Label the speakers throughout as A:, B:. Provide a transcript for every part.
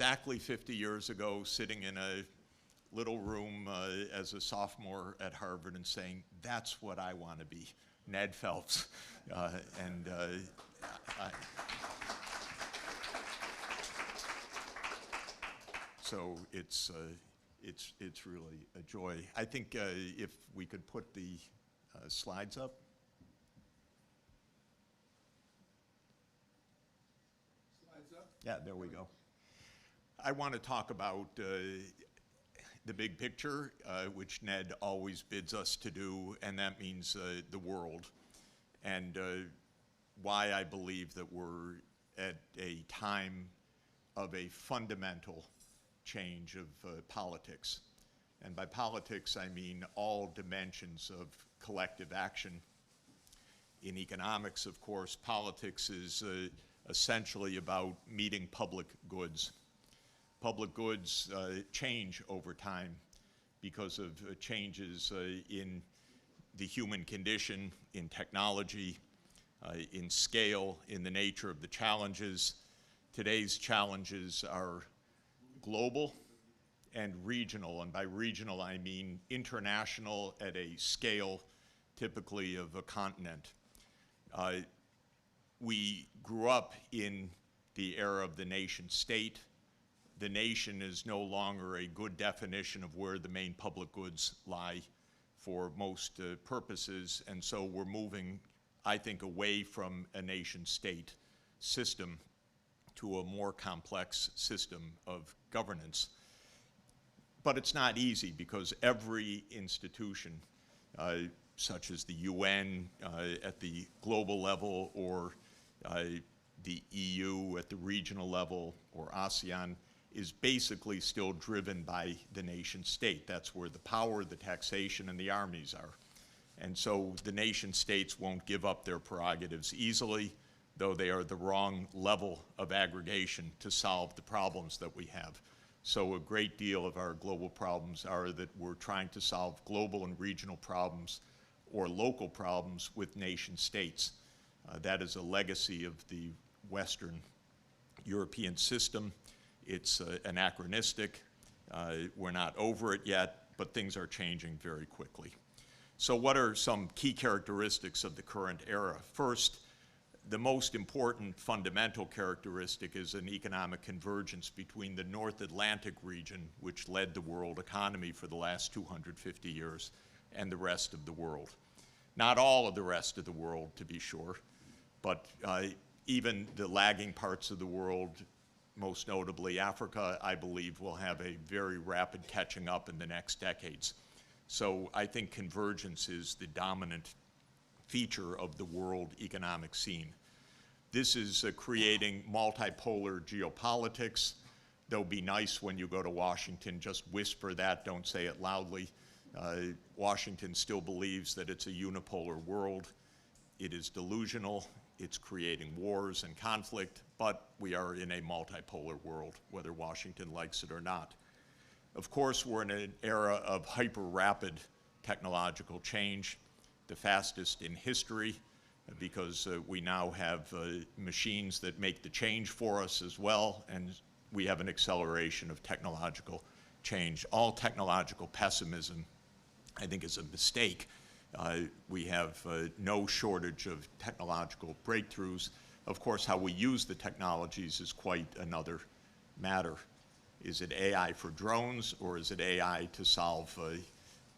A: Exactly 50 years ago, sitting in a little room as a sophomore at Harvard and saying, that's what I want to be, Ned Phelps. So it's really a joy. I think if we could put the slides up.
B: Slides up?
A: Yeah, there we go. I want to talk about the big picture, which Ned always bids us to do, and that means the world, and why I believe that we're at a time of a fundamental change of politics. And by politics, I mean all dimensions of collective action. In economics, of course, politics is essentially about meeting public goods. Public goods change over time because of changes in the human condition, in technology, in scale, in the nature of the challenges. Today's challenges are global and regional, and by regional I mean international at a scale typically of a continent. We grew up in the era of the nation state. The nation is no longer a good definition of where the main public goods lie for most purposes, and so we're moving, I think, away from a nation state system to a more complex system of governance. But it's not easy because every institution, such as the UN at the global level, or the EU at the regional level, or ASEAN, is basically still driven by the nation state. That's where the power, the taxation, and the armies are. And so the nation states won't give up their prerogatives easily, though they are the wrong level of aggregation to solve the problems that we have. So a great deal of our global problems are that we're trying to solve global and regional problems or local problems with nation states. That is a legacy of the Western European system. It's anachronistic. We're not over it yet, but things are changing very quickly. So what are some key characteristics of the current era? First, the most important fundamental characteristic is an economic convergence between the North Atlantic region, which led the world economy for the last 250 years, and the rest of the world. Not all of the rest of the world, to be sure, but even the lagging parts of the world, most notably Africa, I believe will have a very rapid catching up in the next decades. So I think convergence is the dominant feature of the world economic scene. This is creating multipolar geopolitics. They'll be nice when you go to Washington, just whisper that, don't say it loudly. Washington still believes that it's a unipolar world. It is delusional. It's creating wars and conflict, but we are in a multipolar world, whether Washington likes it or not. Of course, we're in an era of hyper-rapid technological change, the fastest in history, because we now have machines that make the change for us as well, and we have an acceleration of technological change. All technological pessimism, I think, is a mistake. We have no shortage of technological breakthroughs. Of course, how we use the technologies is quite another matter. Is it AI for drones, or is it AI to solve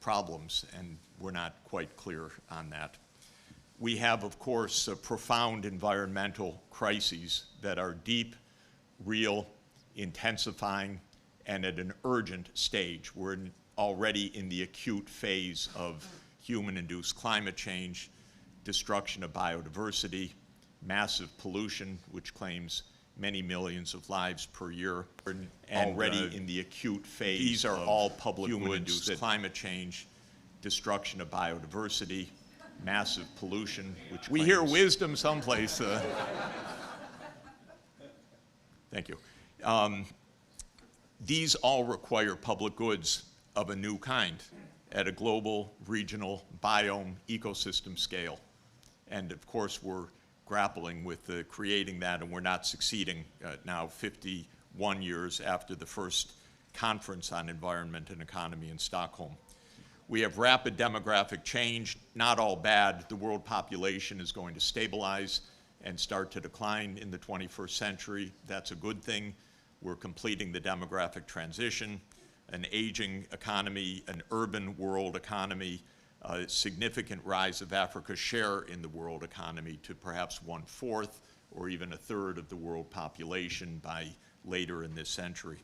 A: problems? And we're not quite clear on that. We have, of course, profound environmental crises that are deep, real, intensifying, and at an urgent stage. We're already in the acute phase of human-induced climate change, destruction of biodiversity, massive pollution, which claims many millions of lives per year, and already in the acute phase. These are all public human-induced climate change, destruction of biodiversity, massive pollution, which we hear wisdom someplace. Thank you. These all require public goods of a new kind at a global, regional, biome, ecosystem scale. And of course, we're grappling with creating that, and we're not succeeding now 50 years after the first conference on environment and economy in Stockholm. We have rapid demographic change, not all bad. The world population is going to stabilize and start to decline in the 21st century. That's a good thing. We're completing the demographic transition, an aging economy, an urban world economy, a significant rise of Africa's share in the world economy to perhaps 1/4 or even 1/3 of the world population by later in this century.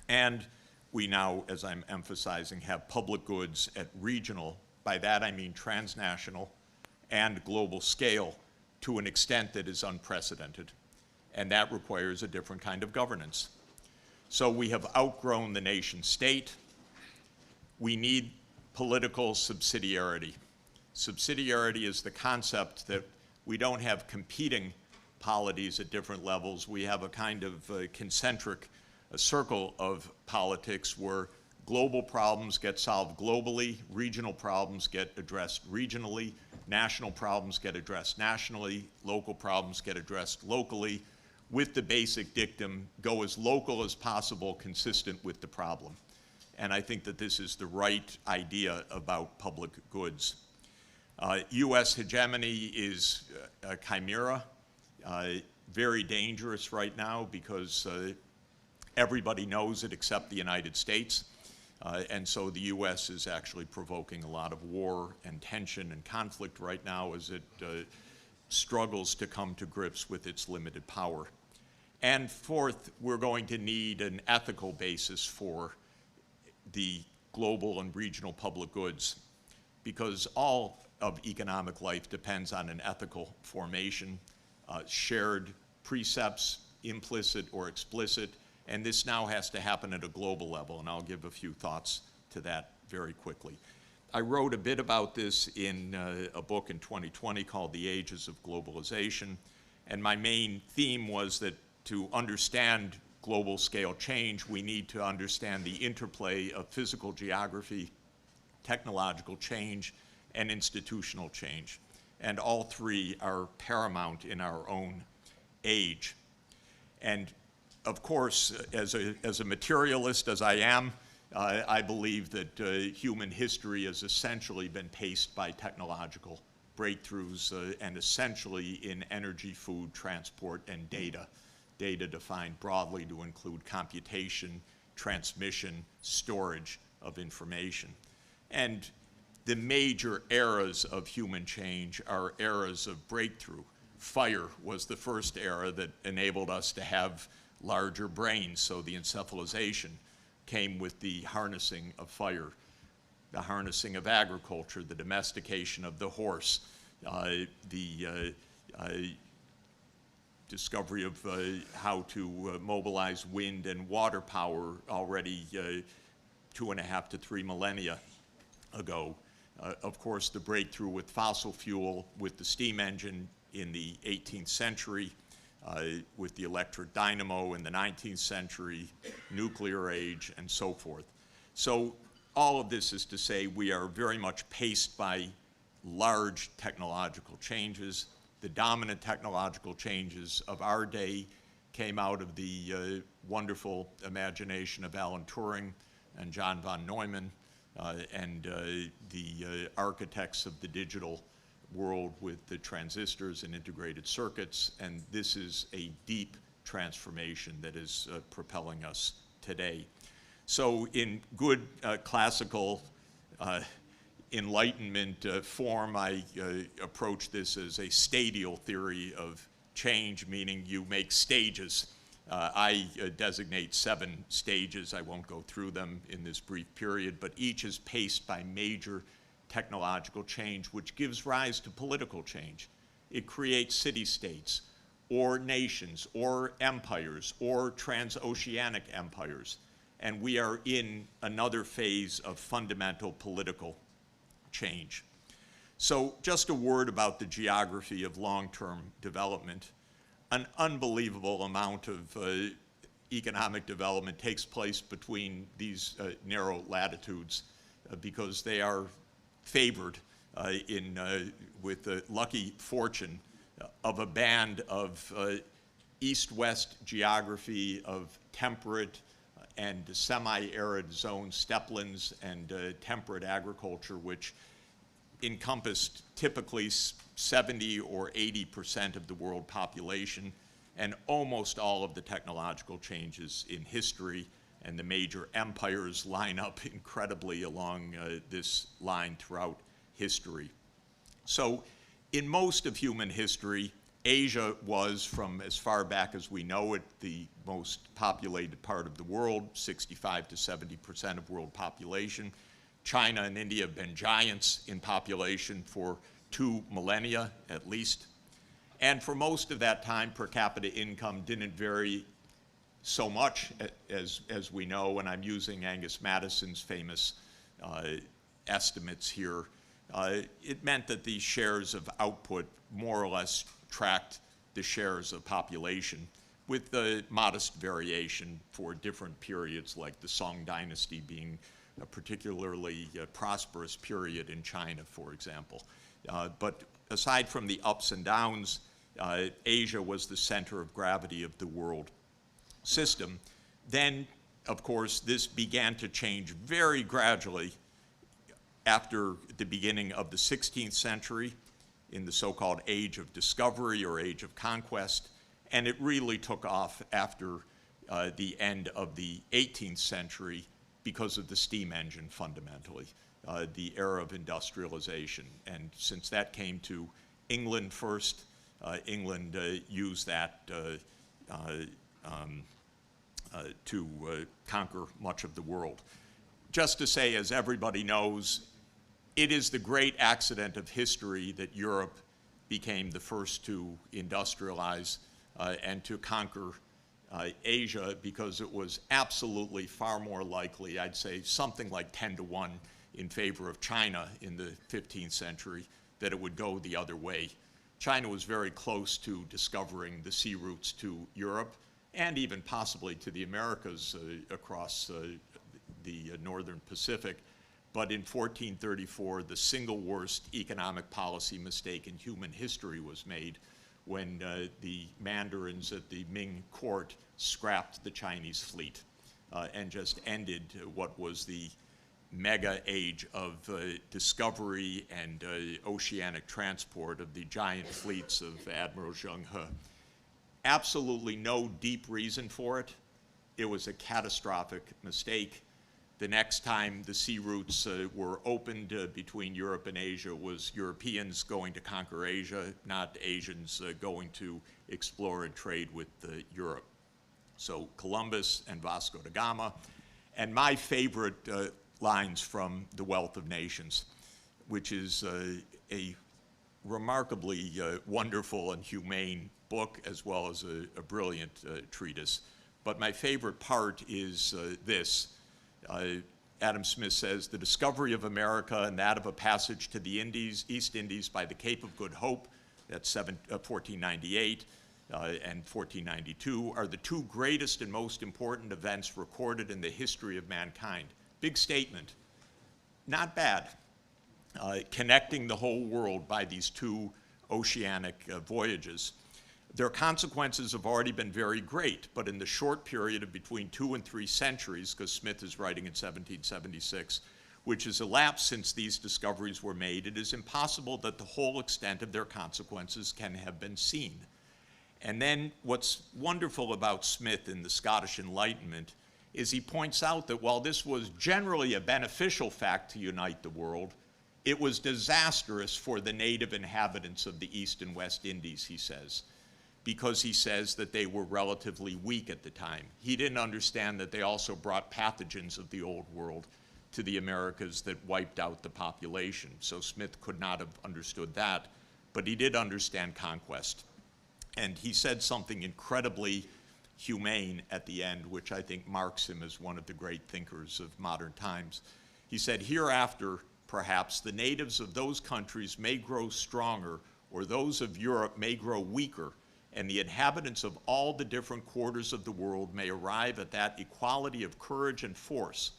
A: And we now, as I'm emphasizing, have public goods at regional, by that I mean transnational, and global scale to an extent that is unprecedented. And that requires a different kind of governance. So we have outgrown the nation state. We need political subsidiarity. Subsidiarity is the concept that we don't have competing polities at different levels. We have a kind of concentric circle of politics where global problems get solved globally, regional problems get addressed regionally, national problems get addressed nationally, local problems get addressed locally, with the basic dictum, go as local as possible, consistent with the problem. And I think that this is the right idea about public goods. US hegemony is a chimera, very dangerous right now because everybody knows it except the United States. And so the US is actually provoking a lot of war and tension and conflict right now as it struggles to come to grips with its limited power. And fourth, we're going to need an ethical basis for the global and regional public goods, because all of economic life depends on an ethical formation, shared precepts, implicit or explicit, and this now has to happen at a global level, and I'll give a few thoughts to that very quickly. I wrote a bit about this in a book in 2020 called The Ages of Globalization, and my main theme was that to understand global scale change, we need to understand the interplay of physical geography, technological change, and institutional change. And all three are paramount in our own age. And of course, as a materialist as I am, I believe that human history has essentially been paced by technological breakthroughs and essentially in energy, food, transport, and data. Data defined broadly to include computation, transmission, storage of information. And the major eras of human change are eras of breakthrough. Fire was the first era that enabled us to have larger brains, so the encephalization came with the harnessing of fire, the harnessing of agriculture, the domestication of the horse, the discovery of how to mobilize wind and water power already 2.5 to 3 millennia ago. Of course, the breakthrough with fossil fuel, with the steam engine in the 18th century, with the electric dynamo in the 19th century, nuclear age, and so forth. So all of this is to say we are very much paced by large technological changes. The dominant technological changes of our day came out of the wonderful imagination of Alan Turing and John von Neumann and the architects of the digital world with the transistors and integrated circuits, and this is a deep transformation that is propelling us today. So in good classical Enlightenment form, I approach this as a stadial theory of change, meaning you make stages. I designate 7 stages. I won't go through them in this brief period, but each is paced by major technological change, which gives rise to political change. It creates city-states, or nations, or empires, or transoceanic empires. And we are in another phase of fundamental political change. So just a word about the geography of long-term development. An unbelievable amount of economic development takes place between these narrow latitudes because they are favored with the lucky fortune of a band of east-west geography of temperate and semi-arid zone steppelands and temperate agriculture, which encompassed typically 70 or 80% of the world population, and almost all of the technological changes in history, and the major empires line up incredibly along this line throughout history. So in most of human history, Asia was, from as far back as we know it, the most populated part of the world, 65 to 70% of world population. China and India have been giants in population for 2 millennia at least. And for most of that time, per capita income didn't vary so much as we know, and I'm using Angus Madison's famous estimates here. It meant that the shares of output more or less tracked the shares of population, with the modest variation for different periods, like the Song Dynasty being a particularly prosperous period in China, for example. But aside from the ups and downs, Asia was the center of gravity of the world system. Then, of course, this began to change very gradually after the beginning of the 16th century, in the so-called Age of Discovery or Age of Conquest, and it really took off after the end of the 18th century because of the steam engine, fundamentally, the era of industrialization. And since that came to England first, England used that to conquer much of the world. Just to say, as everybody knows, it is the great accident of history that Europe became the first to industrialize and to conquer Asia, because it was absolutely far more likely, I'd say something like 10 to 1 in favor of China in the 15th century, that it would go the other way. China was very close to discovering the sea routes to Europe and even possibly to the Americas across the northern Pacific. But in 1434, the single worst economic policy mistake in human history was made when the mandarins at the Ming court scrapped the Chinese fleet and just ended what was the mega age of discovery and oceanic transport of the giant fleets of Admiral Zheng He. Absolutely no deep reason for it. It was a catastrophic mistake. The next time the sea routes were opened between Europe and Asia was Europeans going to conquer Asia, not Asians going to explore and trade with Europe. So Columbus and Vasco da Gama. And my favorite lines from The Wealth of Nations, which is a remarkably wonderful and humane book, as well as a brilliant treatise. But my favorite part is this. Adam Smith says, "The discovery of America and that of a passage to the East Indies by the Cape of Good Hope," that's 1498 and 1492, "are the two greatest and most important events recorded in the history of mankind." Big statement. Not bad. Connecting the whole world by these two oceanic voyages. Their consequences have already been very great, but in the short period of between 2 and 3 centuries, because Smith is writing in 1776, which has elapsed since these discoveries were made, it is impossible that the whole extent of their consequences can have been seen. And then what's wonderful about Smith in the Scottish Enlightenment is he points out that while this was generally a beneficial fact to unite the world, it was disastrous for the native inhabitants of the East and West Indies, he says, because he says that they were relatively weak at the time. He didn't understand that they also brought pathogens of the old world to the Americas that wiped out the population. So Smith could not have understood that, but he did understand conquest. And he said something incredibly humane at the end, which I think marks him as one of the great thinkers of modern times. He said, "Hereafter, perhaps, the natives of those countries may grow stronger, or those of Europe may grow weaker, and the inhabitants of all the different quarters of the world may arrive at that equality of courage and force,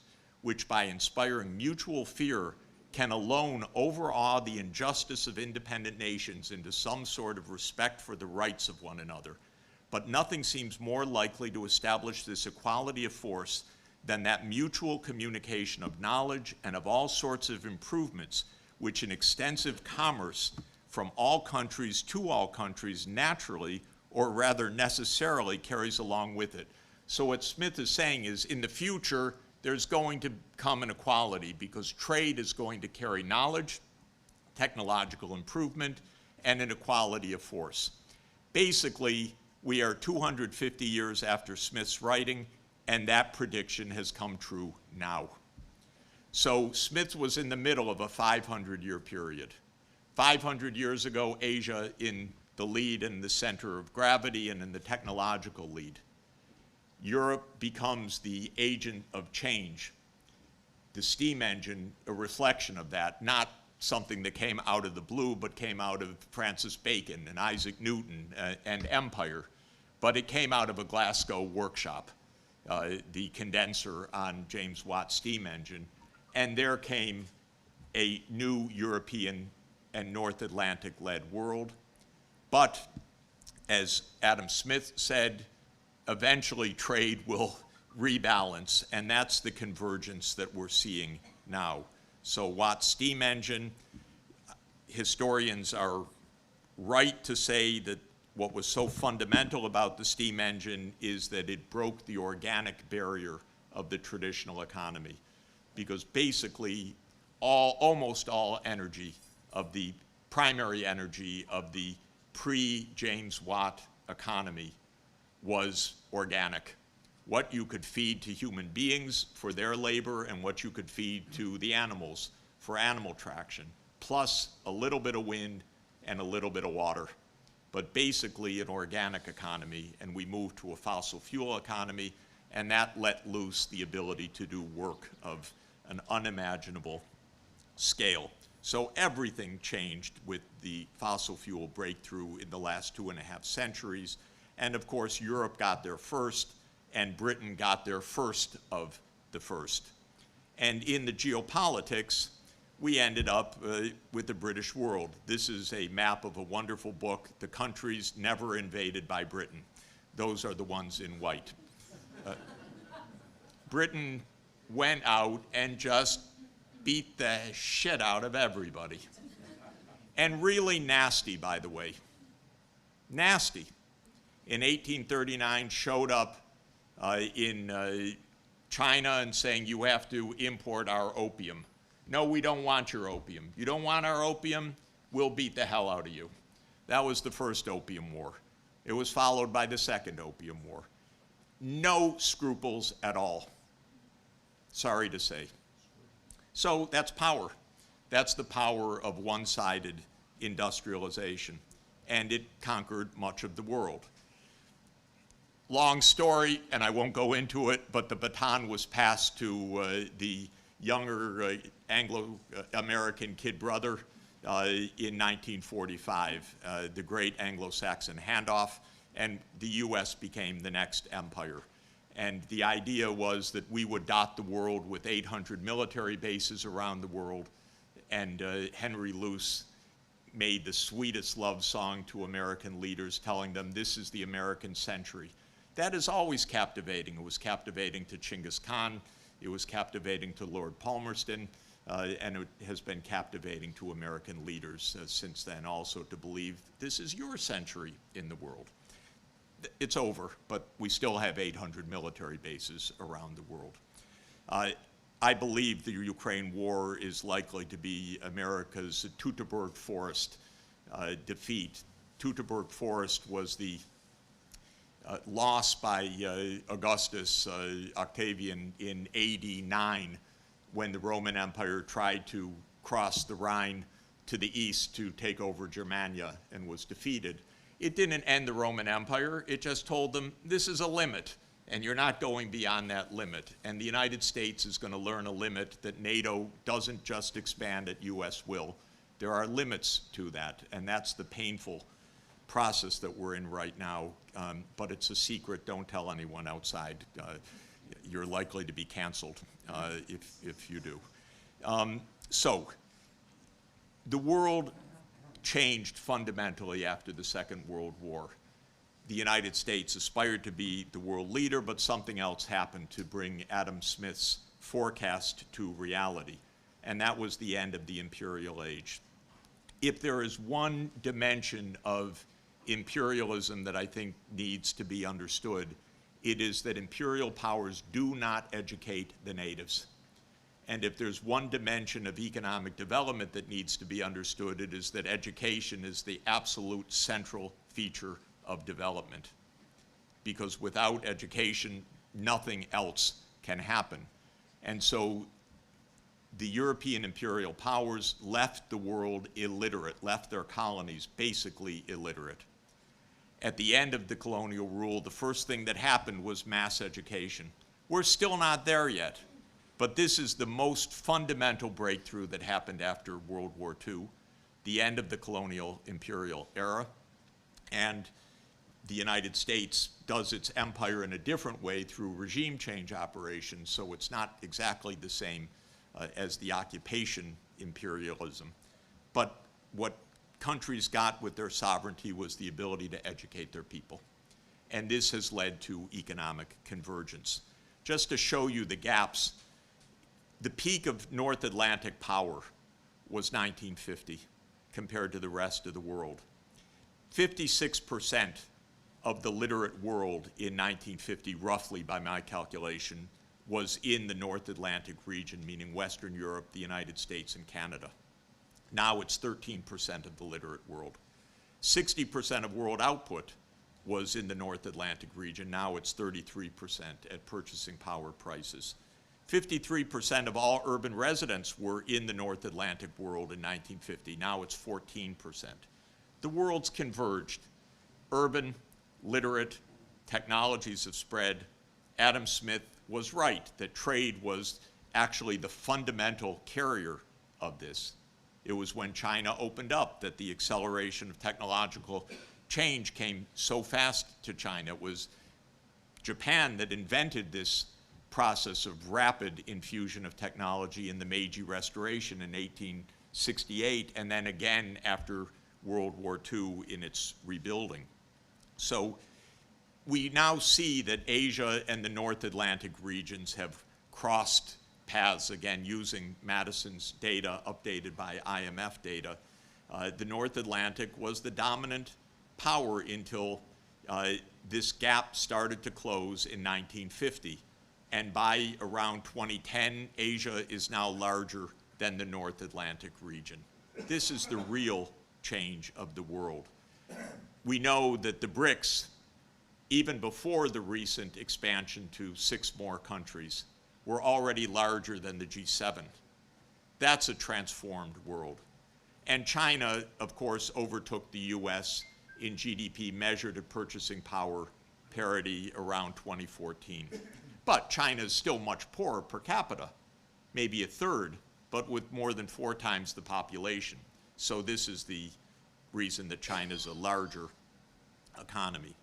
A: which by inspiring mutual fear can alone overawe the injustice of independent nations into some sort of respect for the rights of one another. but nothing seems more likely to establish this equality of force than that mutual communication of knowledge and of all sorts of improvements which an extensive commerce from all countries to all countries naturally, or rather necessarily, carries along with it. So what Smith is saying is, in the future, there's going to come an equality because trade is going to carry knowledge, technological improvement, and an equality of force. Basically, we are 250 years after Smith's writing, and that prediction has come true now. So Smith was in the middle of a 500-year period. 500 years ago, Asia in the lead and the center of gravity and in the technological lead. Europe becomes the agent of change. The steam engine, a reflection of that, not something that came out of the blue, but came out of Francis Bacon and Isaac Newton and empire. But it came out of a Glasgow workshop, the condenser on James Watt's steam engine. And there came a new European and North Atlantic-led world. But as Adam Smith said, eventually trade will rebalance, and that's the convergence that we're seeing now. So Watt's steam engine, historians are right to say that what was so fundamental about the steam engine is that it broke the organic barrier of the traditional economy, because basically almost all energy of the primary energy of the pre-James Watt economy was organic. What you could feed to human beings for their labor and what you could feed to the animals for animal traction, plus a little bit of wind and a little bit of water. But basically an organic economy, and we moved to a fossil fuel economy, and that let loose the ability to do work of an unimaginable scale. So everything changed with the fossil fuel breakthrough in the last 2.5 centuries. And of course, Europe got there first, and Britain got there first of the first. And in the geopolitics, we ended up with the British world. This is a map of a wonderful book, The Countries Never Invaded by Britain. Those are the ones in white. Britain went out and just beat the shit out of everybody. And really nasty, by the way. Nasty. In 1839, showed up in China and saying, you have to import our opium. No, we don't want your opium. You don't want our opium? We'll beat the hell out of you. That was the first Opium War. It was followed by the second Opium War. No scruples at all. Sorry to say. So that's power. That's the power of one-sided industrialization. And it conquered much of the world. Long story, and I won't go into it, but the baton was passed to the younger Anglo-American kid brother in 1945, the great Anglo-Saxon handoff, and the US became the next empire. And the idea was that we would dot the world with 800 military bases around the world, and Henry Luce made the sweetest love song to American leaders, telling them this is the American century. That is always captivating. It was captivating to Genghis Khan, it was captivating to Lord Palmerston, and it has been captivating to American leaders since then also, to believe this is your century in the world. It's over, but we still have 800 military bases around the world. I believe the Ukraine war is likely to be America's Teutoburg Forest defeat. Teutoburg Forest was the loss by Augustus Octavian in AD 9, when the Roman Empire tried to cross the Rhine to the east to take over Germania and was defeated. It didn't end the Roman Empire. It just told them, this is a limit, and you're not going beyond that limit. And the United States is going to learn a limit that NATO doesn't just expand at US will. There are limits to that, and that's the painful process that we're in right now. But it's a secret. Don't tell anyone outside. You're likely to be canceled if you do. So the world changed fundamentally after the Second World War. the United States aspired to be the world leader, but something else happened to bring Adam Smith's forecast to reality, and that was the end of the imperial age. If there is one dimension of imperialism that I think needs to be understood, it is that imperial powers do not educate the natives. And if there's one dimension of economic development that needs to be understood, it is that education is the absolute central feature of development. Because without education, nothing else can happen. And so the European imperial powers left the world illiterate, left their colonies basically illiterate. At the end of the colonial rule, the first thing that happened was mass education. We're still not there yet, but this is the most fundamental breakthrough that happened after World War II, the end of the colonial imperial era, and the United States does its empire in a different way through regime change operations, so it's not exactly the same as the occupation imperialism. But what countries got with their sovereignty was the ability to educate their people. And this has led to economic convergence. Just to show you the gaps, the peak of North Atlantic power was 1950 compared to the rest of the world. 56% of the literate world in 1950, roughly by my calculation, was in the North Atlantic region, meaning Western Europe, the United States, and Canada. Now it's 13% of the literate world. 60% of world output was in the North Atlantic region. Now it's 33% at purchasing power prices. 53% of all urban residents were in the North Atlantic world in 1950. Now it's 14%. The world's converged. Urban, literate, technologies have spread. Adam Smith was right that trade was actually the fundamental carrier of this. It was when China opened up that the acceleration of technological change came so fast to China. It was Japan that invented this process of rapid infusion of technology in the Meiji Restoration in 1868, and then again after World War II in its rebuilding. So we now see that Asia and the North Atlantic regions have crossed paths, again, using Madison's data updated by IMF data. The North Atlantic was the dominant power until this gap started to close in 1950. And by around 2010, Asia is now larger than the North Atlantic region. This is the real change of the world. We know that the BRICS, even before the recent expansion to 6 more countries, were already larger than the G7. That's a transformed world. And China, of course, overtook the US in GDP measured at purchasing power parity around 2014. But China is still much poorer per capita, maybe a third, but with more than 4 times the population. So this is the reason that China is a larger economy.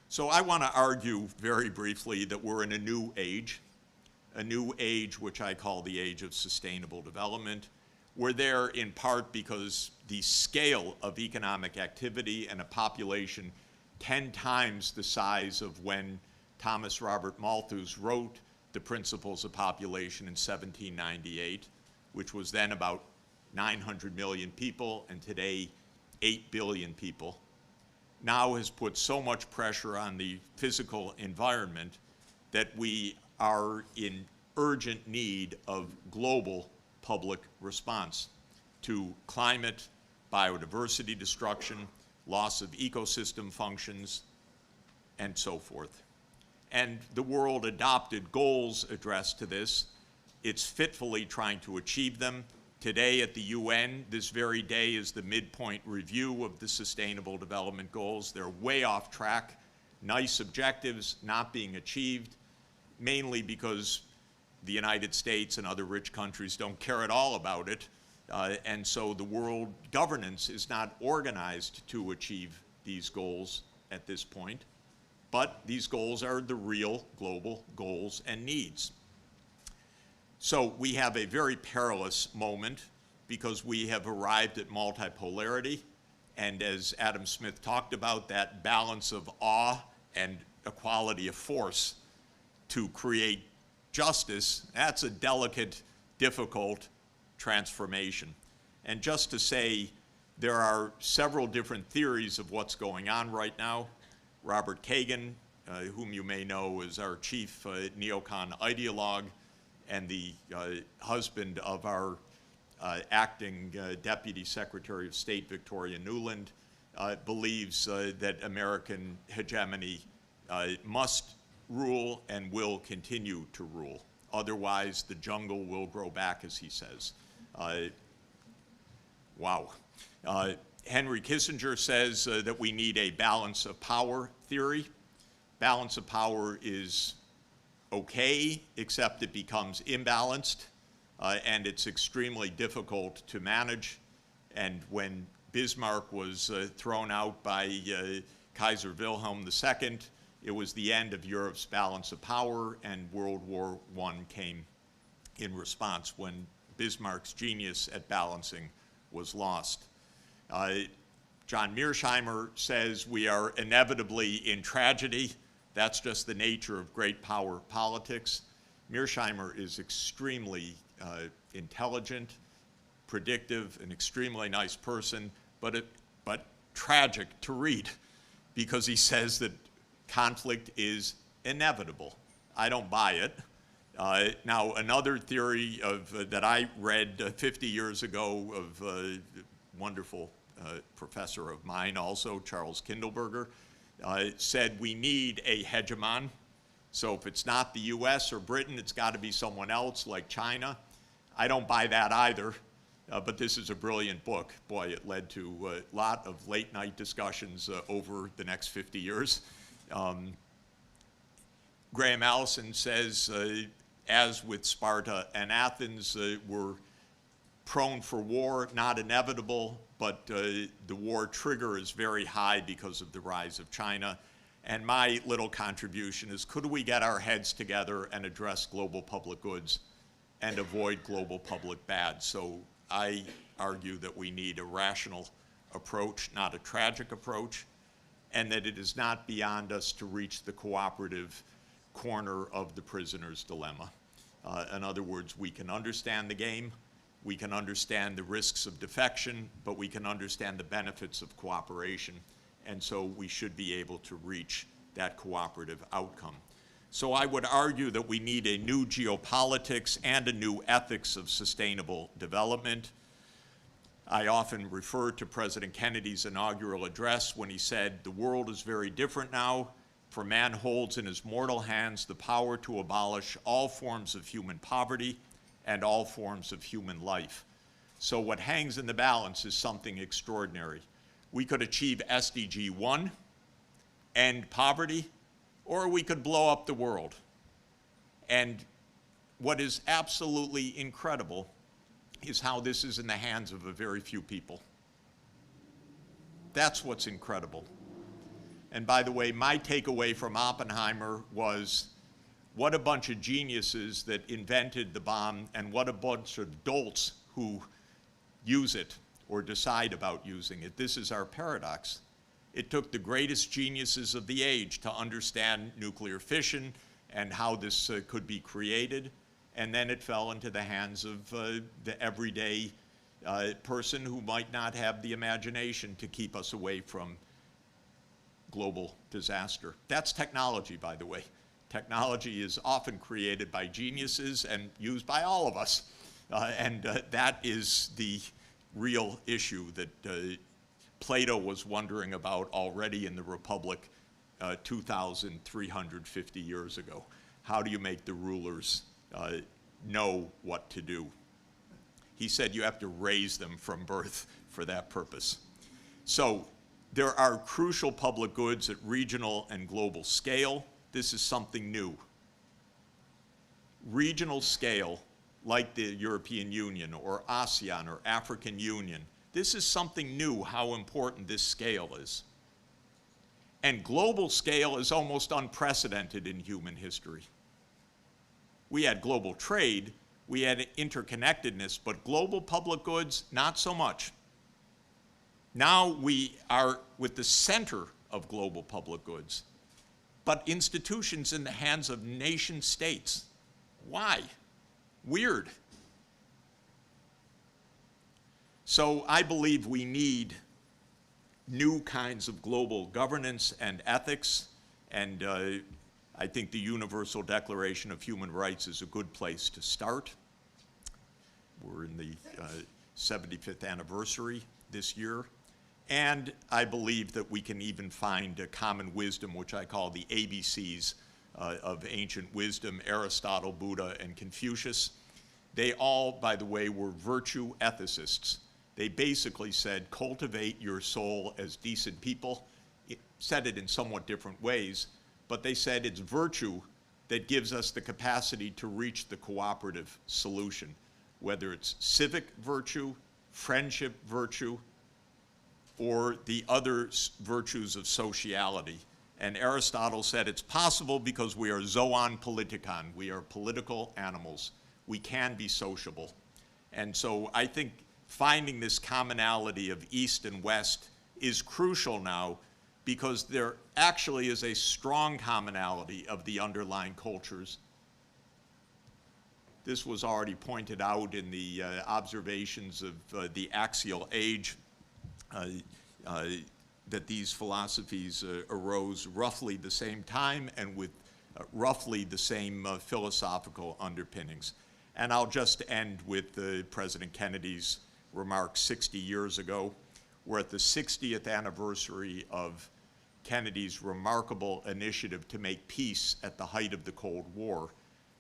A: So I want to argue very briefly that we're in a new age which I call the age of sustainable development. We're there in part because the scale of economic activity and a population 10 times the size of when Thomas Robert Malthus wrote The Principles of Population in 1798, which was then about 900 million people, and today 8 billion people, now has put so much pressure on the physical environment that we are in urgent need of global public response to climate, biodiversity destruction, loss of ecosystem functions, and so forth. And the world adopted goals addressed to this. It's fitfully trying to achieve them. Today at the UN, this very day, is the midpoint review of the Sustainable Development Goals. They're way off track, nice objectives not being achieved, mainly because the United States and other rich countries don't care at all about it. And so the world governance is not organized to achieve these goals at this point. But these goals are the real global goals and needs. So we have a very perilous moment because we have arrived at multipolarity, And as Adam Smith talked about, that balance of awe and equality of force to create justice, that's a delicate, difficult transformation. And just to say, there are several different theories of what's going on right now. Robert Kagan, whom you may know as our chief neocon ideologue and the husband of our acting Deputy Secretary of State Victoria Nuland, believes that American hegemony must rule and will continue to rule. Otherwise, the jungle will grow back, as he says. Wow. Henry Kissinger says that we need a balance of power theory. Balance of power is okay, except it becomes imbalanced, and it's extremely difficult to manage. And when Bismarck was thrown out by Kaiser Wilhelm II, it was the end of Europe's balance of power, and World War I came in response when Bismarck's genius at balancing was lost. John Mearsheimer says we are inevitably in tragedy. That's just the nature of great power politics. Mearsheimer is extremely intelligent, predictive, an extremely nice person, but tragic to read, because he says that conflict is inevitable. I don't buy it. Now, another theory that I read 50 years ago of a wonderful professor of mine also, Charles Kindleberger, said we need a hegemon. So if it's not the US or Britain, it's got to be someone else like China. I don't buy that either, but this is a brilliant book. Boy, it led to a lot of late night discussions over the next 50 years. Graham Allison says, as with Sparta and Athens, we're prone for war, not inevitable, but the war trigger is very high because of the rise of China. And my little contribution is, could we get our heads together and address global public goods and avoid global public bad? So I argue that we need a rational approach, not a tragic approach, and that it is not beyond us to reach the cooperative corner of the prisoner's dilemma. In other words, we can understand the game, we can understand the risks of defection, but we can understand the benefits of cooperation, and so we should be able to reach that cooperative outcome. So I would argue that we need a new geopolitics and a new ethics of sustainable development. I often refer to President Kennedy's inaugural address when he said, "The world is very different now, for man holds in his mortal hands the power to abolish all forms of human poverty and all forms of human life." So what hangs in the balance is something extraordinary. We could achieve SDG 1, end poverty, or we could blow up the world. And what is absolutely incredible is how this is in the hands of a very few people. That's what's incredible. And by the way, my takeaway from Oppenheimer was what a bunch of geniuses that invented the bomb, and what a bunch of dolts who use it or decide about using it. This is our paradox. It took the greatest geniuses of the age to understand nuclear fission and how this could be created, and then it fell into the hands of the everyday person who might not have the imagination to keep us away from global disaster. That's technology, by the way. Technology is often created by geniuses and used by all of us. And that is the real issue that Plato was wondering about already in the Republic 2,350 years ago. How do you make the rulers know what to do? He said you have to raise them from birth for that purpose. So there are crucial public goods at regional and global scale. This is something new. Regional scale, like the European Union or ASEAN or African Union, this is something new, how important this scale is. And global scale is almost unprecedented in human history. We had global trade, we had interconnectedness, but global public goods, not so much. Now we are with the center of global public goods, but institutions in the hands of nation states. Why? Weird. So I believe we need new kinds of global governance and ethics, and I think the Universal Declaration of Human Rights is a good place to start. We're in the 75th anniversary this year, and I believe that we can even find a common wisdom, which I call the ABCs of ancient wisdom: Aristotle, Buddha, and Confucius. They all, by the way, were virtue ethicists. They basically said, cultivate your soul as decent people. It said it in somewhat different ways, but they said it's virtue that gives us the capacity to reach the cooperative solution, whether it's civic virtue, friendship virtue, or the other virtues of sociality. And Aristotle said it's possible because we are zoon politikon. We are political animals. We can be sociable. And so I think finding this commonality of East and West is crucial now, because there actually is a strong commonality of the underlying cultures. This was already pointed out in the observations of the axial age, that these philosophies arose roughly the same time and with roughly the same philosophical underpinnings. And I'll just end with President Kennedy's remarks 60 years ago. We're at the 60th anniversary of Kennedy's remarkable initiative to make peace at the height of the Cold War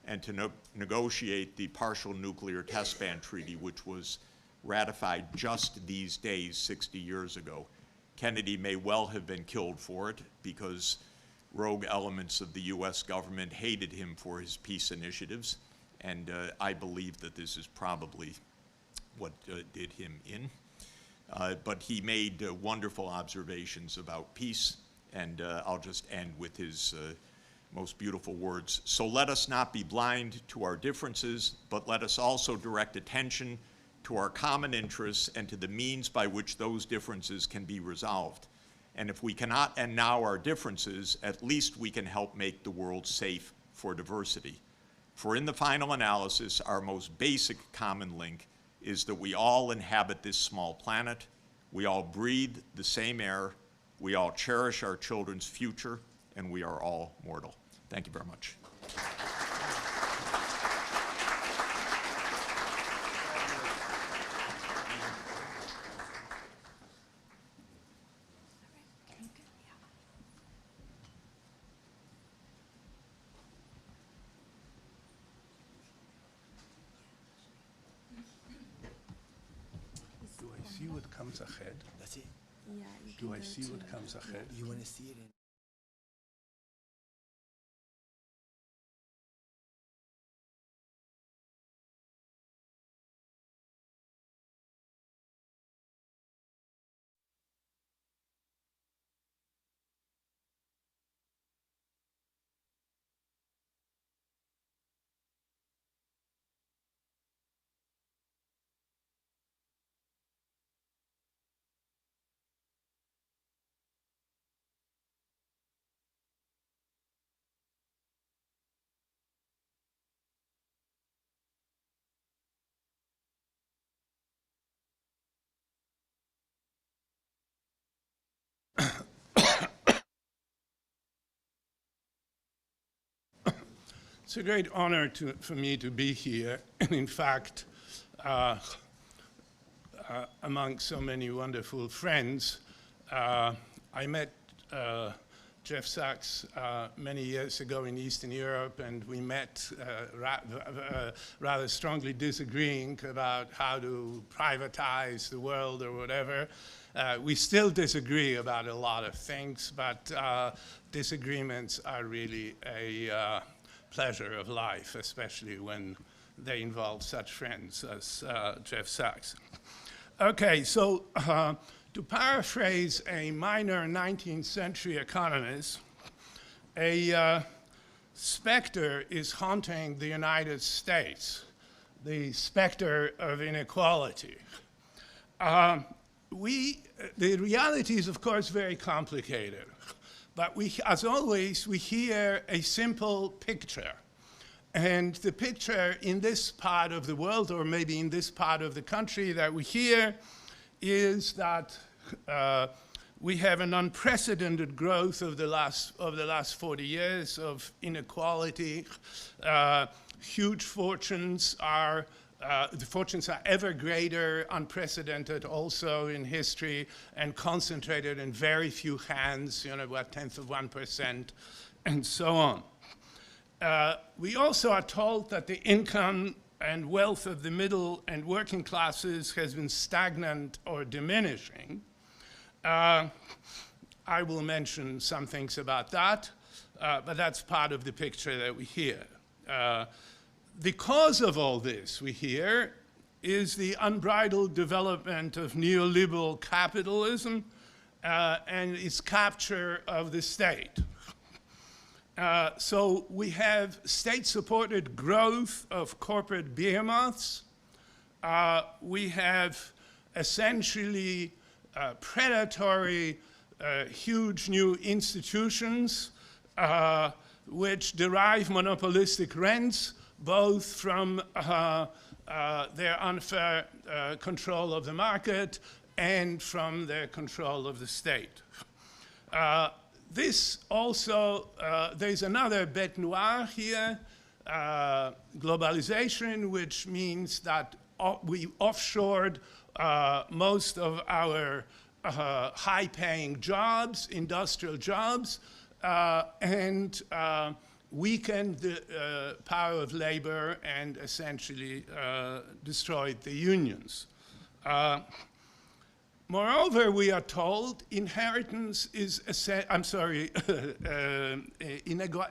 A: and to negotiate the Partial Nuclear Test Ban Treaty, which was ratified just these days 60 years ago. Kennedy may well have been killed for it because rogue elements of the US government hated him for his peace initiatives, and I believe that this is probably what did him in. But he made wonderful observations about peace, and I'll just end with his most beautiful words. So let us not be blind to our differences, but let us also direct attention to our common interests and to the means by which those differences can be resolved. And if we cannot end now our differences, at least we can help make the world safe for diversity. For in the final analysis, our most basic common link is that we all inhabit this small planet, we all breathe the same air, we all cherish our children's future, and we are all mortal. Thank you very much.
B: Do I see what comes ahead?
C: That's it.
D: Yeah, you
B: Do
D: can
B: I
D: go
B: see
D: to-
B: what comes ahead?
C: You want to see it in.
B: It's a great honor for me to be here, and in fact, among so many wonderful friends. I met Jeff Sachs many years ago in Eastern Europe, and we met rather strongly disagreeing about how to privatize the world or whatever. We still disagree about a lot of things, but disagreements are really a pleasure of life, especially when they involve such friends as Jeff Sachs. Okay, so to paraphrase a minor 19th century economist, a specter is haunting the United States, the specter of inequality. the reality is, of course, very complicated. But as always, we hear a simple picture. And the picture in this part of the world, or maybe in this part of the country that we hear, is that we have an unprecedented growth of the last 40 years of inequality. Huge fortunes are, the fortunes are ever greater, unprecedented also in history, and concentrated in very few hands, about 1/10 of 1%, and so on. We also are told that the income and wealth of the middle and working classes has been stagnant or diminishing. I will mention some things about that, but that's part of the picture that we hear. The cause of all this, we hear, is the unbridled development of neoliberal capitalism and its capture of the state. So we have state-supported growth of corporate behemoths. We have essentially predatory, huge new institutions which derive monopolistic rents, both from their unfair control of the market and from their control of the state. This also, there's another bête noire here, globalization, which means that we offshored most of our high-paying jobs, industrial jobs, and weakened the power of labor and essentially destroyed the unions. Moreover, we are told inheritance is,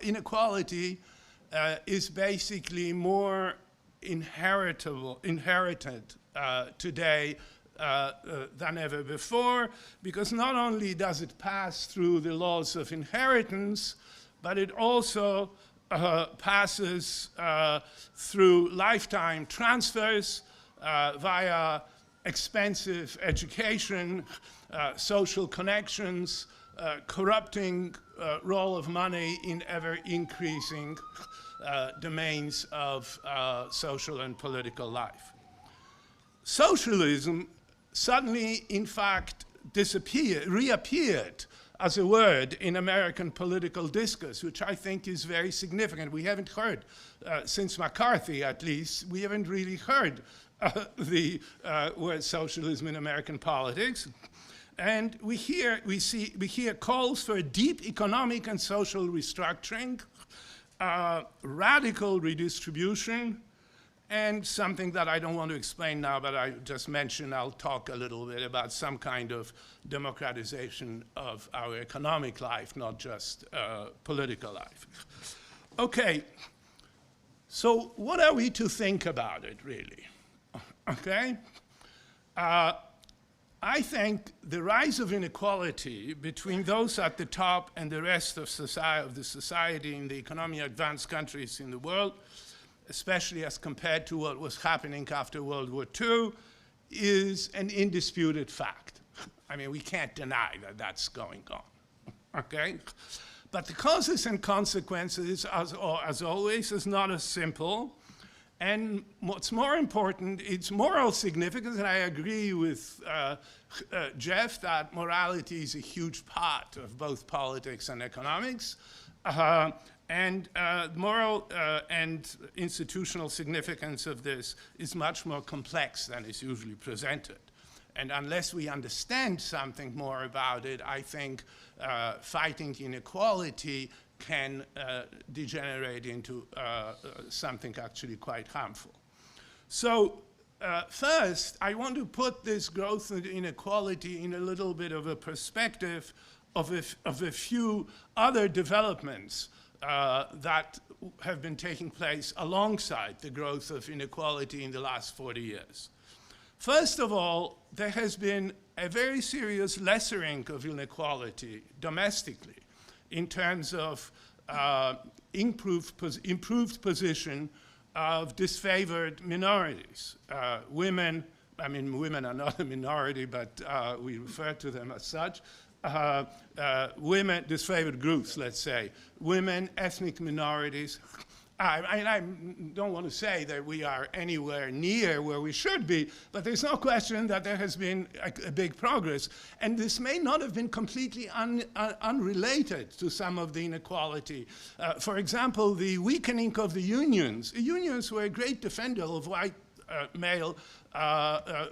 B: inequality is basically more inherited today than ever before, because not only does it pass through the laws of inheritance, but it also passes through lifetime transfers via expensive education, social connections, corrupting role of money in ever-increasing domains of social and political life. Socialism suddenly, in fact, reappeared as a word in American political discourse, which I think is very significant. We haven't heard, since McCarthy at least, we haven't really heard the word socialism in American politics. And we hear calls for a deep economic and social restructuring, radical redistribution, and something that I don't want to explain now, but I just mentioned, I'll talk a little bit about some kind of democratization of our economic life, not just political life. Okay, so what are we to think about it, really? Okay? I think the rise of inequality between those at the top and the rest of the society in the economically advanced countries in the world, especially as compared to what was happening after World War II, is an indisputed fact. I mean, we can't deny that that's going on, okay? But the causes and consequences, as always, is not as simple. And what's more important, its moral significance, and I agree with Jeff that morality is a huge part of both politics and economics. And moral and institutional significance of this is much more complex than is usually presented. And unless we understand something more about it, I think fighting inequality can degenerate into something actually quite harmful. So first, I want to put this growth and inequality in a little bit of a perspective of a few other developments that have been taking place alongside the growth of inequality in the last 40 years. First of all, there has been a very serious lessening of inequality domestically in terms of improved position of disfavored minorities, women, I mean, women are not a minority, but we refer to them as such. Women, disfavored groups, let's say, women, ethnic minorities. I don't want to say that we are anywhere near where we should be, but there's no question that there has been a big progress. And this may not have been completely unrelated to some of the inequality. For example, the weakening of the unions. The unions were a great defender of white male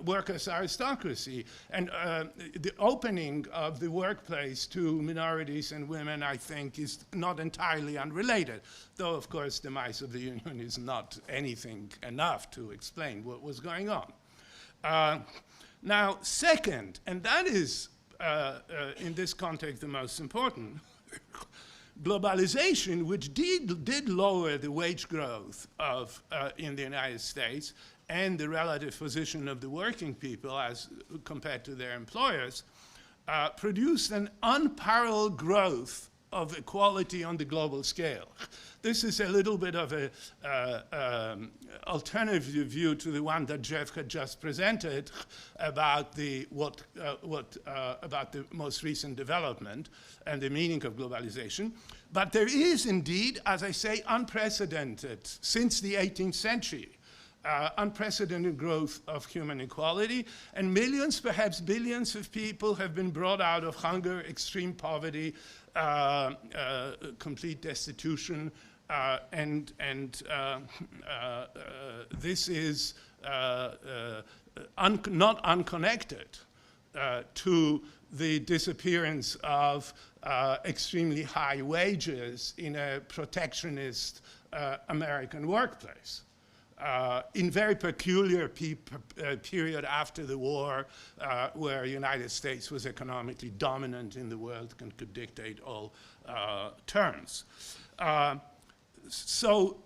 B: workers' aristocracy. And the opening of the workplace to minorities and women, I think, is not entirely unrelated. Though, of course, the demise of the union is not anything enough to explain what was going on. Now, second, and that is, in this context, the most important, globalization, which did lower the wage growth of, in the United States, and the relative position of the working people as compared to their employers, produced an unparalleled growth of equality on the global scale. This is a little bit of an alternative view to the one that Jeff had just presented about the most recent development and the meaning of globalization. But there is indeed, as I say, unprecedented since the 18th century. Unprecedented growth of human equality, and millions, perhaps billions of people have been brought out of hunger, extreme poverty, complete destitution, and this is not unconnected to the disappearance of extremely high wages in a protectionist American workplace. In very peculiar period after the war, where the United States was economically dominant in the world and could dictate all terms. So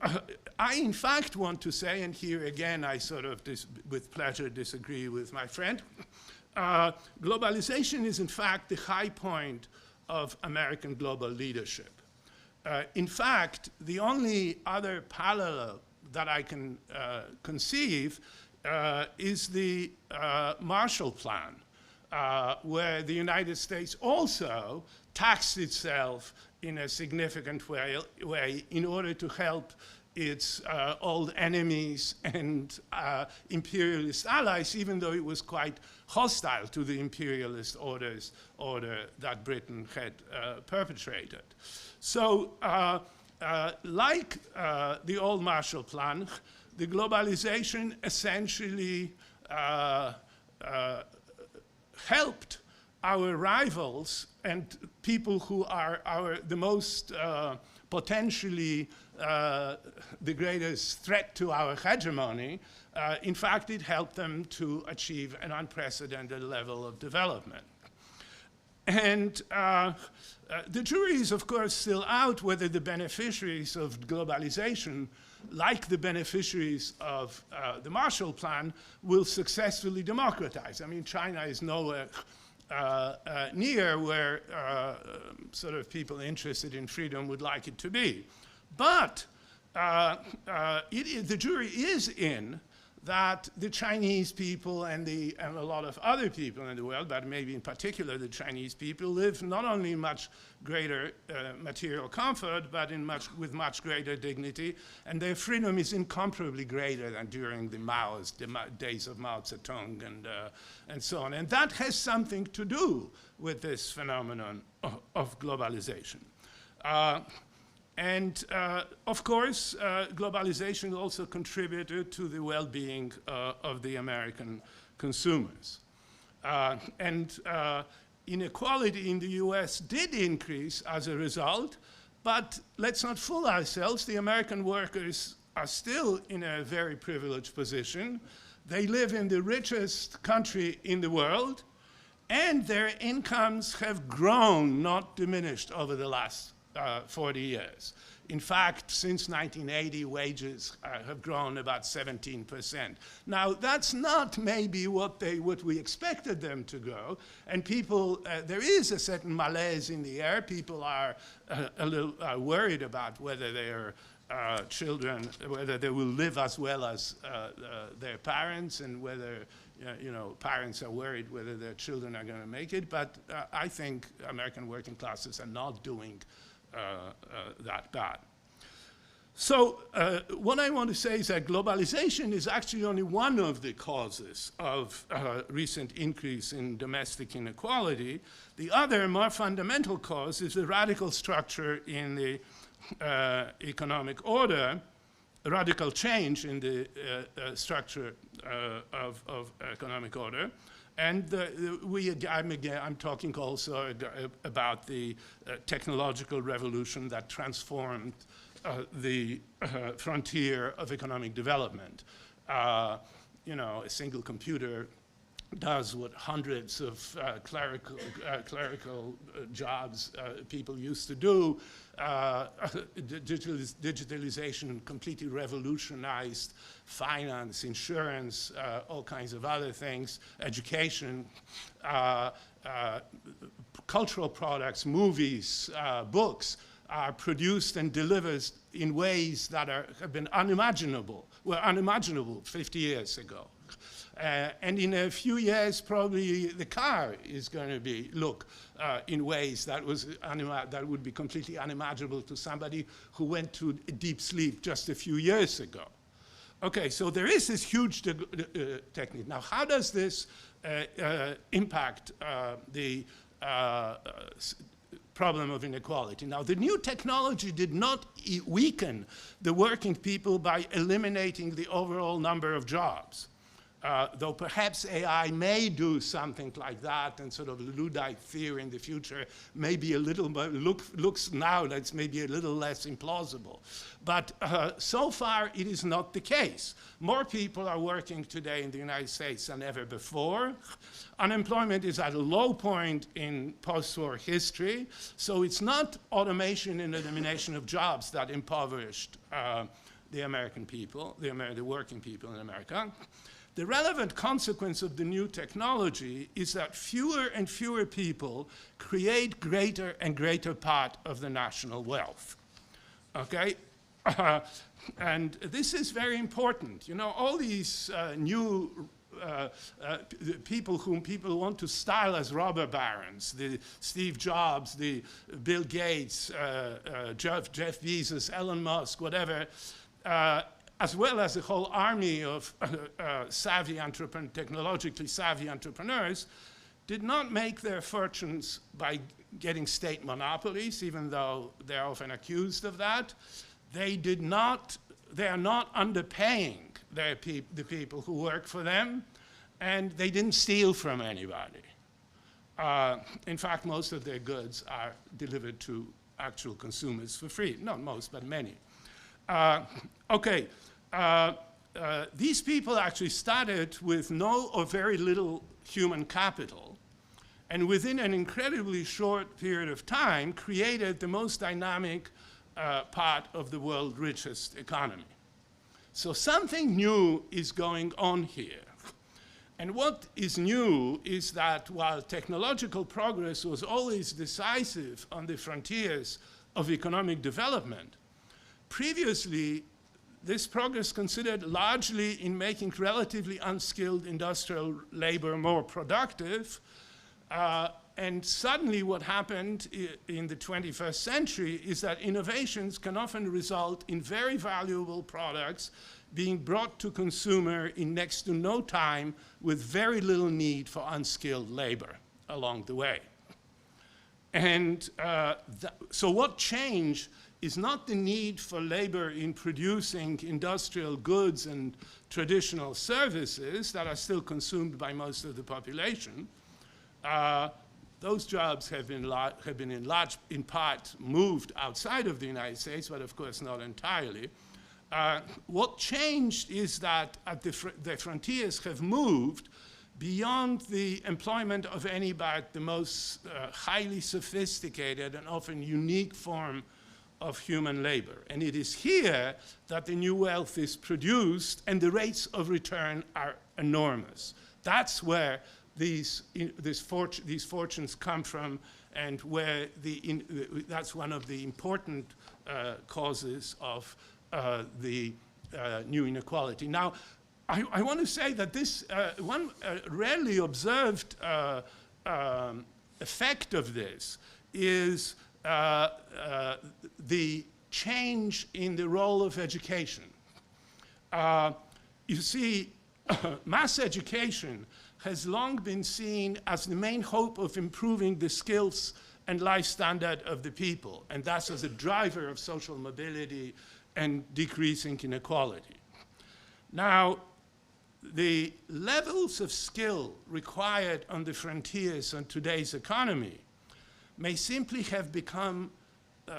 B: I, in fact, want to say, and here again I sort of, with pleasure, disagree with my friend, globalization is in fact the high point of American global leadership. In fact, the only other parallel that I can conceive is the Marshall Plan, where the United States also taxed itself in a significant way in order to help its old enemies and imperialist allies, even though it was quite hostile to the imperialist order that Britain had perpetrated. So, like the old Marshall Plan, the globalization essentially helped our rivals and people who are the most potentially the greatest threat to our hegemony. In fact, it helped them to achieve an unprecedented level of development. And the jury is, of course, still out whether the beneficiaries of globalization, like the beneficiaries of the Marshall Plan, will successfully democratize. I mean, China is nowhere near where sort of people interested in freedom would like it to be. But the jury is in that the Chinese people and a lot of other people in the world, but maybe in particular the Chinese people, live not only in much greater material comfort, but with much greater dignity, and their freedom is incomparably greater than during the days of Mao Zedong and so on. And that has something to do with this phenomenon of globalization. And of course, globalization also contributed to the well-being of the American consumers. And inequality in the US did increase as a result, but let's not fool ourselves. The American workers are still in a very privileged position. They live in the richest country in the world, and their incomes have grown, not diminished, over the last 40 years. In fact, since 1980, wages have grown about 17%. Now, that's not maybe what we expected them to grow, and people, there is a certain malaise in the air. People are a little worried about whether they are children, whether they will live as well as their parents, and whether parents are worried whether their children are going to make it. But I think American working classes are not doing that bad. So what I want to say is that globalization is actually only one of the causes of recent increase in domestic inequality. The other, more fundamental cause is the radical structure in the economic order, a radical change in the structure of economic order. And I'm talking also about the technological revolution that transformed the frontier of economic development. A single computer does what hundreds of clerical jobs people used to do. Digitalization completely revolutionized finance, insurance, all kinds of other things, education, cultural products, movies, books are produced and delivered in ways that have been unimaginable 50 years ago. And in a few years, probably the car is going to look in ways that would be completely unimaginable to somebody who went to deep sleep just a few years ago. Okay, so there is this huge technique. Now, how does this impact the problem of inequality? Now, the new technology did not weaken the working people by eliminating the overall number of jobs. Though perhaps AI may do something like that, and sort of Luddite theory in the future may be a little, looks now that it's maybe a little less implausible. But so far, it is not the case. More people are working today in the United States than ever before. Unemployment is at a low point in post-war history. So it's not automation and elimination of jobs that impoverished the American people, the working people in America. The relevant consequence of the new technology is that fewer and fewer people create greater and greater part of the national wealth. Okay? And this is very important. All these new people whom people want to style as robber barons, the Steve Jobs, the Bill Gates, Jeff Bezos, Elon Musk, whatever, as well as a whole army of technologically savvy entrepreneurs, did not make their fortunes by getting state monopolies, even though they're often accused of that. They are not underpaying the people who work for them, and they didn't steal from anybody. In fact, most of their goods are delivered to actual consumers for free. Not most, but many. Okay. These people actually started with no or very little human capital, and within an incredibly short period of time created the most dynamic part of the world's richest economy. So something new is going on here. And what is new is that while technological progress was always decisive on the frontiers of economic development, previously this progress considered largely in making relatively unskilled industrial labor more productive. And suddenly what happened in the 21st century is that innovations can often result in very valuable products being brought to consumer in next to no time with very little need for unskilled labor along the way. And so what changed is not the need for labor in producing industrial goods and traditional services that are still consumed by most of the population. Those jobs have been in part moved outside of the United States, but of course not entirely. What changed is that the frontiers have moved beyond the employment of any but the most highly sophisticated and often unique form of human labor. And it is here that the new wealth is produced and the rates of return are enormous. That's where these fortunes come from, and where that's one of the important causes of the new inequality. Now, I want to say that this one rarely observed effect of this is the change in the role of education. You see, mass education has long been seen as the main hope of improving the skills and life standard of the people, and thus as a driver of social mobility and decreasing inequality. Now, the levels of skill required on the frontiers on today's economy may simply have become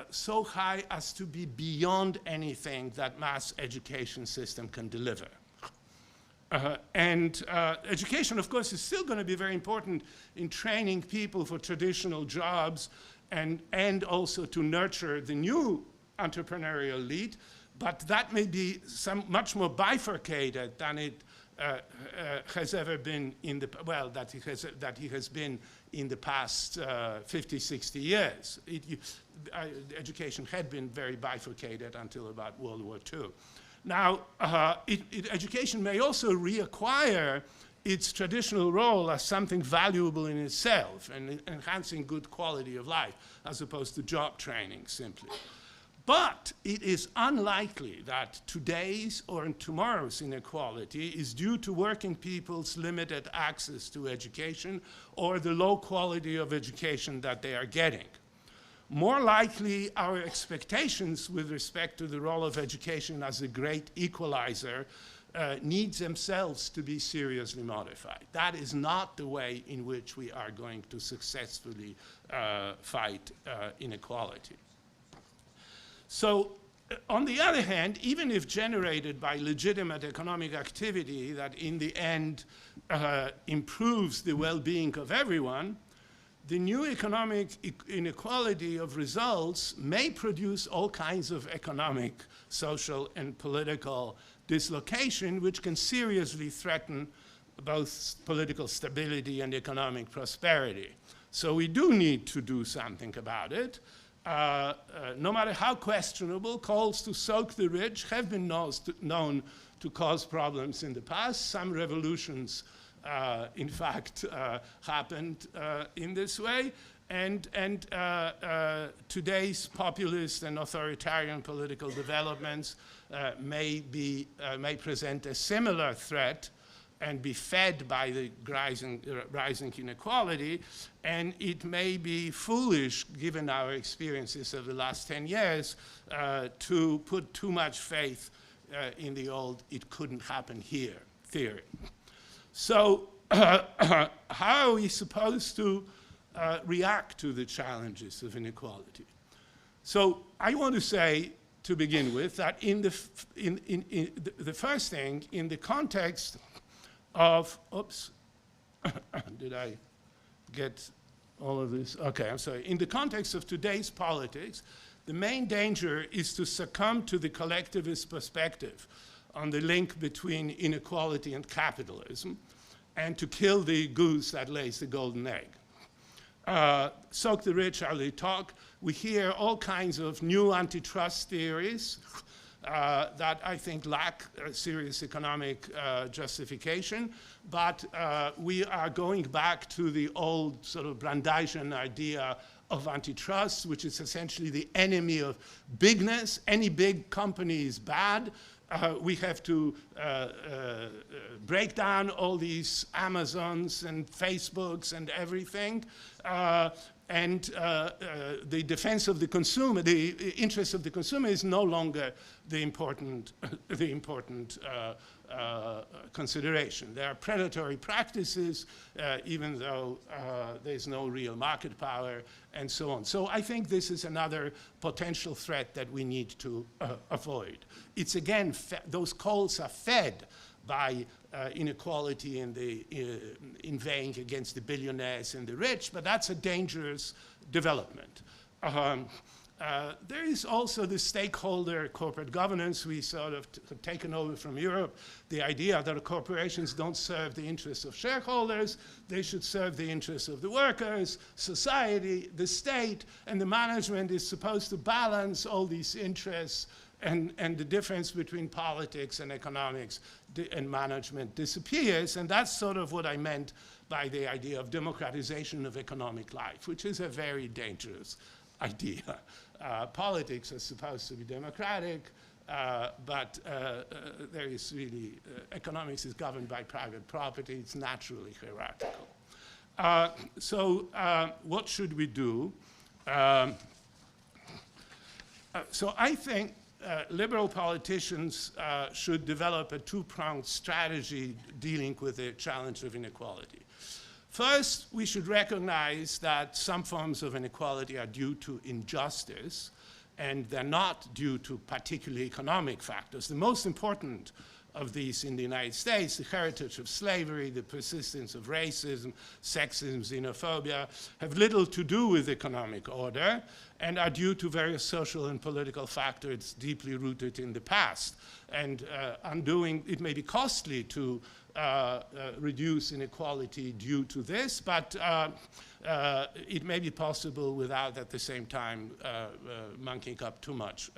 B: so high as to be beyond anything that mass education system can deliver. Education, of course, is still going to be very important in training people for traditional jobs and also to nurture the new entrepreneurial elite, but that may be much more bifurcated than it has ever been in the, well, that he has been in the past 50, 60 years. Education had been very bifurcated until about World War II. Now, education may also reacquire its traditional role as something valuable in itself and enhancing good quality of life, as opposed to job training simply. But it is unlikely that today's or tomorrow's inequality is due to working people's limited access to education or the low quality of education that they are getting. More likely, our expectations with respect to the role of education as a great equalizer needs themselves to be seriously modified. That is not the way in which we are going to successfully fight inequality. So, on the other hand, even if generated by legitimate economic activity that in the end improves the well-being of everyone, the new economic inequality of results may produce all kinds of economic, social, and political dislocation, which can seriously threaten both political stability and economic prosperity. So we do need to do something about it. No matter how questionable, calls to soak the rich have been known to cause problems in the past. Some revolutions in fact, happened in this way. And today's populist and authoritarian political developments may present a similar threat and be fed by the rising inequality. And it may be foolish, given our experiences of the last 10 years, to put too much faith in the old "it couldn't happen here" theory. So how are we supposed to react to the challenges of inequality? So I want to say, to begin with, that in the first thing, in the context of, oops, did I get all of this? Okay, I'm sorry. In the context of today's politics, the main danger is to succumb to the collectivist perspective on the link between inequality and capitalism, and to kill the goose that lays the golden egg. Soak the rich, how they talk. We hear all kinds of new antitrust theories that I think lack serious economic justification, but we are going back to the old sort of Brandeisian idea of antitrust, which is essentially the enemy of bigness. Any big company is bad. We have to break down all these Amazons and Facebooks and everything. And the defense of the consumer, the interest of the consumer is no longer the important consideration. There are predatory practices, even though there's no real market power, and so on. So I think this is another potential threat that we need to avoid. It's again, those calls are fed by inequality and the inveighing against the billionaires and the rich, but that's a dangerous development. There is also the stakeholder corporate governance we sort of taken over from Europe, the idea that corporations don't serve the interests of shareholders, they should serve the interests of the workers, society, the state, and the management is supposed to balance all these interests and the difference between politics and economics and management disappears. And that's sort of what I meant by the idea of democratization of economic life, which is a very dangerous idea. Politics is supposed to be democratic, but there is really, economics is governed by private property. It's naturally hierarchical. So what should we do? So I think liberal politicians should develop a two-pronged strategy dealing with the challenge of inequality. First, we should recognize that some forms of inequality are due to injustice, and they're not due to particularly economic factors. The most important of these in the United States, the heritage of slavery, the persistence of racism, sexism, xenophobia, have little to do with economic order and are due to various social and political factors deeply rooted in the past. And undoing, it may be costly to reduce inequality due to this, but it may be possible without at the same time monkeying up too much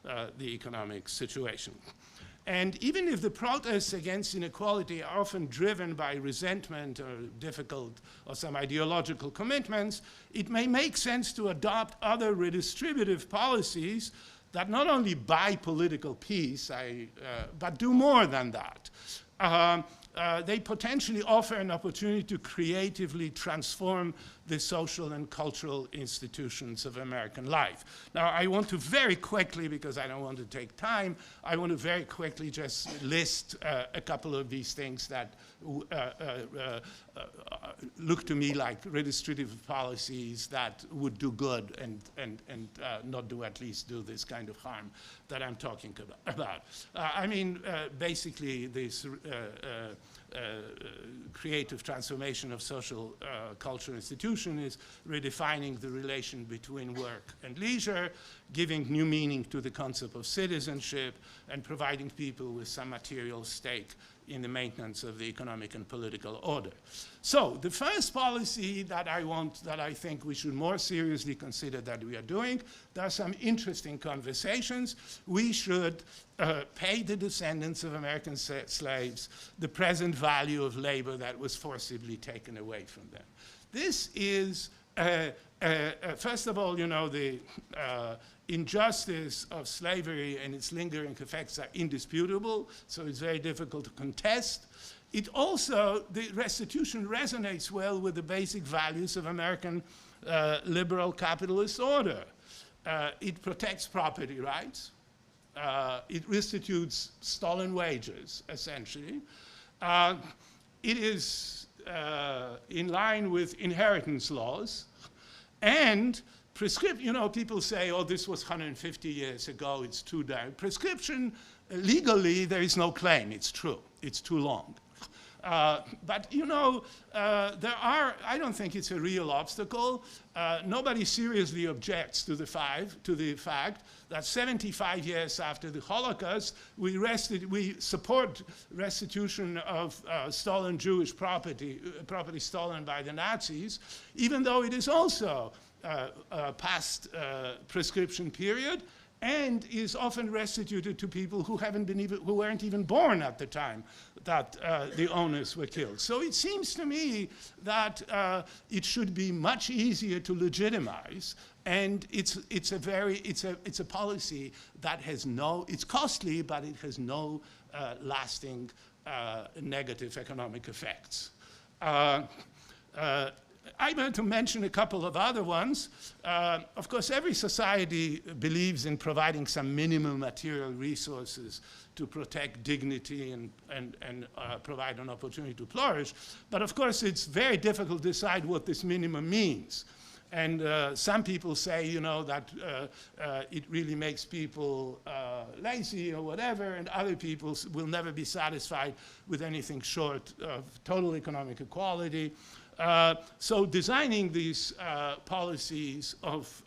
B: the economic situation. And even if the protests against inequality are often driven by resentment or difficult or some ideological commitments, it may make sense to adopt other redistributive policies that not only buy political peace, but do more than that. They potentially offer an opportunity to creatively transform the social and cultural institutions of American life. Now, I want to very quickly, because I don't want to take time, I want to very quickly just list a couple of these things that look to me like redistributive policies that would do good and not do, at least do this kind of harm that I'm talking about. I mean, basically, this creative transformation of social cultural institution is redefining the relation between work and leisure, giving new meaning to the concept of citizenship, and providing people with some material stake in the maintenance of the economic and political order. So the first policy that I think we should more seriously consider that we are doing, there are some interesting conversations. We should pay the descendants of American slaves the present value of labor that was forcibly taken away from them. This is, first of all, you know, the injustice of slavery and its lingering effects are indisputable, so it's very difficult to contest. It also, the restitution resonates well with the basic values of American liberal capitalist order. It protects property rights. It restitutes stolen wages, essentially. It is in line with inheritance laws, and prescription, you know, people say, oh, this was 150 years ago, it's too damn. Prescription, legally, there is no claim, it's true, it's too long. But, you know, I don't think it's a real obstacle. Nobody seriously objects to the fact that 75 years after the Holocaust, we support restitution of stolen Jewish property stolen by the Nazis, even though it is also past prescription period, and is often restituted to people who weren't even born at the time that the owners were killed. So it seems to me that it should be much easier to legitimize, and it's a policy that has it's costly, but it has no lasting negative economic effects. I'm going to mention a couple of other ones. Of course, every society believes in providing some minimum material resources to protect dignity and provide an opportunity to flourish. But of course, it's very difficult to decide what this minimum means. And some people say, you know, that it really makes people lazy or whatever, and other people will never be satisfied with anything short of total economic equality. So designing these policies of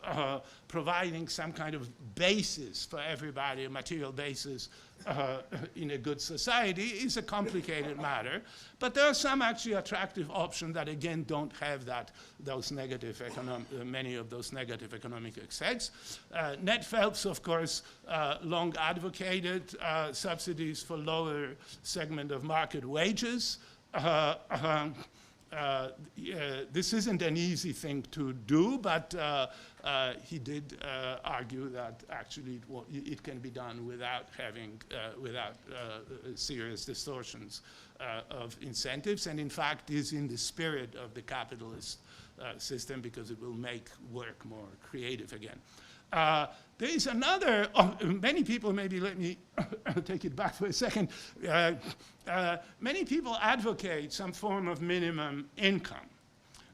B: providing some kind of basis for everybody, a material basis in a good society, is a complicated matter. But there are some actually attractive options that, again, don't have those negative many of those negative economic effects. Ned Phelps, of course, long advocated subsidies for lower segment of market wages. This isn't an easy thing to do, but he did argue that actually it can be done without having serious distortions of incentives, and in fact is in the spirit of the capitalist system, because it will make work more creative again. There is another, many people, maybe let me take it back for a second. Many people advocate some form of minimum income.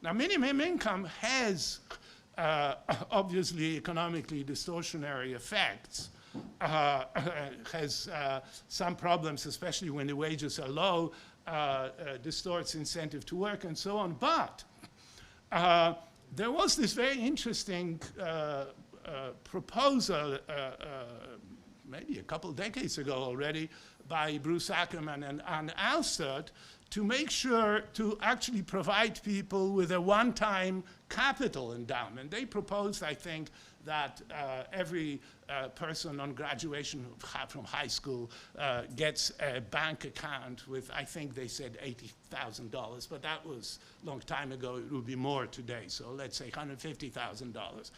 B: Now, minimum income has obviously economically distortionary effects, has some problems, especially when the wages are low, distorts incentive to work and so on. But there was this very interesting proposal maybe a couple decades ago already by Bruce Ackerman and Ann Alstott to make sure to actually provide people with a one-time capital endowment. They proposed, I think, that every person on graduation from high school gets a bank account with, I think they said $80,000, but that was a long time ago. It would be more today, so let's say $150,000.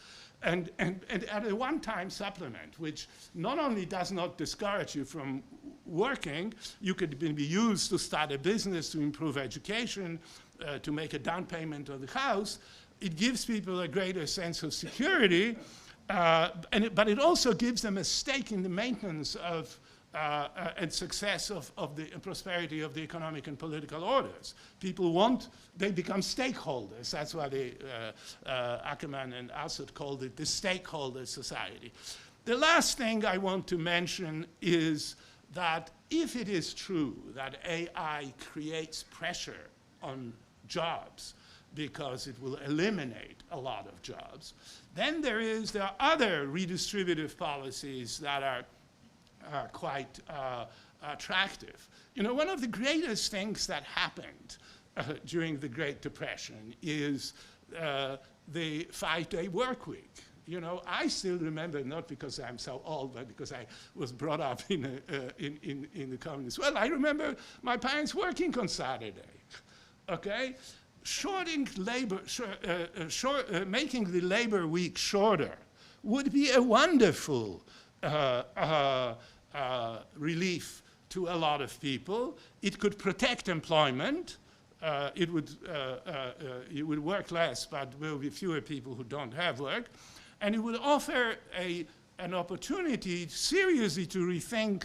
B: And at a one-time supplement, which not only does not discourage you from working, you could be used to start a business, to improve education, to make a down payment on the house. It gives people a greater sense of security, but it also gives them a stake in the maintenance of and success of the prosperity of the economic and political orders. People they become stakeholders. That's why Ackerman and Alstott called it the stakeholder society. The last thing I want to mention is that if it is true that AI creates pressure on jobs because it will eliminate a lot of jobs, then there are other redistributive policies that are quite attractive. You know, one of the greatest things that happened during the Great Depression is the 5-day work week. You know, I still remember, not because I'm so old, but because I was brought up in the communist world. I remember my parents working on Saturday, okay? Shorting labor, making the labor week shorter would be a wonderful relief to a lot of people. It could protect employment. It would work less, but there will be fewer people who don't have work. And it would offer an opportunity seriously to rethink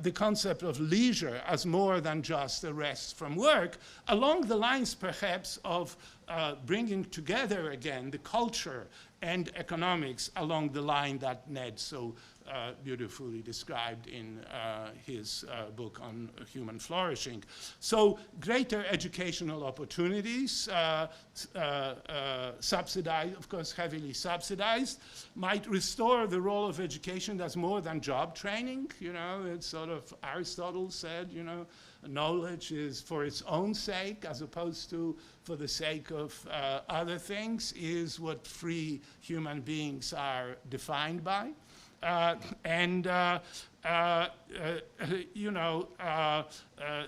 B: the concept of leisure as more than just a rest from work, along the lines perhaps of bringing together again the culture and economics along the line that Ned so beautifully described in his book on human flourishing. So greater educational opportunities, subsidized, of course heavily subsidized, might restore the role of education as more than job training. You know, it's sort of, Aristotle said, you know, knowledge is for its own sake as opposed to for the sake of other things, is what free human beings are defined by. You know,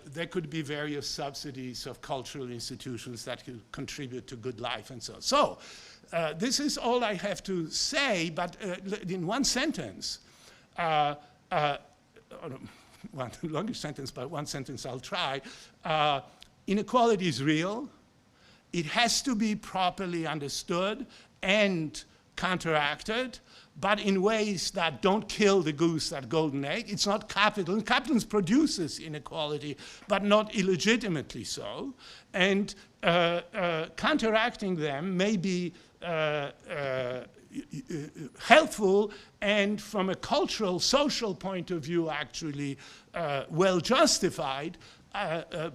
B: there could be various subsidies of cultural institutions that could contribute to good life and so on. So this is all I have to say, but in one sentence, one longer sentence, but one sentence I'll try. Inequality is real. It has to be properly understood and counteracted, but in ways that don't kill the goose, that golden egg. It's not capitalism. Capitalism produces inequality, but not illegitimately so. And counteracting them may be helpful and from a cultural, social point of view actually well justified,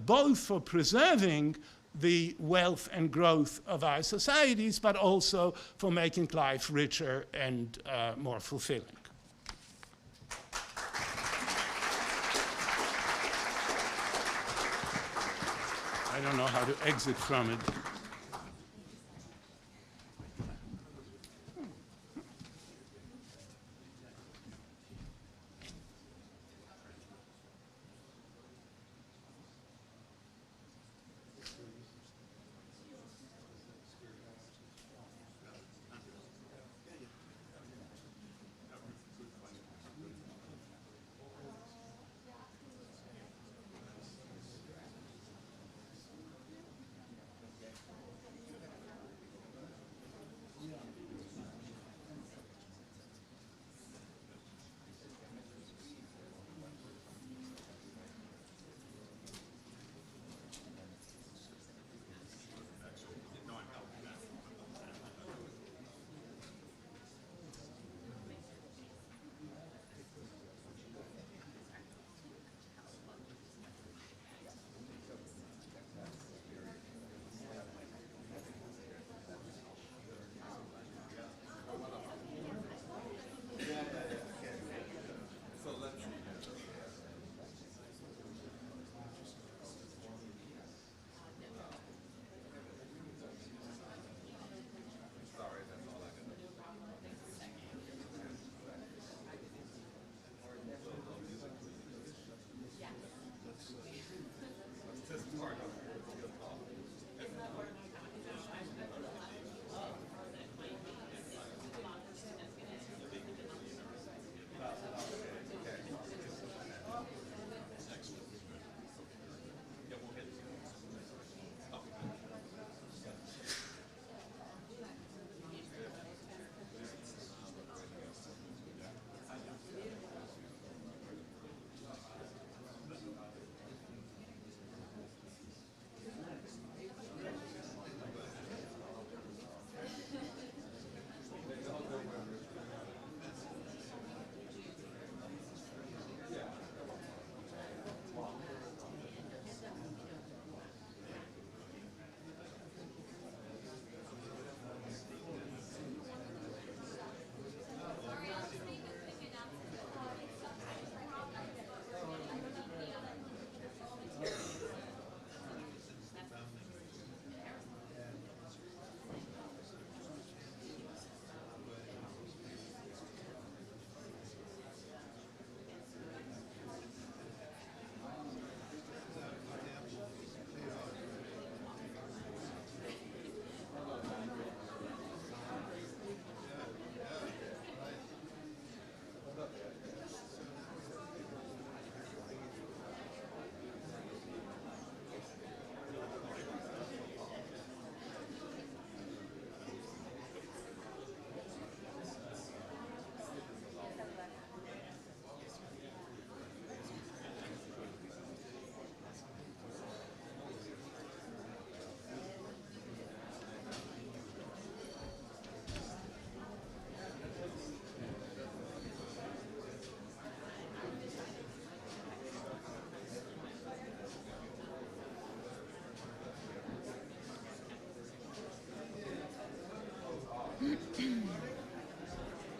B: both for preserving the wealth and growth of our societies, but also for making life richer and more fulfilling. I don't know how to exit from it.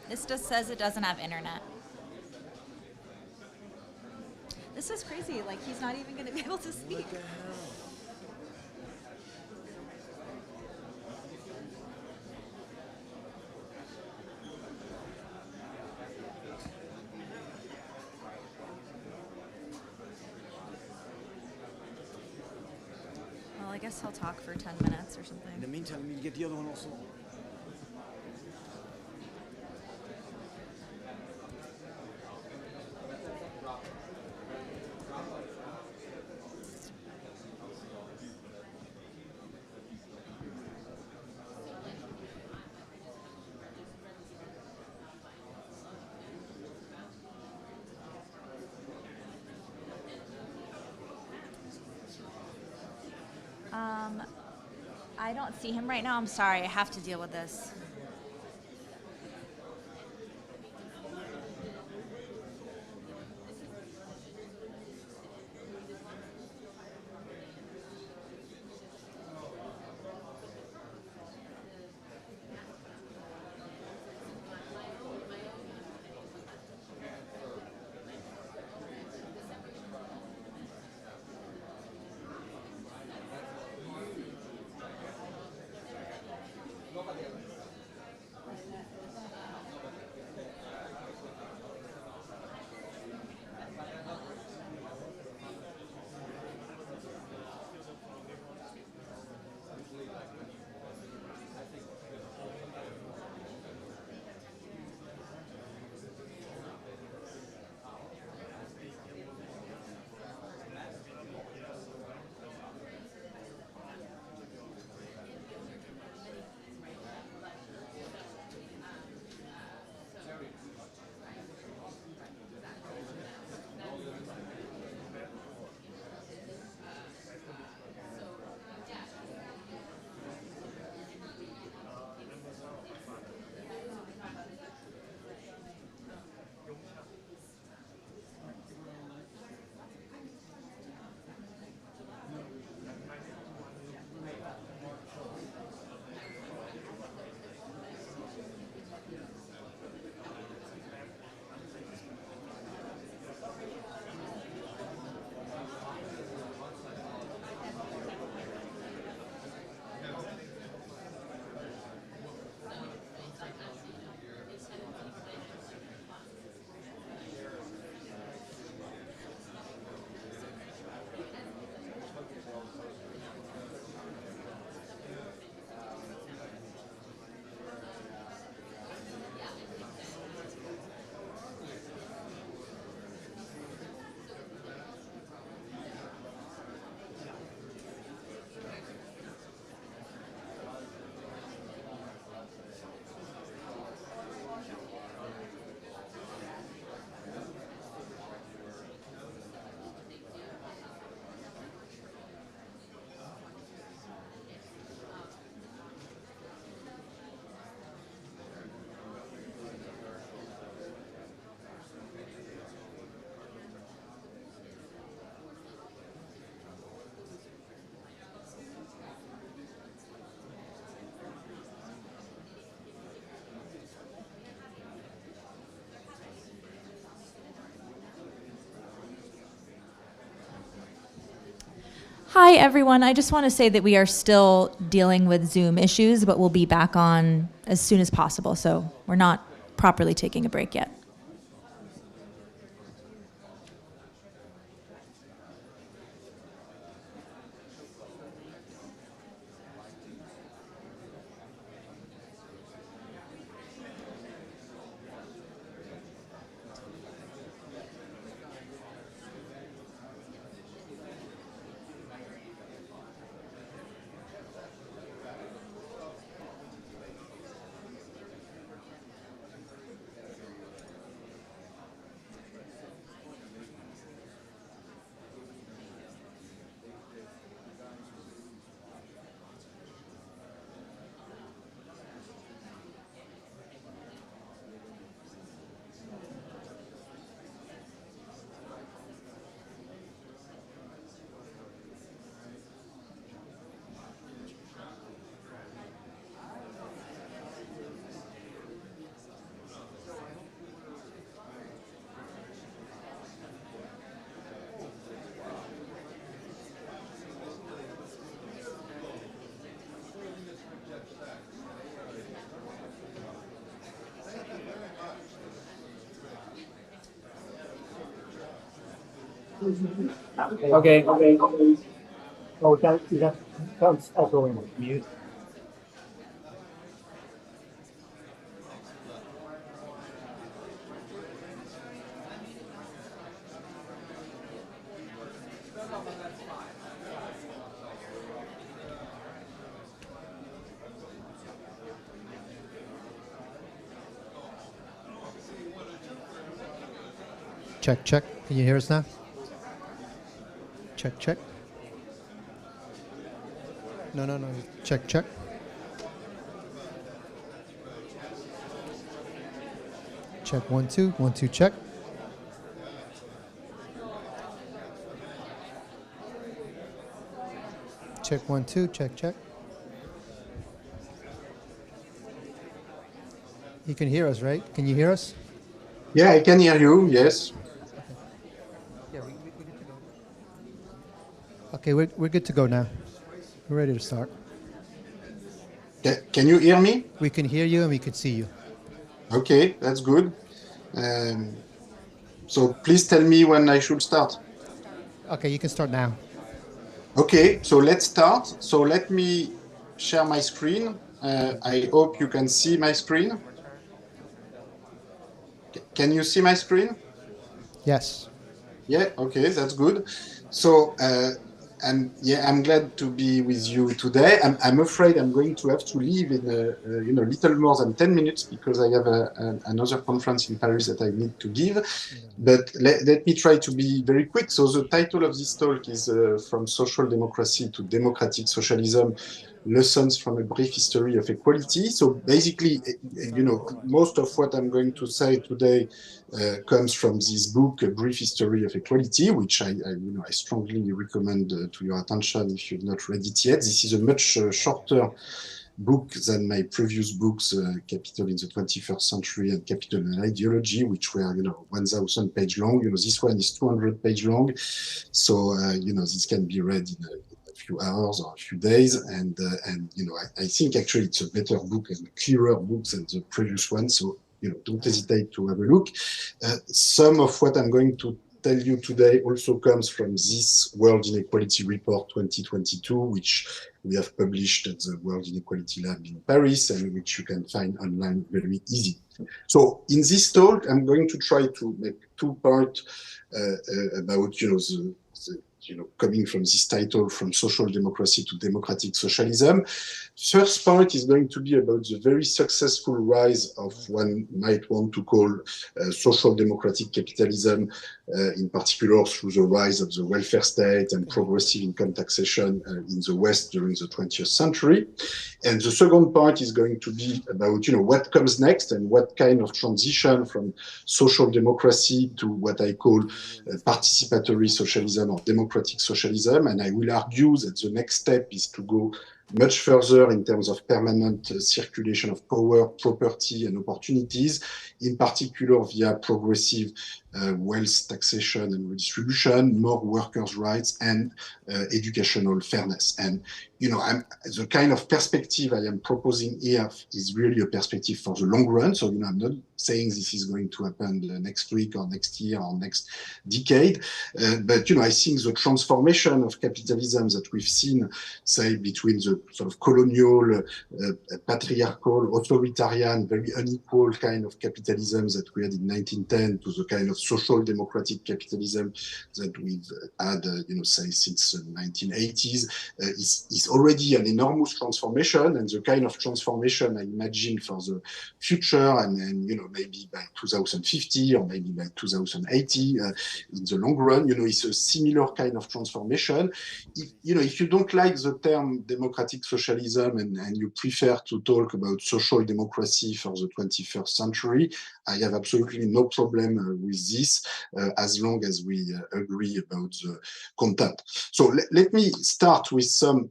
C: This just says it doesn't have internet. This is crazy. Like, he's not even going to be able to speak.
D: What the hell?
C: Well, I guess he'll talk for 10 minutes or something.
D: In the meantime, you get the other one also.
C: I don't see him right now. I'm sorry. I have to deal with this. Hi, everyone. I just want to say that we are still dealing with Zoom issues, but we'll be back on as soon as possible. So we're not properly taking a break yet.
E: Okay. Oh, that's echoing. Mute.
F: Check, check. Can you hear us now? Check, check. No, no, no. Check, check. Check, 1, 2. 1, 2, check. Check, 1, 2. Check, check. You can hear us, right? Can you hear us?
G: Yeah, I can hear you, yes.
F: Yeah, we're good to go. Okay, we're good to go now. We're ready to start.
G: Can you hear me?
F: We can hear you and we can see you.
G: Okay, that's good. So please tell me when I should start.
F: Okay, you can start now.
G: Okay, so let's start. So let me share my screen. I hope you can see my screen. Can you see my screen?
F: Yes.
G: Yeah, okay, that's good. So, and yeah, I'm glad to be with you today. I'm afraid I'm going to have to leave in little more than 10 minutes because I have another conference in Paris that I need to give. But let me try to be very quick. So the title of this talk is From Social Democracy to Democratic Socialism, Lessons from a Brief History of Equality. So basically, most of what I'm going to say today comes from this book, A Brief History of Equality, which I strongly recommend to your attention if you've not read it yet. This is a much shorter book than my previous books, Capital in the 21st Century and Capital and Ideology, which were 1,000 page long. This one is 200 page long, so this can be read in a few hours or a few days, and I think actually it's a better book and a clearer book than the previous one. So don't hesitate to have a look. Some of what I'm going to tell you today also comes from this World Inequality Report 2022, which we have published at the World Inequality Lab in Paris, and which you can find online very easy. So in this talk, I'm going to try to make two parts about coming from this title, From Social Democracy to Democratic Socialism. First part is going to be about the very successful rise of one might want to call social democratic capitalism, in particular through the rise of the welfare state and progressive income taxation in the West during the 20th century. And the second part is going to be about what comes next and what kind of transition from social democracy to what I call participatory socialism or democratic socialism. And I will argue that the next step is to go much further in terms of permanent circulation of power, property, and opportunities, in particular via progressive wealth taxation and redistribution, more workers' rights, and educational fairness. And the kind of perspective I am proposing here is really a perspective for the long run. So I'm not saying this is going to happen next week or next year or next decade, but I think the transformation of capitalism that we've seen, say, between the sort of colonial, patriarchal, authoritarian, very unequal kind of capitalism that we had in 1910 to the kind of social democratic capitalism that we've had, say, since the 1980s, is already an enormous transformation, and the kind of transformation I imagine for the future, and maybe by 2050 or maybe by 2080, in the long run, it's a similar kind of transformation. If you don't like the term democratic socialism and you prefer to talk about social democracy for the 21st century, I have absolutely no problem with this, as long as we agree about the content. So let me start with some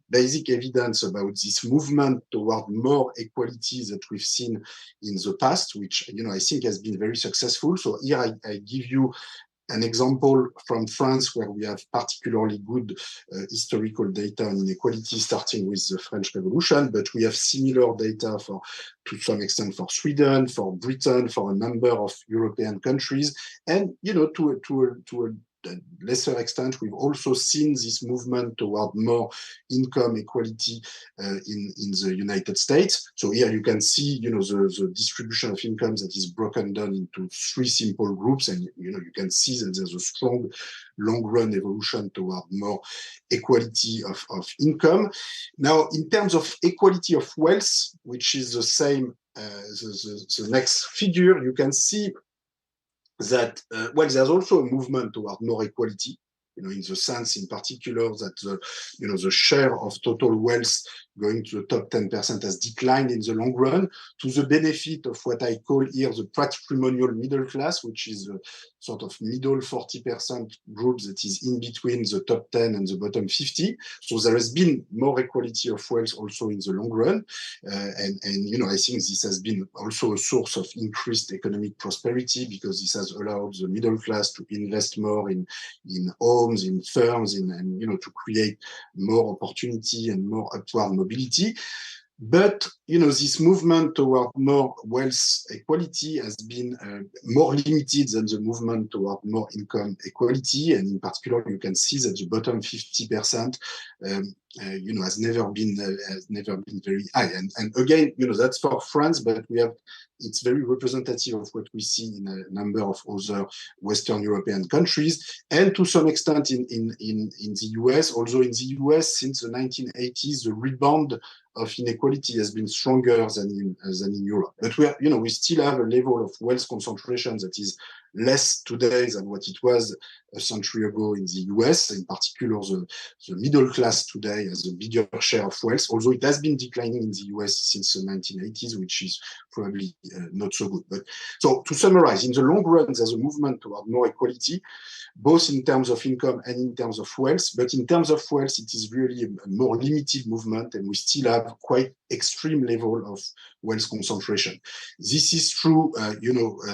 G: basic evidence about this movement toward more equality that we've seen in the past, which I think has been very successful. So here I give you an example from France, where we have particularly good historical data on inequality, starting with the French Revolution, but we have similar data to some extent for Sweden, for Britain, for a number of European countries, and to a lesser extent, we've also seen this movement toward more income equality in the United States. So here you can see, the distribution of income that is broken down into three simple groups, and you can see that there's a strong long-run evolution toward more equality of income. Now, in terms of equality of wealth, which is the same, the next figure, you can see that, there's also a movement toward more equality, in the sense in particular that the share of total wealth going to the top 10% has declined in the long run, to the benefit of what I call here the patrimonial middle class, which is a sort of middle 40% group that is in between the top 10 and the bottom 50. So there has been more equality of wealth also in the long run. And I think this has been also a source of increased economic prosperity, because this has allowed the middle class to invest more in homes, in firms, and to create more opportunity and more upward mobility. But this movement toward more wealth equality has been more limited than the movement toward more income equality, and in particular, you can see that the bottom 50% has never been very high. And again, that's for France, but it's very representative of what we see in a number of other Western European countries, and to some extent in the US. Although in the US, since the 1980s, the rebound of inequality has been stronger than in Europe. But we still have a level of wealth concentration that is less today than what it was a century ago in the US. In particular, the middle class today has a bigger share of wealth, although it has been declining in the US since the 1980s, which is probably not so good. But so to summarize, in the long run, there's a movement toward more equality, both in terms of income and in terms of wealth. But in terms of wealth, it is really a more limited movement, and we still have quite extreme level of wealth concentration. This is true,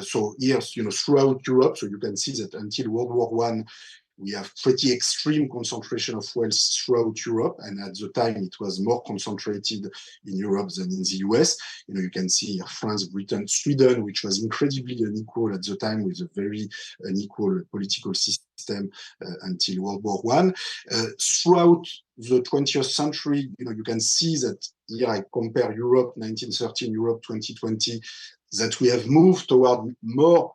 G: so here, throughout Europe. So you can see that until World War I, we have pretty extreme concentration of wealth throughout Europe, and at the time it was more concentrated in Europe than in the US. You can see here France, Britain, Sweden, which was incredibly unequal at the time, with a very unequal political system until World War I. Throughout the 20th century, you can see that here I compare Europe 1913, Europe 2020, that we have moved toward more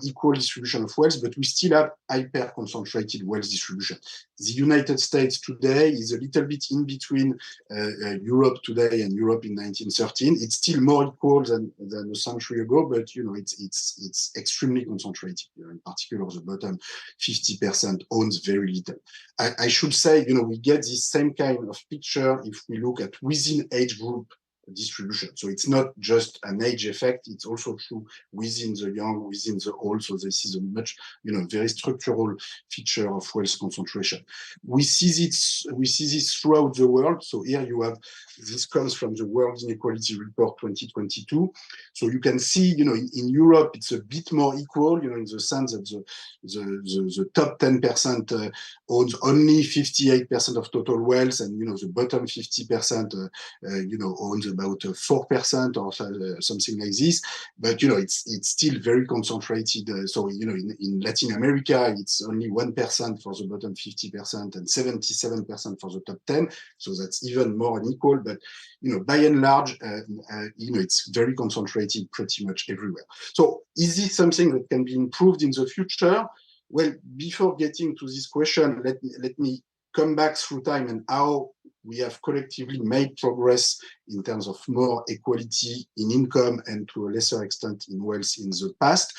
G: equal distribution of wealth, but we still have hyper-concentrated wealth distribution. The United States today is a little bit in between Europe today and Europe in 1913. It's still more equal than a century ago, but it's extremely concentrated. In particular, the bottom 50% owns very little. I should say, we get this same kind of picture if we look at within age group distribution. So it's not just an age effect, it's also true within the young, within the old. So this is a much, very structural feature of wealth concentration. We see this throughout the world. So here you have, this comes from the World Inequality Report 2022. So you can see, in Europe, it's a bit more equal, in the sense that the top 10% owns only 58% of total wealth, and the bottom 50% owns about 4% or something like this. But it's still very concentrated. So in Latin America, it's only 1% for the bottom 50% and 77% for the top 10. So that's even more unequal. But by and large, it's very concentrated pretty much everywhere. So is this something that can be improved in the future? Well, before getting to this question, let me come back through time and how we have collectively made progress in terms of more equality in income and to a lesser extent in wealth in the past.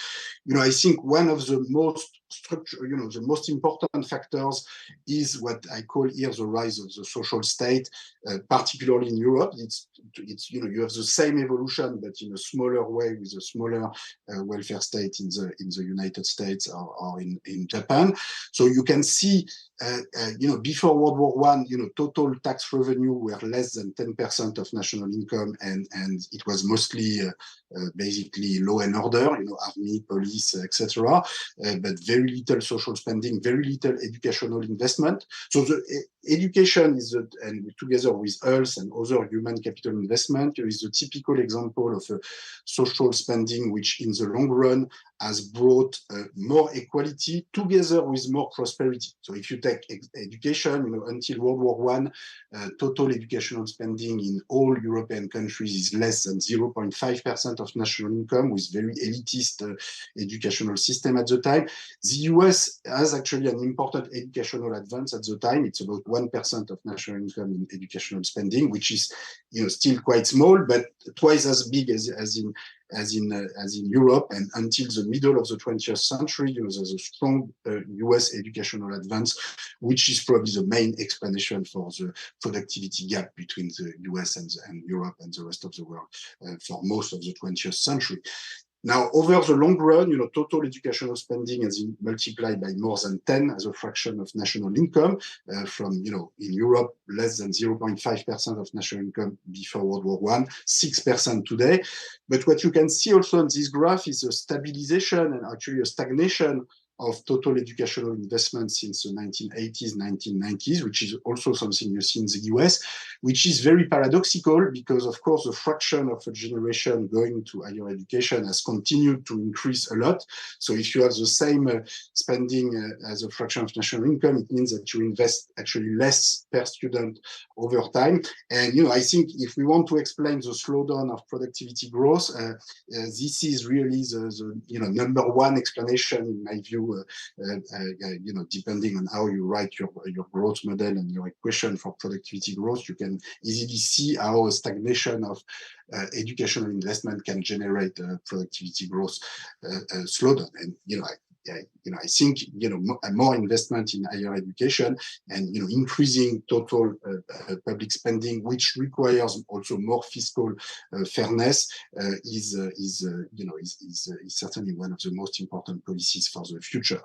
G: I think one of the most the most important factors is what I call here the rise of the social state, particularly in Europe. It's you have the same evolution, but in a smaller way, with a smaller welfare state in the United States or in Japan. So you can see, before World War I, total tax revenue were less than 10% of national income, and it was mostly basically law and order, army, police, etc. But very little social spending, very little educational investment. So the education is, and together with health and other human capital investment, is a typical example of a social spending which, in the long run, has brought more equality together with more prosperity. So if you take education, until World War I, total educational spending in all European countries is less than 0.5% of national income, with very elitist educational system at the time. The US has actually an important educational advance at the time. It's about 1% of national income in educational spending, which is still quite small, but twice as big as in Europe. And until the middle of the 20th century, there's a strong US educational advance, which is probably the main explanation for the productivity gap between the US and Europe and the rest of the world for most of the 20th century. Now, over the long run, total educational spending has been multiplied by more than 10 as a fraction of national income, from, in Europe, less than 0.5% of national income before World War I, 6% today. But what you can see also on this graph is a stabilization and actually a stagnation of total educational investment since the 1980s, 1990s, which is also something you see in the US, which is very paradoxical because, of course, the fraction of a generation going to higher education has continued to increase a lot. So if you have the same spending as a fraction of national income, it means that you invest actually less per student over time. And, I think if we want to explain the slowdown of productivity growth, this is really the number one explanation, in my view, depending on how you write your growth model and your equation for productivity growth, you can easily see how a stagnation of educational investment can generate productivity growth slowdown. And I think more investment in higher education and increasing total public spending, which requires also more fiscal fairness, is certainly one of the most important policies for the future.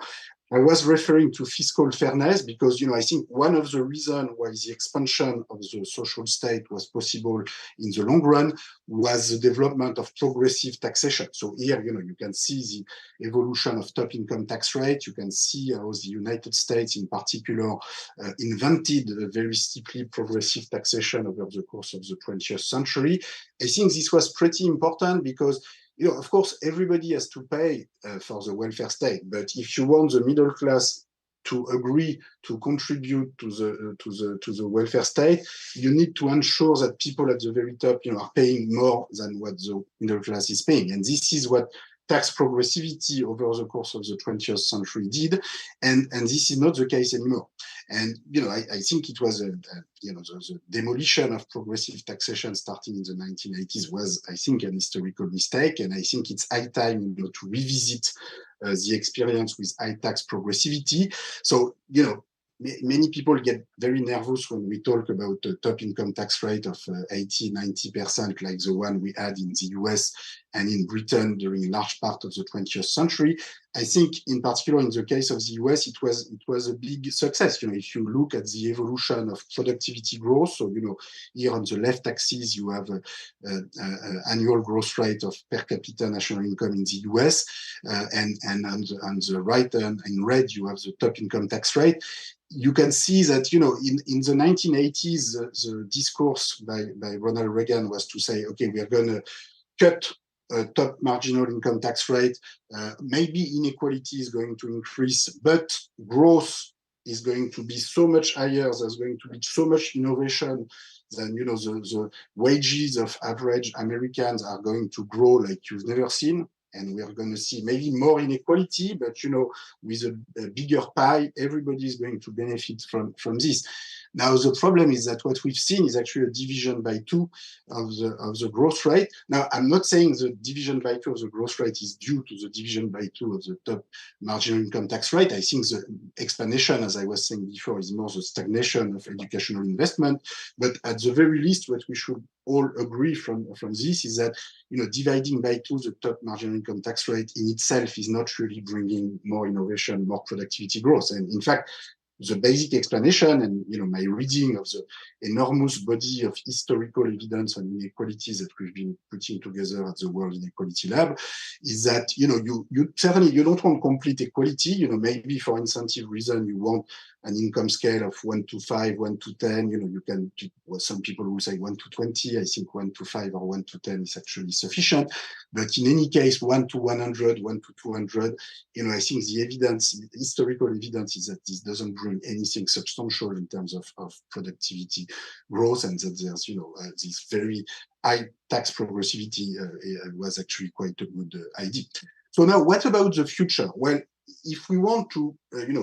G: I was referring to fiscal fairness because, I think one of the reasons why the expansion of the social state was possible in the long run was the development of progressive taxation. So here, you can see the evolution of top income tax rate. You can see how the United States, in particular, invented a very steeply progressive taxation over the course of the 20th century. I think this was pretty important because of course, everybody has to pay for the welfare state, but if you want the middle class to agree to contribute to the welfare state, you need to ensure that people at the very top, are paying more than what the middle class is paying, and this is what tax progressivity over the course of the 20th century did, and this is not the case anymore. And I think it was the demolition of progressive taxation starting in the 1980s was, I think, an historical mistake, and I think it's high time to revisit the experience with high tax progressivity. So many people get very nervous when we talk about a top income tax rate of 80, 90%, like the one we had in the US and in Britain during a large part of the 20th century. I think, in particular, in the case of the US, it was a big success. If you look at the evolution of productivity growth, so here on the left axis you have annual growth rate of per capita national income in the US, and on the right in red you have the top income tax rate. You can see that in the 1980s the discourse by Ronald Reagan was to say, okay, we are going to cut top marginal income tax rate. Maybe inequality is going to increase, but growth is going to be so much higher. There's going to be so much innovation. Then the wages of average Americans are going to grow like you've never seen. And we are going to see maybe more inequality, but with a bigger pie, everybody is going to benefit from this. Now, the problem is that what we've seen is actually a division by two of the growth rate. Now, I'm not saying the division by two of the growth rate is due to the division by two of the top marginal income tax rate. I think the explanation, as I was saying before, is more the stagnation of educational investment. But at the very least, what we should all agree from this is that dividing by two the top marginal income tax rate in itself is not really bringing more innovation, more productivity growth. And in fact, the basic explanation, and my reading of the enormous body of historical evidence on inequalities that we've been putting together at the World Inequality Lab, is that you certainly don't want complete equality. Maybe for incentive reason you want an income scale of 1 to 5, 1 to 10. You can. Some people will say 1 to 20. I think 1 to 5 or 1 to 10 is actually sufficient. But in any case, 1 to 100, 1 to 200. I think the evidence, historical evidence, is that this doesn't bring anything substantial in terms of productivity growth, and that there's this very high tax progressivity was actually quite a good idea. So now, what about the future? Well, if we want to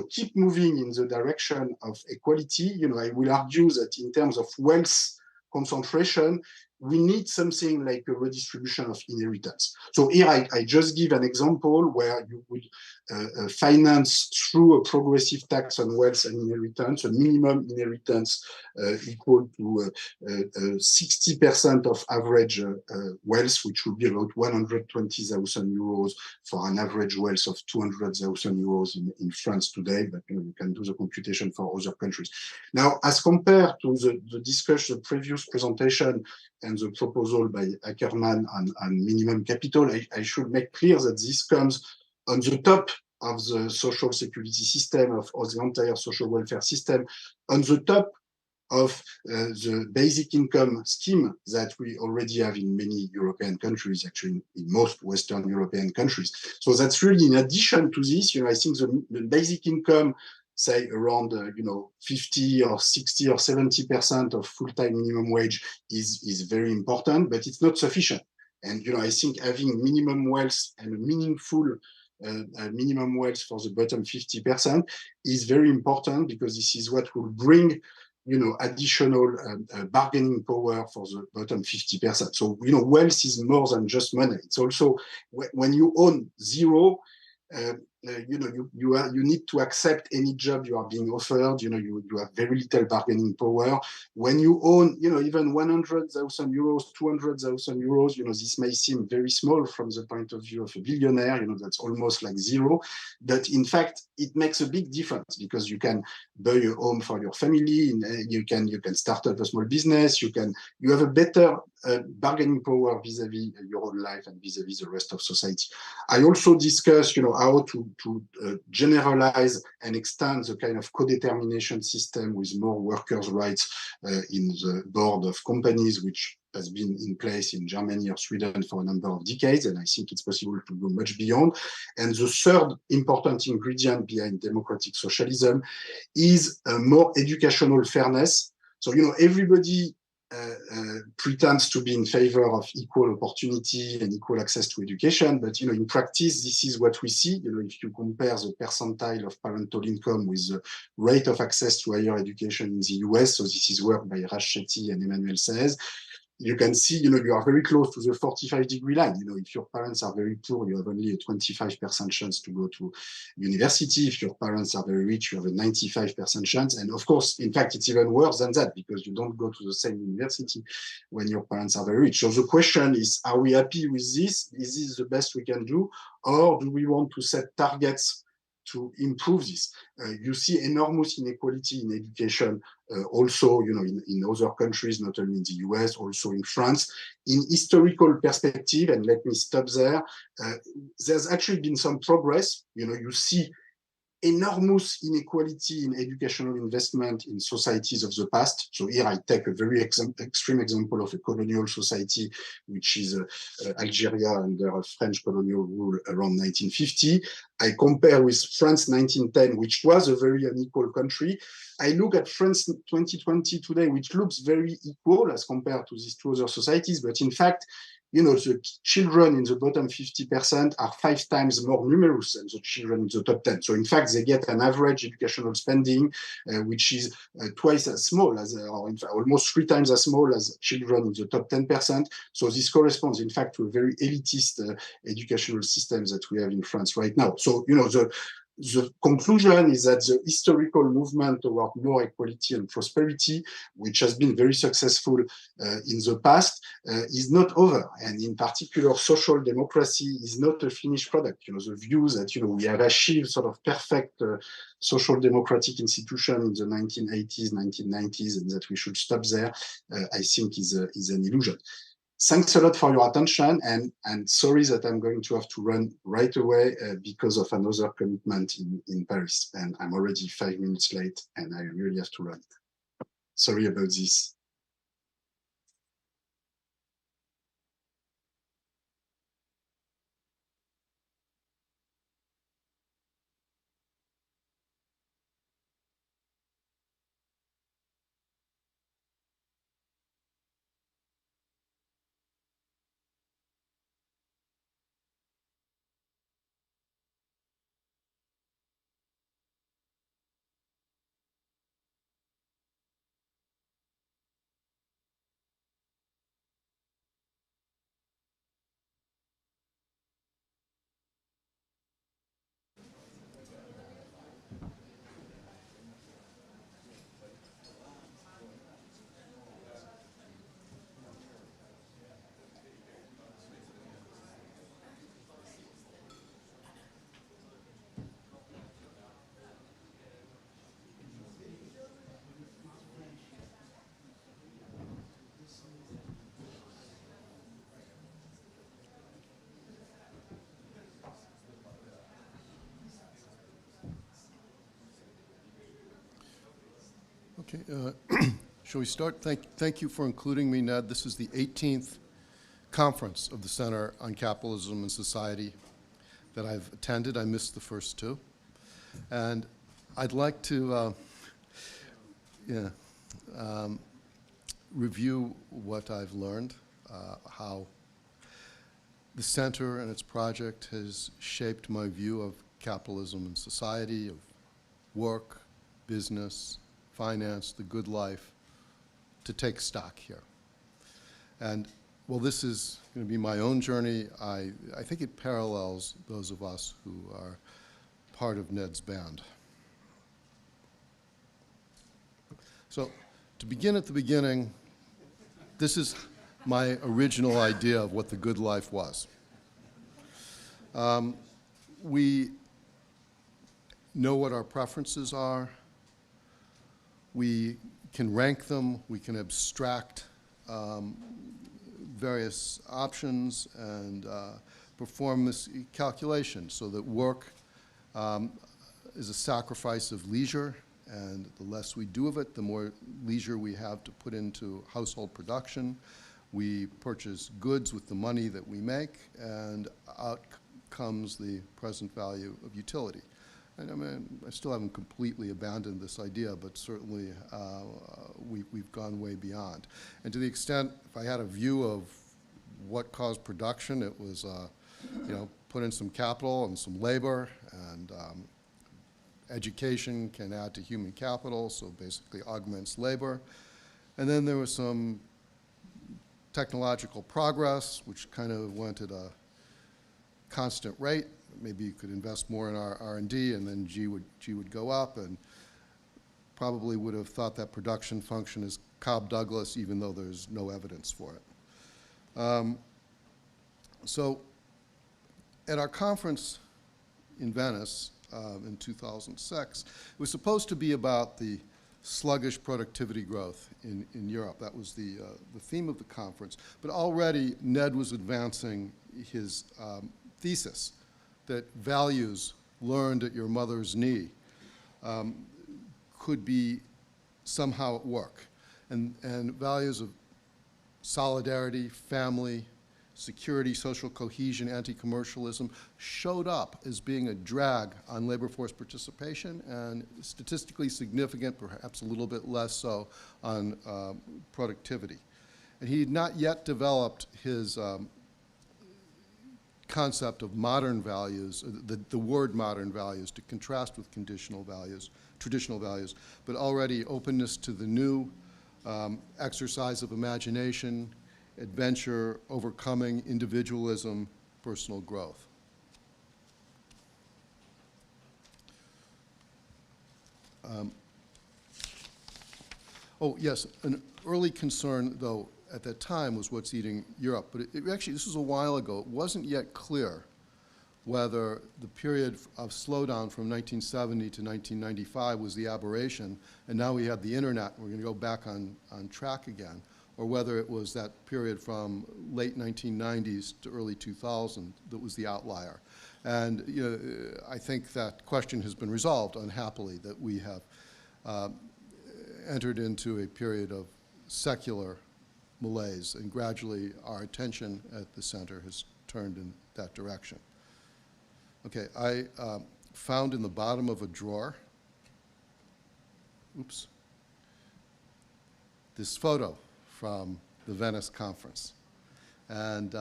G: keep moving in the direction of equality, I will argue that in terms of wealth concentration, we need something like a redistribution of inheritance. So here I just give an example where you would finance through a progressive tax on wealth and inheritance, a minimum inheritance equal to 60% of average wealth, which would be about 120,000 euros for an average wealth of 200,000 euros in France today, but you can do the computation for other countries. Now, as compared to the discussion, the previous presentation, and the proposal by Ackerman on minimum capital, I should make clear that this comes on the top of the social security system, of the entire social welfare system, on the top of the basic income scheme that we already have in many European countries, actually in most Western European countries. So that's really in addition to this. I think the basic income, say around 50 or 60 or 70% of full-time minimum wage is very important, but it's not sufficient. And I think having minimum wealth and a meaningful minimum wealth for the bottom 50% is very important, because this is what will bring additional bargaining power for the bottom 50%. So wealth is more than just money. It's also when you own zero. You need to accept any job you are being offered. You have very little bargaining power. When you own, even 100,000 euros, 200,000 euros, this may seem very small from the point of view of a billionaire. That's almost like zero. But in fact, it makes a big difference, because you can buy a home for your family. You can start up a small business. You have a better bargaining power vis-a-vis your own life and vis-a-vis the rest of society. I also discussed, how to generalize and extend the kind of co-determination system with more workers' rights in the board of companies, which has been in place in Germany or Sweden for a number of decades, and I think it's possible to go much beyond. And the third important ingredient behind democratic socialism is more educational fairness. So, everybody pretends to be in favor of equal opportunity and equal access to education, but in practice, this is what we see. If you compare the percentile of parental income with the rate of access to higher education in the US, so this is work by Rash Shetty and Emmanuel Saez, you can see, you are very close to the 45-degree line. If your parents are very poor, you have only a 25% chance to go to university. If your parents are very rich, you have a 95% chance. And of course, in fact, it's even worse than that because you don't go to the same university when your parents are very rich. So the question is, are we happy with this? Is this the best we can do? Or do we want to set targets to improve this? You see enormous inequality in education also, in other countries, not only in the US, also in France. In historical perspective, and let me stop there, there's actually been some progress. You see enormous inequality in educational investment in societies of the past. So here I take a very extreme example of a colonial society, which is Algeria under a French colonial rule around 1950. I compare with France 1910, which was a very unequal country. I look at France 2020 today, which looks very equal as compared to these two other societies, but in fact, the children in the bottom 50% are 5 times more numerous than the children in the top 10. So in fact, they get an average educational spending, which is twice as small as, or in fact, almost 3 times as small as children in the top 10%. So this corresponds, in fact, to a very elitist educational system that we have in France right now. So, the conclusion is that the historical movement toward more equality and prosperity, which has been very successful in the past, is not over. And in particular, social democracy is not a finished product. The view that, we have achieved sort of perfect social democratic institution in the 1980s, 1990s, and that we should stop there, I think is an illusion. Thanks a lot for your attention, and sorry that I'm going to have to run right away because of another commitment in Paris, and I'm already 5 minutes late, and I really have to run. Sorry about this.
H: Okay, shall we start? Thank you for including me, Ned. This is the 18th conference of the Center on Capitalism and Society that I've attended. I missed the first 2. And I'd like to review what I've learned, how the center and its project has shaped my view of capitalism and society, of work, business, finance, the good life, to take stock here. And while this is going to be my own journey, I think it parallels those of us who are part of Ned's band. So to begin at the beginning, this is my original idea of what the good life was. We know what our preferences are. We can rank them. We can abstract various options and perform this calculation so that work is a sacrifice of leisure, and the less we do of it, the more leisure we have to put into household production. We purchase goods with the money that we make, and out comes the present value of utility. And I mean, I still haven't completely abandoned this idea, but certainly we've gone way beyond. And to the extent, if I had a view of what caused production, it was, put in some capital and some labor, and education can add to human capital, so basically augments labor. And then there was some technological progress, which kind of went at a constant rate. Maybe you could invest more in our R&D, and then G would go up, and probably would have thought that production function is Cobb-Douglas, even though there's no evidence for it. So at our conference in Venice in 2006, it was supposed to be about the sluggish productivity growth in Europe. That was the theme of the conference. But already Ned was advancing his thesis that values learned at your mother's knee could be somehow at work. And values of solidarity, family, security, social cohesion, anti-commercialism showed up as being a drag on labor force participation and statistically significant, perhaps a little bit less so, on productivity. And he had not yet developed his concept of modern values, the word modern values, to contrast with conditional values, traditional values, but already openness to the new, exercise of imagination, adventure, overcoming individualism, personal growth. Oh, yes, an early concern, though, at that time was what's eating Europe. But actually, this was a while ago. It wasn't yet clear whether the period of slowdown from 1970 to 1995 was the aberration, and now we have the internet, and we're going to go back on track again, or whether it was that period from late 1990s to early 2000 that was the outlier. And you know, I think that question has been resolved unhappily, that we have entered into a period of secular malaise, and gradually our attention at the center has turned in that direction. Okay, I found in the bottom of a drawer, oops, this photo from the Venice conference. And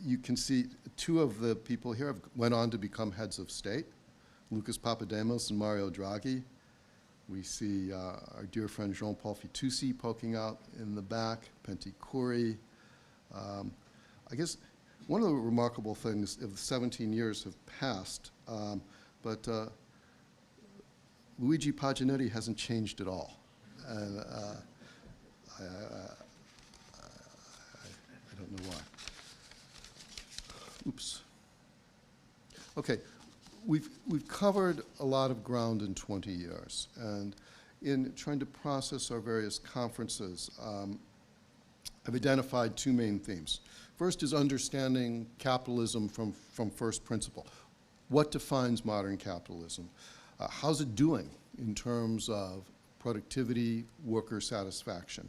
H: you can see two of the people here went on to become heads of state, Lucas Papademos and Mario Draghi. We see our dear friend Jean-Paul Fitoussi poking out in the back, Pentti Kouri. I guess one of the remarkable things, if 17 years have passed, but Luigi Paginetti hasn't changed at all. And I don't know why. Oops. Okay. We've covered a lot of ground in 20 years, and in trying to process our various conferences, I've identified two main themes. First is understanding capitalism from first principle. What defines modern capitalism? How's it doing in terms of productivity, worker satisfaction?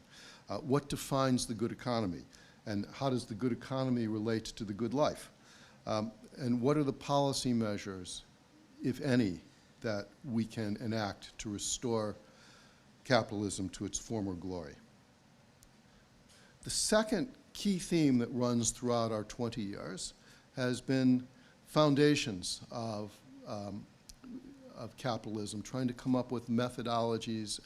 H: What defines the good economy? And how does the good economy relate to the good life? And what are the policy measures, if any, that we can enact to restore capitalism to its former glory? The second key theme that runs throughout our 20 years has been foundations of capitalism, trying to come up with methodologies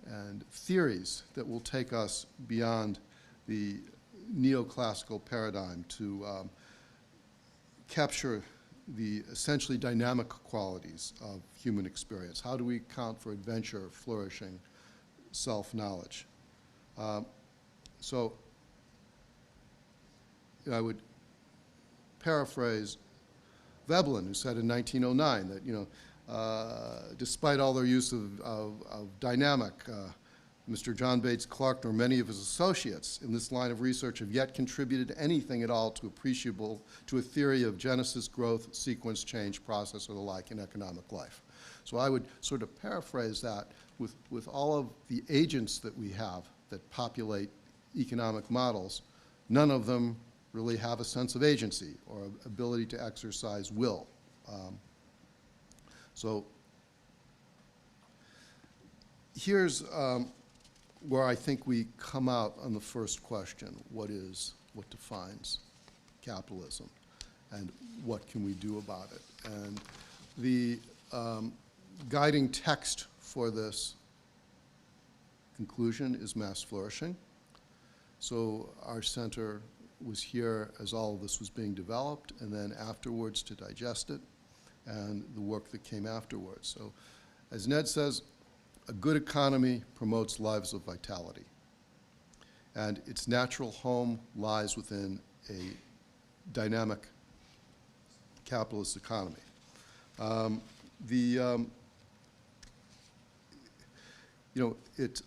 H: and theories that will take us beyond the neoclassical paradigm to capture the essentially dynamic qualities of human experience. How do we account for adventure, flourishing, self-knowledge? So I would paraphrase Veblen, who said in 1909 that, despite all their use of dynamic, Mr. John Bates Clark nor many of his associates in this line of research have yet contributed anything at all to a theory of genesis, growth, sequence, change, process, or the like in economic life. So I would sort of paraphrase that with all of the agents that we have that populate economic models, none of them really have a sense of agency or ability to exercise will. So here's where I think we come out on the first question: what defines capitalism, and what can we do about it? And the guiding text for this conclusion is mass flourishing. So our center was here as all of this was being developed, and then afterwards to digest it, and the work that came afterwards. So as Ned says, a good economy promotes lives of vitality. And its natural home lies within a dynamic capitalist economy. It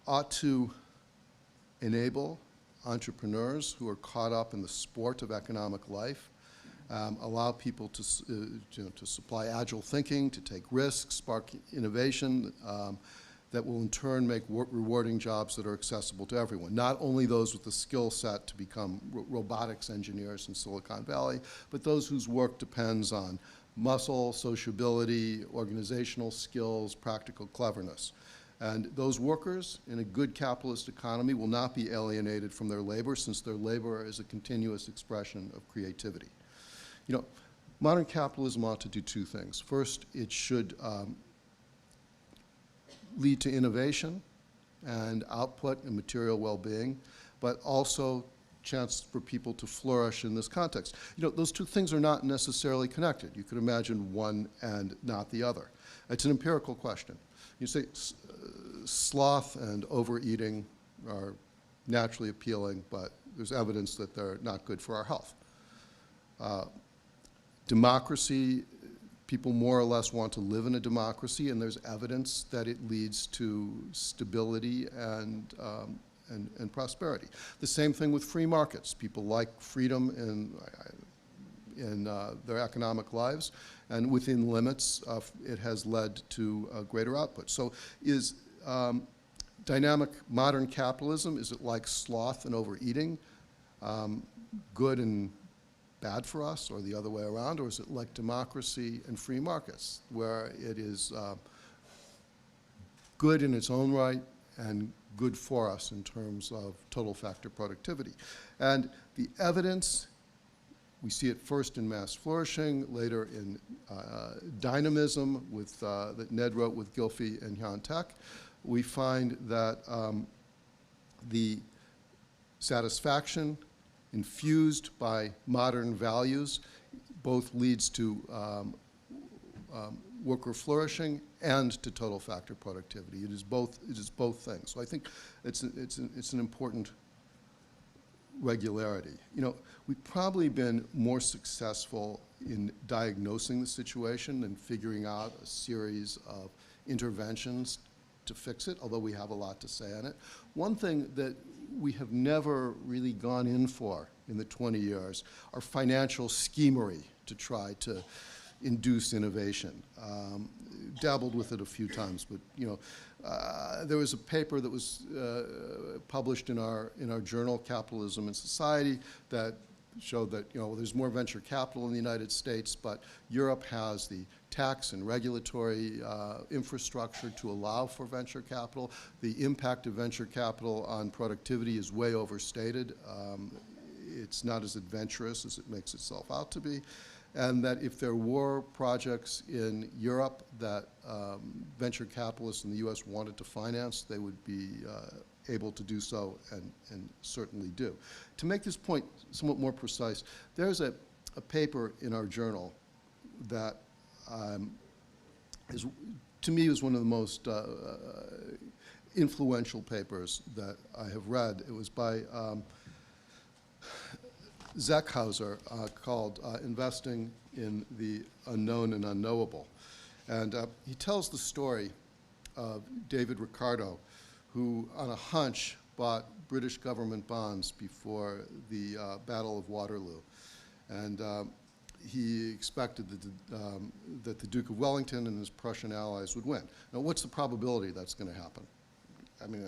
H: ought to enable entrepreneurs who are caught up in the sport of economic life, allow people to supply agile thinking, to take risks, spark innovation that will in turn make rewarding jobs that are accessible to everyone. Not only those with the skill set to become robotics engineers in Silicon Valley, but those whose work depends on muscle, sociability, organizational skills, practical cleverness. And those workers in a good capitalist economy will not be alienated from their labor, since their labor is a continuous expression of creativity. Modern capitalism ought to do two things. First, it should lead to innovation and output and material well-being, but also chance for people to flourish in this context. Those two things are not necessarily connected. You could imagine one and not the other. It's an empirical question. You say sloth and overeating are naturally appealing, but there's evidence that they're not good for our health. Democracy, people more or less want to live in a democracy, and there's evidence that it leads to stability and prosperity. The same thing with free markets. People like freedom in their economic lives, and within limits, it has led to greater output. So is dynamic modern capitalism, is it like sloth and overeating, good and bad for us, or the other way around, or is it like democracy and free markets, where it is good in its own right and good for us in terms of total factor productivity? And the evidence, we see it first in mass flourishing, later in dynamism that Ned wrote with Gilfie and Hyun Tech. We find that the satisfaction infused by modern values both leads to worker flourishing and to total factor productivity. It is both things. So I think it's an important regularity. We've probably been more successful in diagnosing the situation than figuring out a series of interventions to fix it, although we have a lot to say on it. One thing that we have never really gone in for in the 20 years are financial schemery to try to induce innovation. Dabbled with it a few times, but there was a paper that was published in our journal, Capitalism and Society, that showed that there's more venture capital in the United States, but Europe has the tax and regulatory infrastructure to allow for venture capital. The impact of venture capital on productivity is way overstated. It's not as adventurous as it makes itself out to be. And that if there were projects in Europe that venture capitalists in the US wanted to finance, they would be able to do so, and certainly do. To make this point somewhat more precise, there's a paper in our journal that to me is one of the most influential papers that I have read. It was by Zeckhauser, called Investing in the Unknown and Unknowable. And he tells the story of David Ricardo, who on a hunch bought British government bonds before the Battle of Waterloo. And he expected that the Duke of Wellington and his Prussian allies would win. Now, what's the probability that's going to happen? I mean,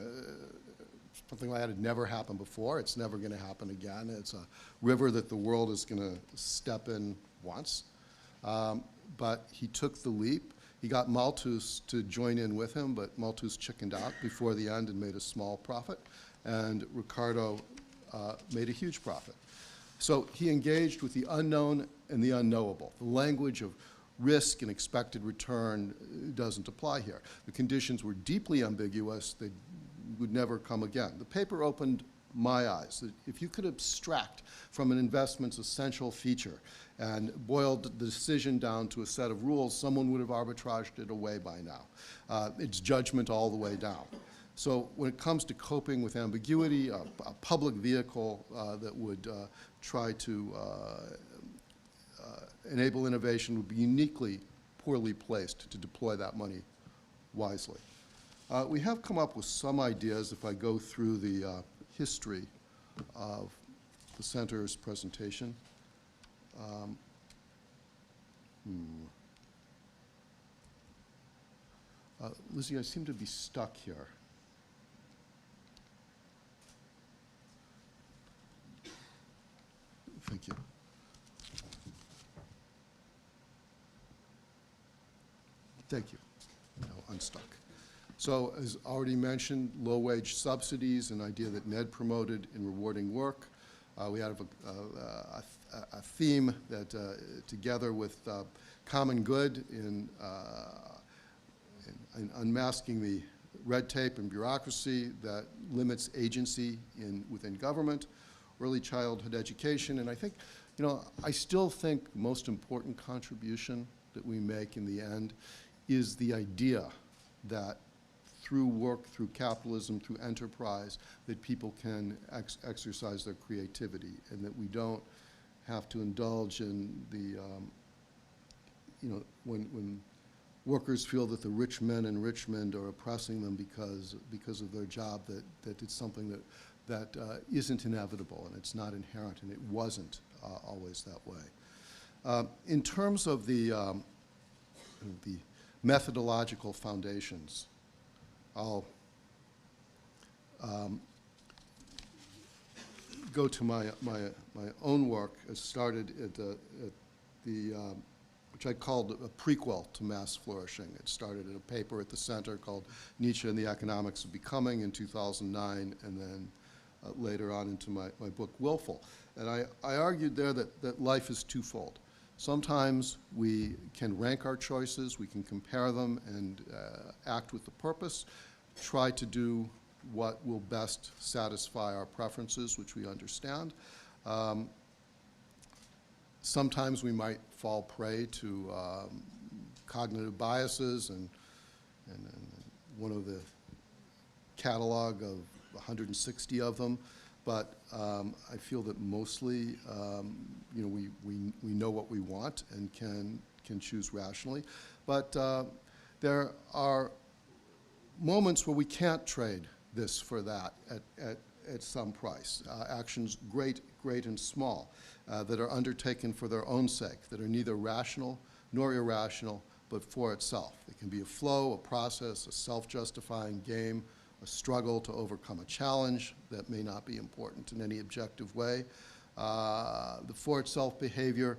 H: something like that had never happened before. It's never going to happen again. It's a river that the world is going to step in once. But he took the leap. He got Malthus to join in with him, but Malthus chickened out before the end and made a small profit. And Ricardo made a huge profit. So he engaged with the unknown and the unknowable, the language of risk and expected return doesn't apply here. The conditions were deeply ambiguous. They would never come again. The paper opened my eyes. That if you could abstract from an investment's essential feature and boiled the decision down to a set of rules, someone would have arbitraged it away by now. It's judgment all the way down. So when it comes to coping with ambiguity, a public vehicle that would try to enable innovation would be uniquely poorly placed to deploy that money wisely. We have come up with some ideas if I go through the history of the center's presentation. Lizzie, I seem to be stuck here. Thank you. Thank you. No, unstuck. So, as already mentioned, low-wage subsidies, an idea that Ned promoted in rewarding work. We have a theme that, together with common good in unmasking the red tape and bureaucracy that limits agency within government, early childhood education, and I think, I still think the most important contribution that we make in the end is the idea that through work, through capitalism, through enterprise, that people can exercise their creativity, and that we don't have to indulge in the, when workers feel that the rich men in Richmond are oppressing them because of their job, that it's something that isn't inevitable, and it's not inherent, and it wasn't always that way. In terms of the methodological foundations, I'll go to my own work. It started at the which I called a prequel to mass flourishing. It started at a paper at the center called Nietzsche and the Economics of Becoming in 2009, and then later on into my book Willful. And I argued there that life is twofold. Sometimes we can rank our choices, we can compare them and act with the purpose, try to do what will best satisfy our preferences, which we understand. Sometimes we might fall prey to cognitive biases, and one of the catalog of 160 of them. But I feel that mostly, we know what we want and can choose rationally. But there are moments where we can't trade this for that at some price. Actions great and small that are undertaken for their own sake, that are neither rational nor irrational, but for itself. It can be a flow, a process, a self-justifying game, a struggle to overcome a challenge that may not be important in any objective way. The for itself behavior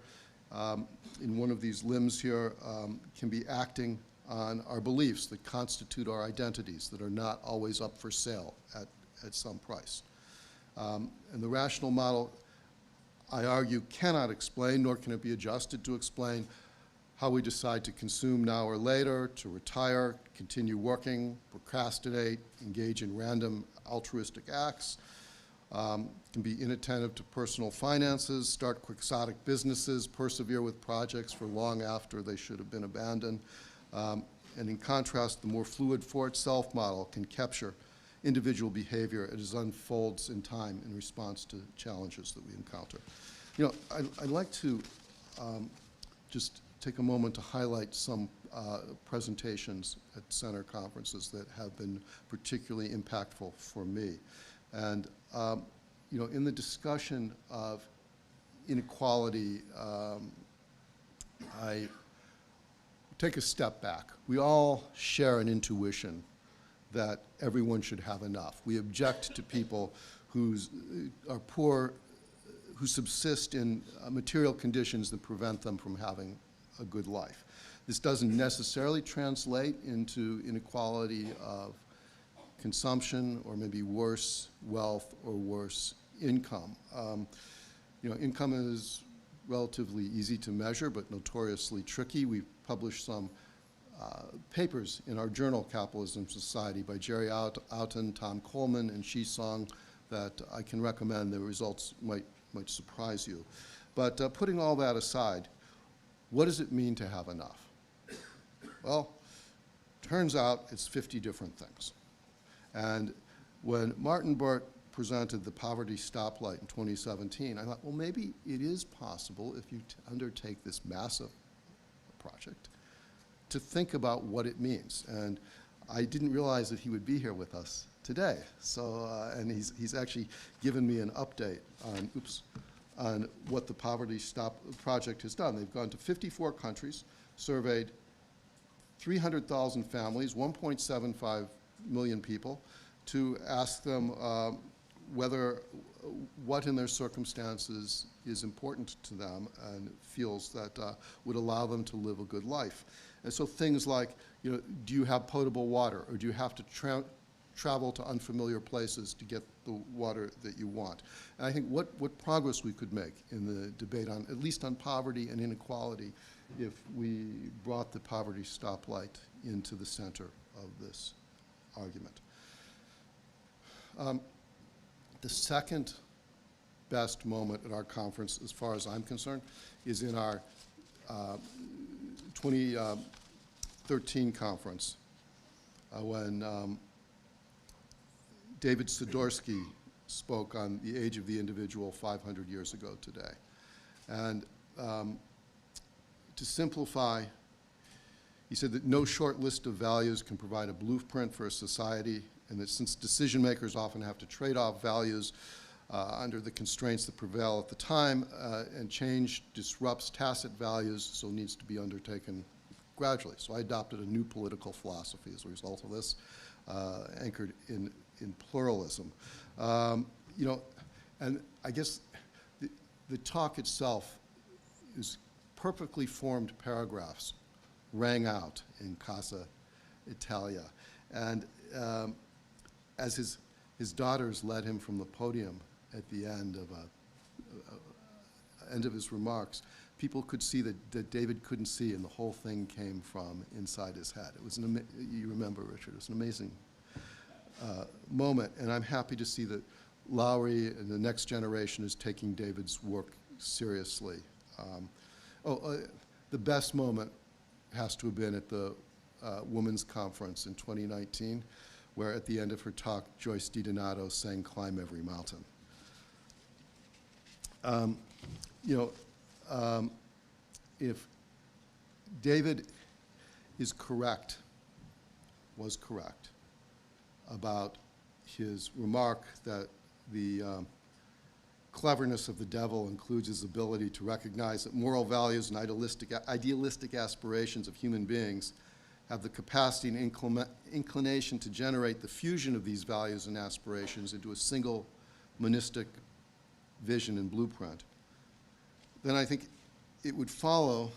H: in one of these limbs here can be acting on our beliefs that constitute our identities, that are not always up for sale at some price. And the rational model, I argue, cannot explain, nor can it be adjusted to explain, how we decide to consume now or later, to retire, continue working, procrastinate, engage in random altruistic acts, can be inattentive to personal finances, start quixotic businesses, persevere with projects for long after they should have been abandoned. And in contrast, the more fluid for-itself model can capture individual behavior as it unfolds in time in response to challenges that we encounter. I'd like to just take a moment to highlight some presentations at center conferences that have been particularly impactful for me. And in the discussion of inequality, I take a step back. We all share an intuition that everyone should have enough. We object to people who are poor, who subsist in material conditions that prevent them from having a good life. This doesn't necessarily translate into inequality of consumption or maybe worse wealth or worse income. Income is relatively easy to measure, but notoriously tricky. We've published some papers in our journal, Capitalism Society, by Jerry Outen, Tom Coleman, and Shi Song, that I can recommend. The results might surprise you. But putting all that aside, what does it mean to have enough? Well, turns out it's 50 different things. And when Martin Burt presented the poverty stoplight in 2017, I thought, well, maybe it is possible, if you undertake this massive project, to think about what it means. And I didn't realize that he would be here with us today. So, and he's actually given me an update on what the Poverty Stop Project has done. They've gone to 54 countries, surveyed 300,000 families, 1.75 million people, to ask them what in their circumstances is important to them and feels that would allow them to live a good life. And so things like, do you have potable water, or do you have to travel to unfamiliar places to get the water that you want? And I think what progress we could make in the debate on, at least on poverty and inequality, if we brought the poverty stoplight into the center of this argument. The second best moment at our conference, as far as I'm concerned, is in our 2013 conference, when David Sidorsky spoke on the age of the individual 500 years ago today. And to simplify, he said that no short list of values can provide a blueprint for a society, and that since decision makers often have to trade off values under the constraints that prevail at the time, and change disrupts tacit values, so needs to be undertaken gradually. So I adopted a new political philosophy as a result of this, anchored in pluralism. And I guess the talk itself is perfectly formed paragraphs rang out in Casa Italia. And as his daughters led him from the podium at the end of his remarks, people could see that David couldn't see, and the whole thing came from inside his head. It was you remember, Richard, it was an amazing moment, and I'm happy to see that Lowry and the next generation is taking David's work seriously. The best moment has to have been at the Women's Conference in 2019, where at the end of her talk, Joyce DiDonato sang "Climb Every Mountain." If David is correct, was correct, about his remark that the cleverness of the devil includes his ability to recognize that moral values and idealistic aspirations of human beings have the capacity and inclination to generate the fusion of these values and aspirations into a single monistic vision and blueprint, then I think it would follow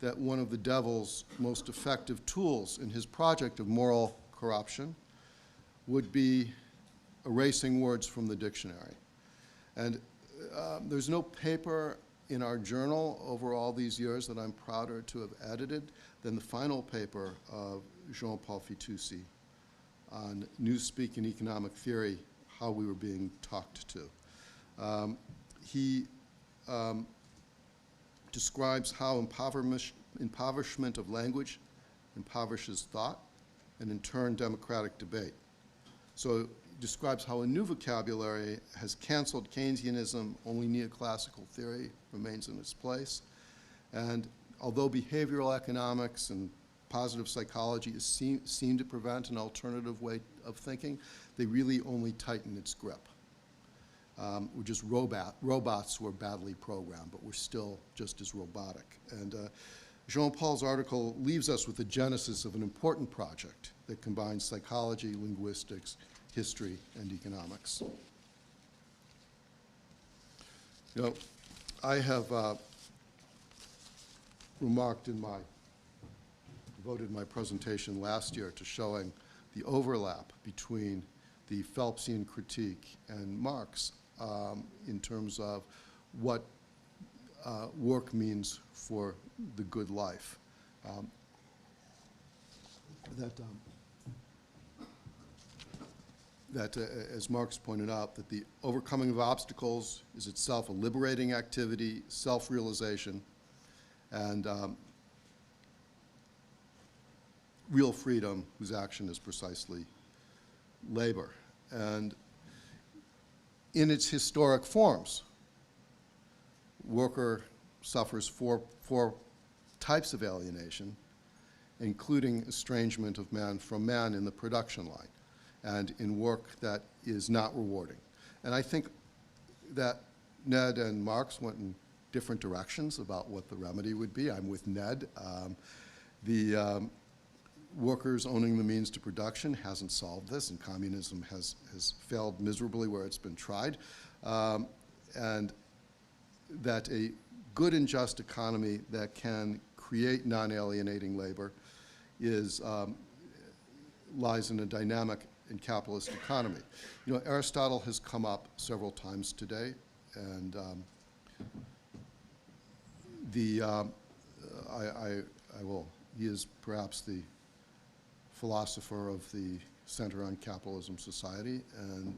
H: that one of the devil's most effective tools in his project of moral corruption would be erasing words from the dictionary. And there's no paper in our journal over all these years that I'm prouder to have edited than the final paper of Jean-Paul Fitoussi on Newspeak and Economic Theory, How We Were Being Talked to. He describes how impoverishment of language impoverishes thought, and in turn, democratic debate. So it describes how a new vocabulary has canceled Keynesianism, only neoclassical theory remains in its place. And although behavioral economics and positive psychology is seen to prevent an alternative way of thinking, they really only tighten its grip. We're just robots who are badly programmed, but we're still just as robotic. And Jean-Paul's article leaves us with the genesis of an important project that combines psychology, linguistics, history, and economics. I have devoted my presentation last year to showing the overlap between the Phelpsian critique and Marx in terms of what work means for the good life. As Marx pointed out, that the overcoming of obstacles is itself a liberating activity, self-realization, and real freedom whose action is precisely labor. And in its historic forms, worker suffers four types of alienation, including estrangement of man from man in the production line and in work that is not rewarding. And I think that Ned and Marx went in different directions about what the remedy would be. I'm with Ned. The workers owning the means to production hasn't solved this, and communism has failed miserably where it's been tried. And that a good and just economy that can create non-alienating labor lies in a dynamic and capitalist economy. You know, Aristotle has come up several times today, and he is perhaps the philosopher of the Center on Capitalism Society, and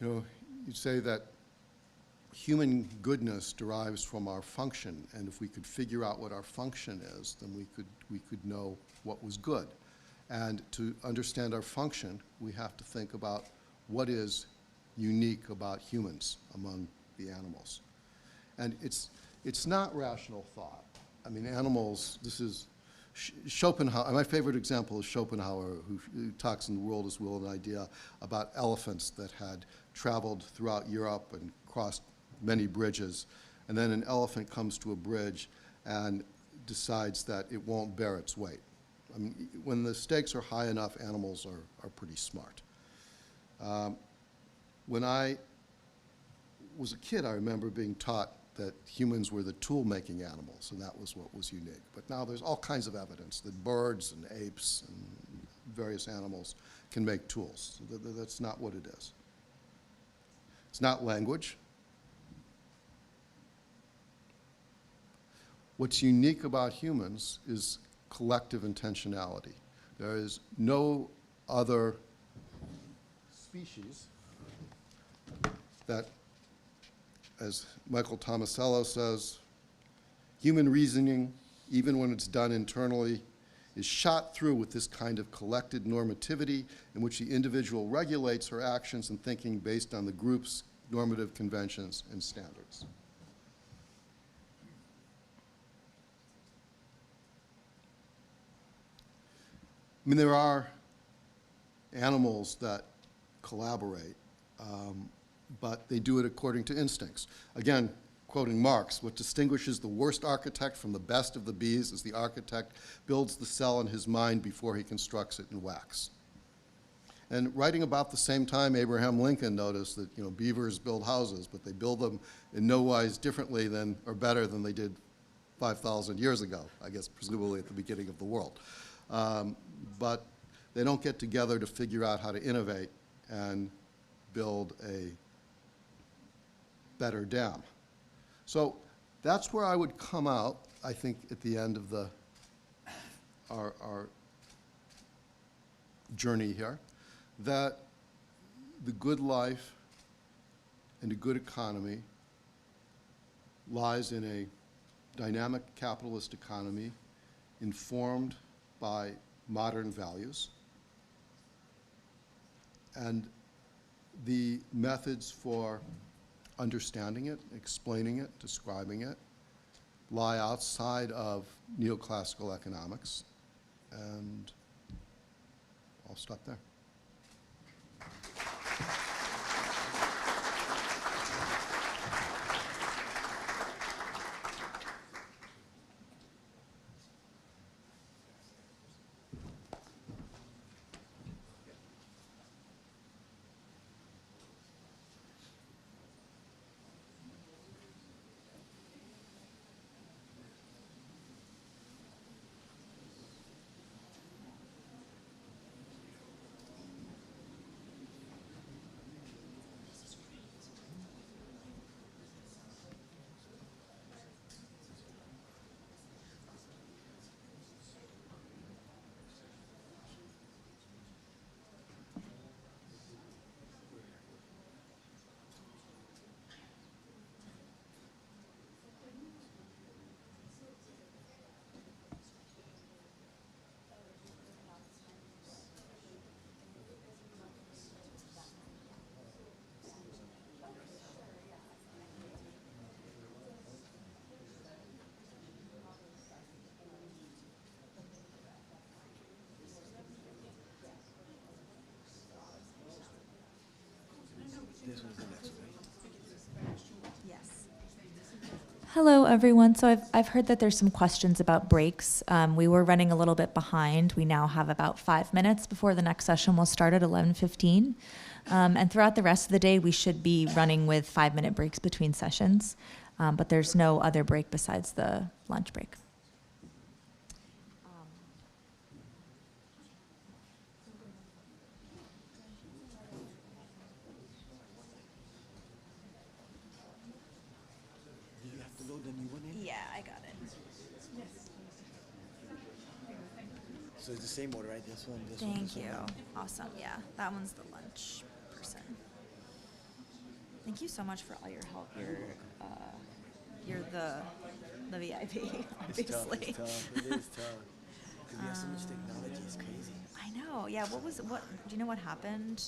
H: you know, you'd say that human goodness derives from our function, and if we could figure out what our function is, then we could know what was good. And to understand our function, we have to think about what is unique about humans among the animals. And it's not rational thought. I mean, animals, this is Schopenhauer. My favorite example is Schopenhauer, who talks in The World as Will and Idea about elephants that had traveled throughout Europe and crossed many bridges, and then an elephant comes to a bridge and decides that it won't bear its weight. I mean, when the stakes are high enough, animals are pretty smart. When I was a kid, I remember being taught that humans were the tool-making animals, and that was what was unique. But now there's all kinds of evidence that birds and apes and various animals can make tools. That's not what it is. It's not language. What's unique about humans is collective intentionality. There is no other species that, as Michael Tomasello says, human reasoning, even when it's done internally, is shot through with this kind of collected normativity in which the individual regulates her actions and thinking based on the group's normative conventions and standards. I mean, there are animals that collaborate, but they do it according to instincts. Again, quoting Marx, what distinguishes the worst architect from the best of the bees is the architect builds the cell in his mind before he constructs it in wax. And writing about the same time, Abraham Lincoln noticed that, you know, beavers build houses, but they build them in no wise differently than, or better than they did 5,000 years ago, I guess presumably at the beginning of the world. But they don't get together to figure out how to innovate and build a better dam. So that's where I would come out, I think, at the end of our journey here, that the good life and a good economy lies in a dynamic capitalist economy informed by modern values, and the methods for understanding it, explaining it, describing it, lie outside of neoclassical economics, and I'll stop there.
C: Hello, everyone. So I've heard that there's some questions about breaks. We were running a little bit behind. We now have about 5 minutes before the next session will start at 11:15. And throughout the rest of the day, we should be running with 5-minute breaks between sessions. But there's no other break besides the lunch break.
D: Do you have to load the new one in?
C: Yeah, I got it.
D: So it's the same order, right? This one, this one,
C: Thank
D: this
C: you.
D: one.
C: Awesome. Yeah, that one's the lunch person. Thank you so much for all your help. You're the VIP,
D: It's tough,
C: obviously.
D: it's tough. It is tough. Because we have so much technology, it's crazy.
C: I know. Yeah. What do you know what happened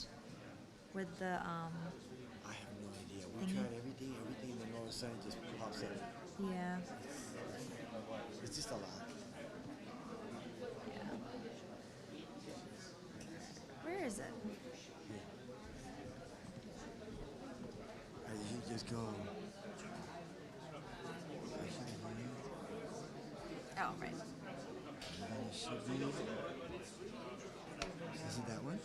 C: with the
D: I have no idea. We
C: Thingy.
D: tried everything, and then all of a sudden it just pops up.
C: yeah.
D: It's just a lot.
C: Yeah. Where is it?
D: And you just go.
C: Oh, right.
D: Is it that one?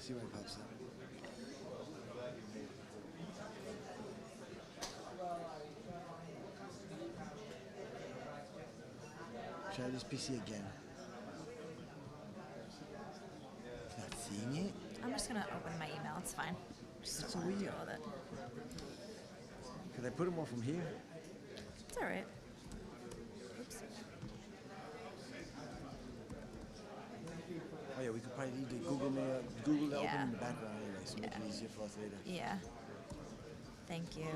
D: See where it pops up. Try this PC again. Not seeing it?
C: I'm just gonna open my email. It's fine. Just
D: That's
C: don't
D: so
C: wanna
D: weird.
C: deal with it.
D: Could I put them all from here?
C: It's all right. Oops.
D: Oh yeah, we could probably leave the Google that open
C: Yeah.
D: in the background anyway, so make it
C: Yeah.
D: easier for us later.
C: Yeah. Thank you.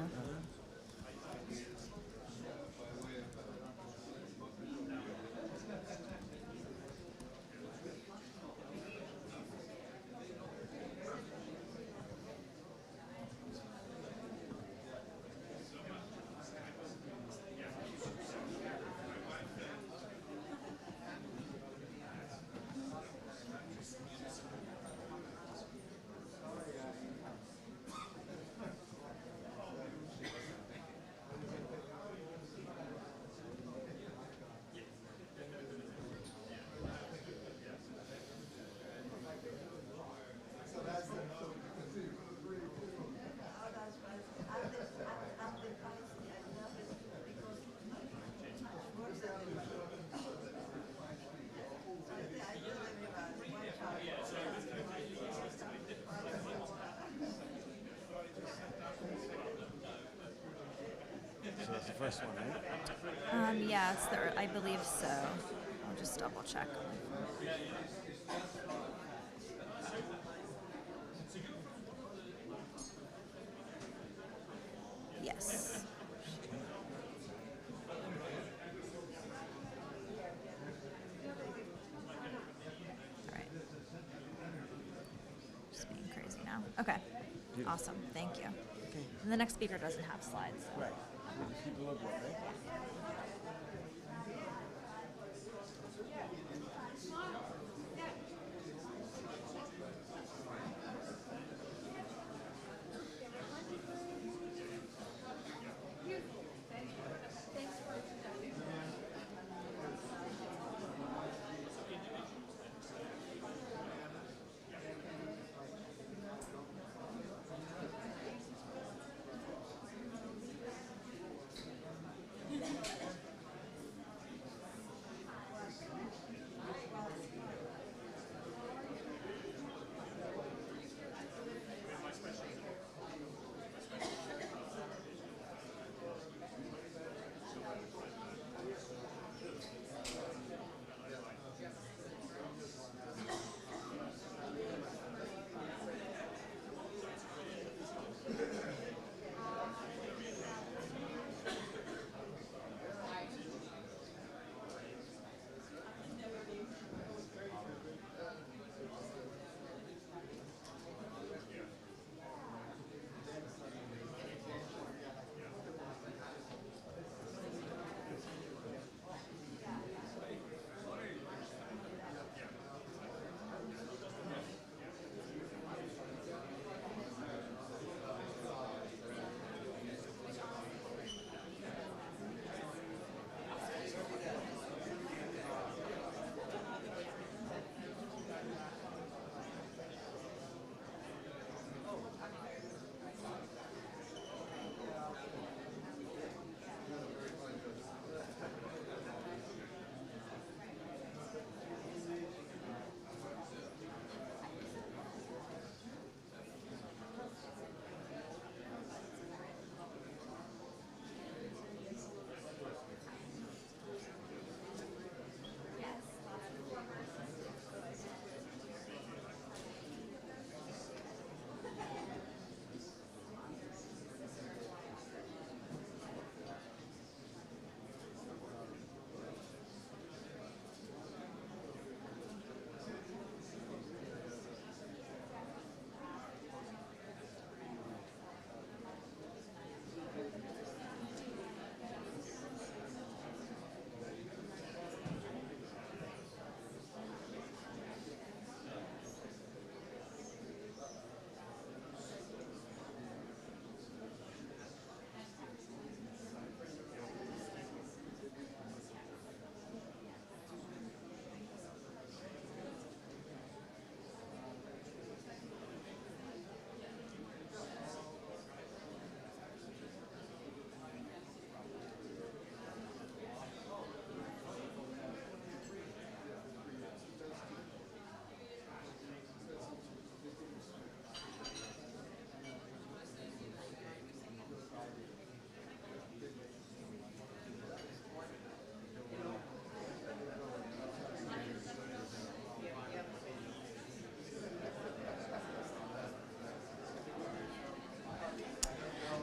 D: So that's the first one, right?
C: Yeah, I believe so. I'll just double check. Yes. All right. Just being crazy now. Okay. Awesome. Thank you.
D: Okay.
C: And the next speaker doesn't have slides. So.
D: Right. So just keep the logo, right?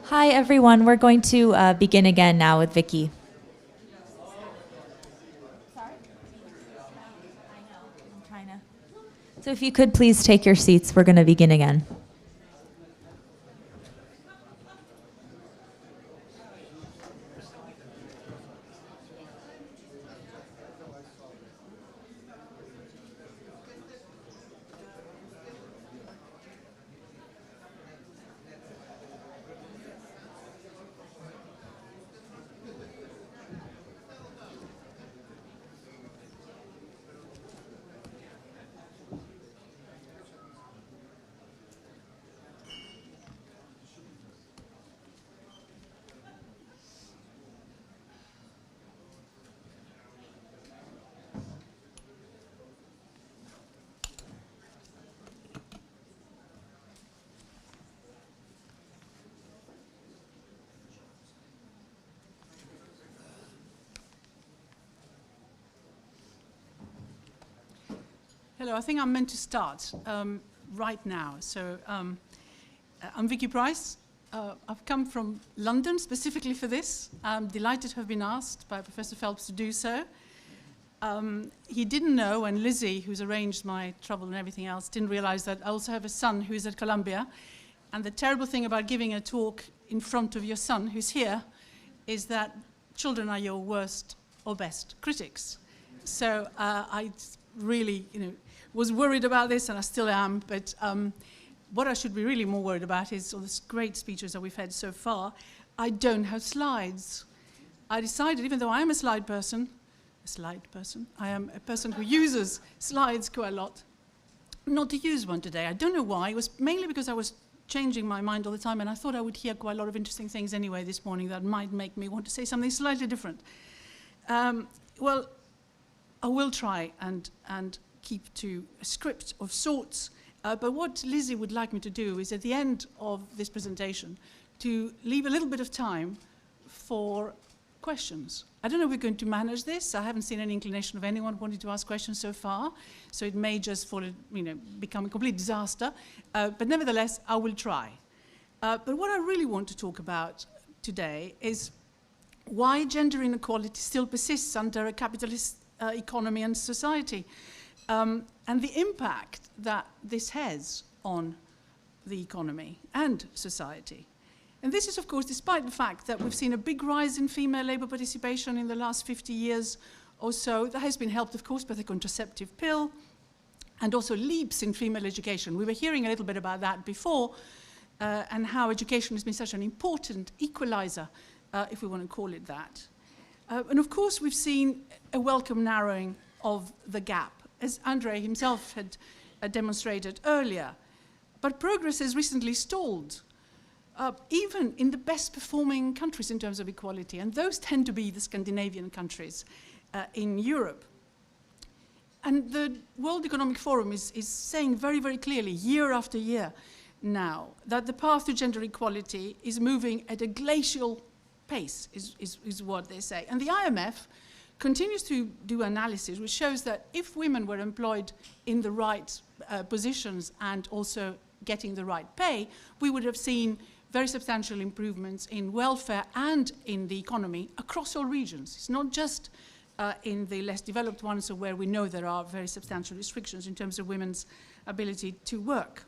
C: Hi, everyone. We're going to begin again now with Vicky. Sorry? I know. I'm trying to. So if you could please take your seats, we're going to begin again.
I: Hello, I think I'm meant to start right now. So I'm Vicky Price. I've come from London specifically for this. I'm delighted to have been asked by Professor Phelps to do so. He didn't know, and Lizzie, who's arranged my travel and everything else, didn't realize that I also have a son who's at Columbia. And the terrible thing about giving a talk in front of your son who's here is that children are your worst or best critics. So I really, was worried about this, and I still am, but what I should be really more worried about is all these great speeches that we've had so far. I don't have slides. I decided, even though I am a slide person, I am a person who uses slides quite a lot, not to use one today. I don't know why. It was mainly because I was changing my mind all the time, and I thought I would hear quite a lot of interesting things anyway this morning that might make me want to say something slightly different. Well, I will try and keep to a script of sorts, but what Lizzie would like me to do is at the end of this presentation to leave a little bit of time for questions. I don't know if we're going to manage this. I haven't seen any inclination of anyone wanting to ask questions so far, so it may just become a complete disaster, but nevertheless, I will try. But what I really want to talk about today is why gender inequality still persists under a capitalist economy and society, and the impact that this has on the economy and society. And this is, of course, despite the fact that we've seen a big rise in female labor participation in the last 50 years or so. That has been helped, of course, by the contraceptive pill and also leaps in female education. We were hearing a little bit about that before, and how education has been such an important equalizer, if we want to call it that. And of course, we've seen a welcome narrowing of the gap, as Andre himself had demonstrated earlier. But progress has recently stalled, even in the best performing countries in terms of equality, and those tend to be the Scandinavian countries in Europe. And the World Economic Forum is saying very, very clearly, year after year now, that the path to gender equality is moving at a glacial pace, is what they say. And the IMF continues to do analysis which shows that if women were employed in the right positions and also getting the right pay, we would have seen very substantial improvements in welfare and in the economy across all regions. It's not just in the less developed ones, where we know there are very substantial restrictions in terms of women's ability to work.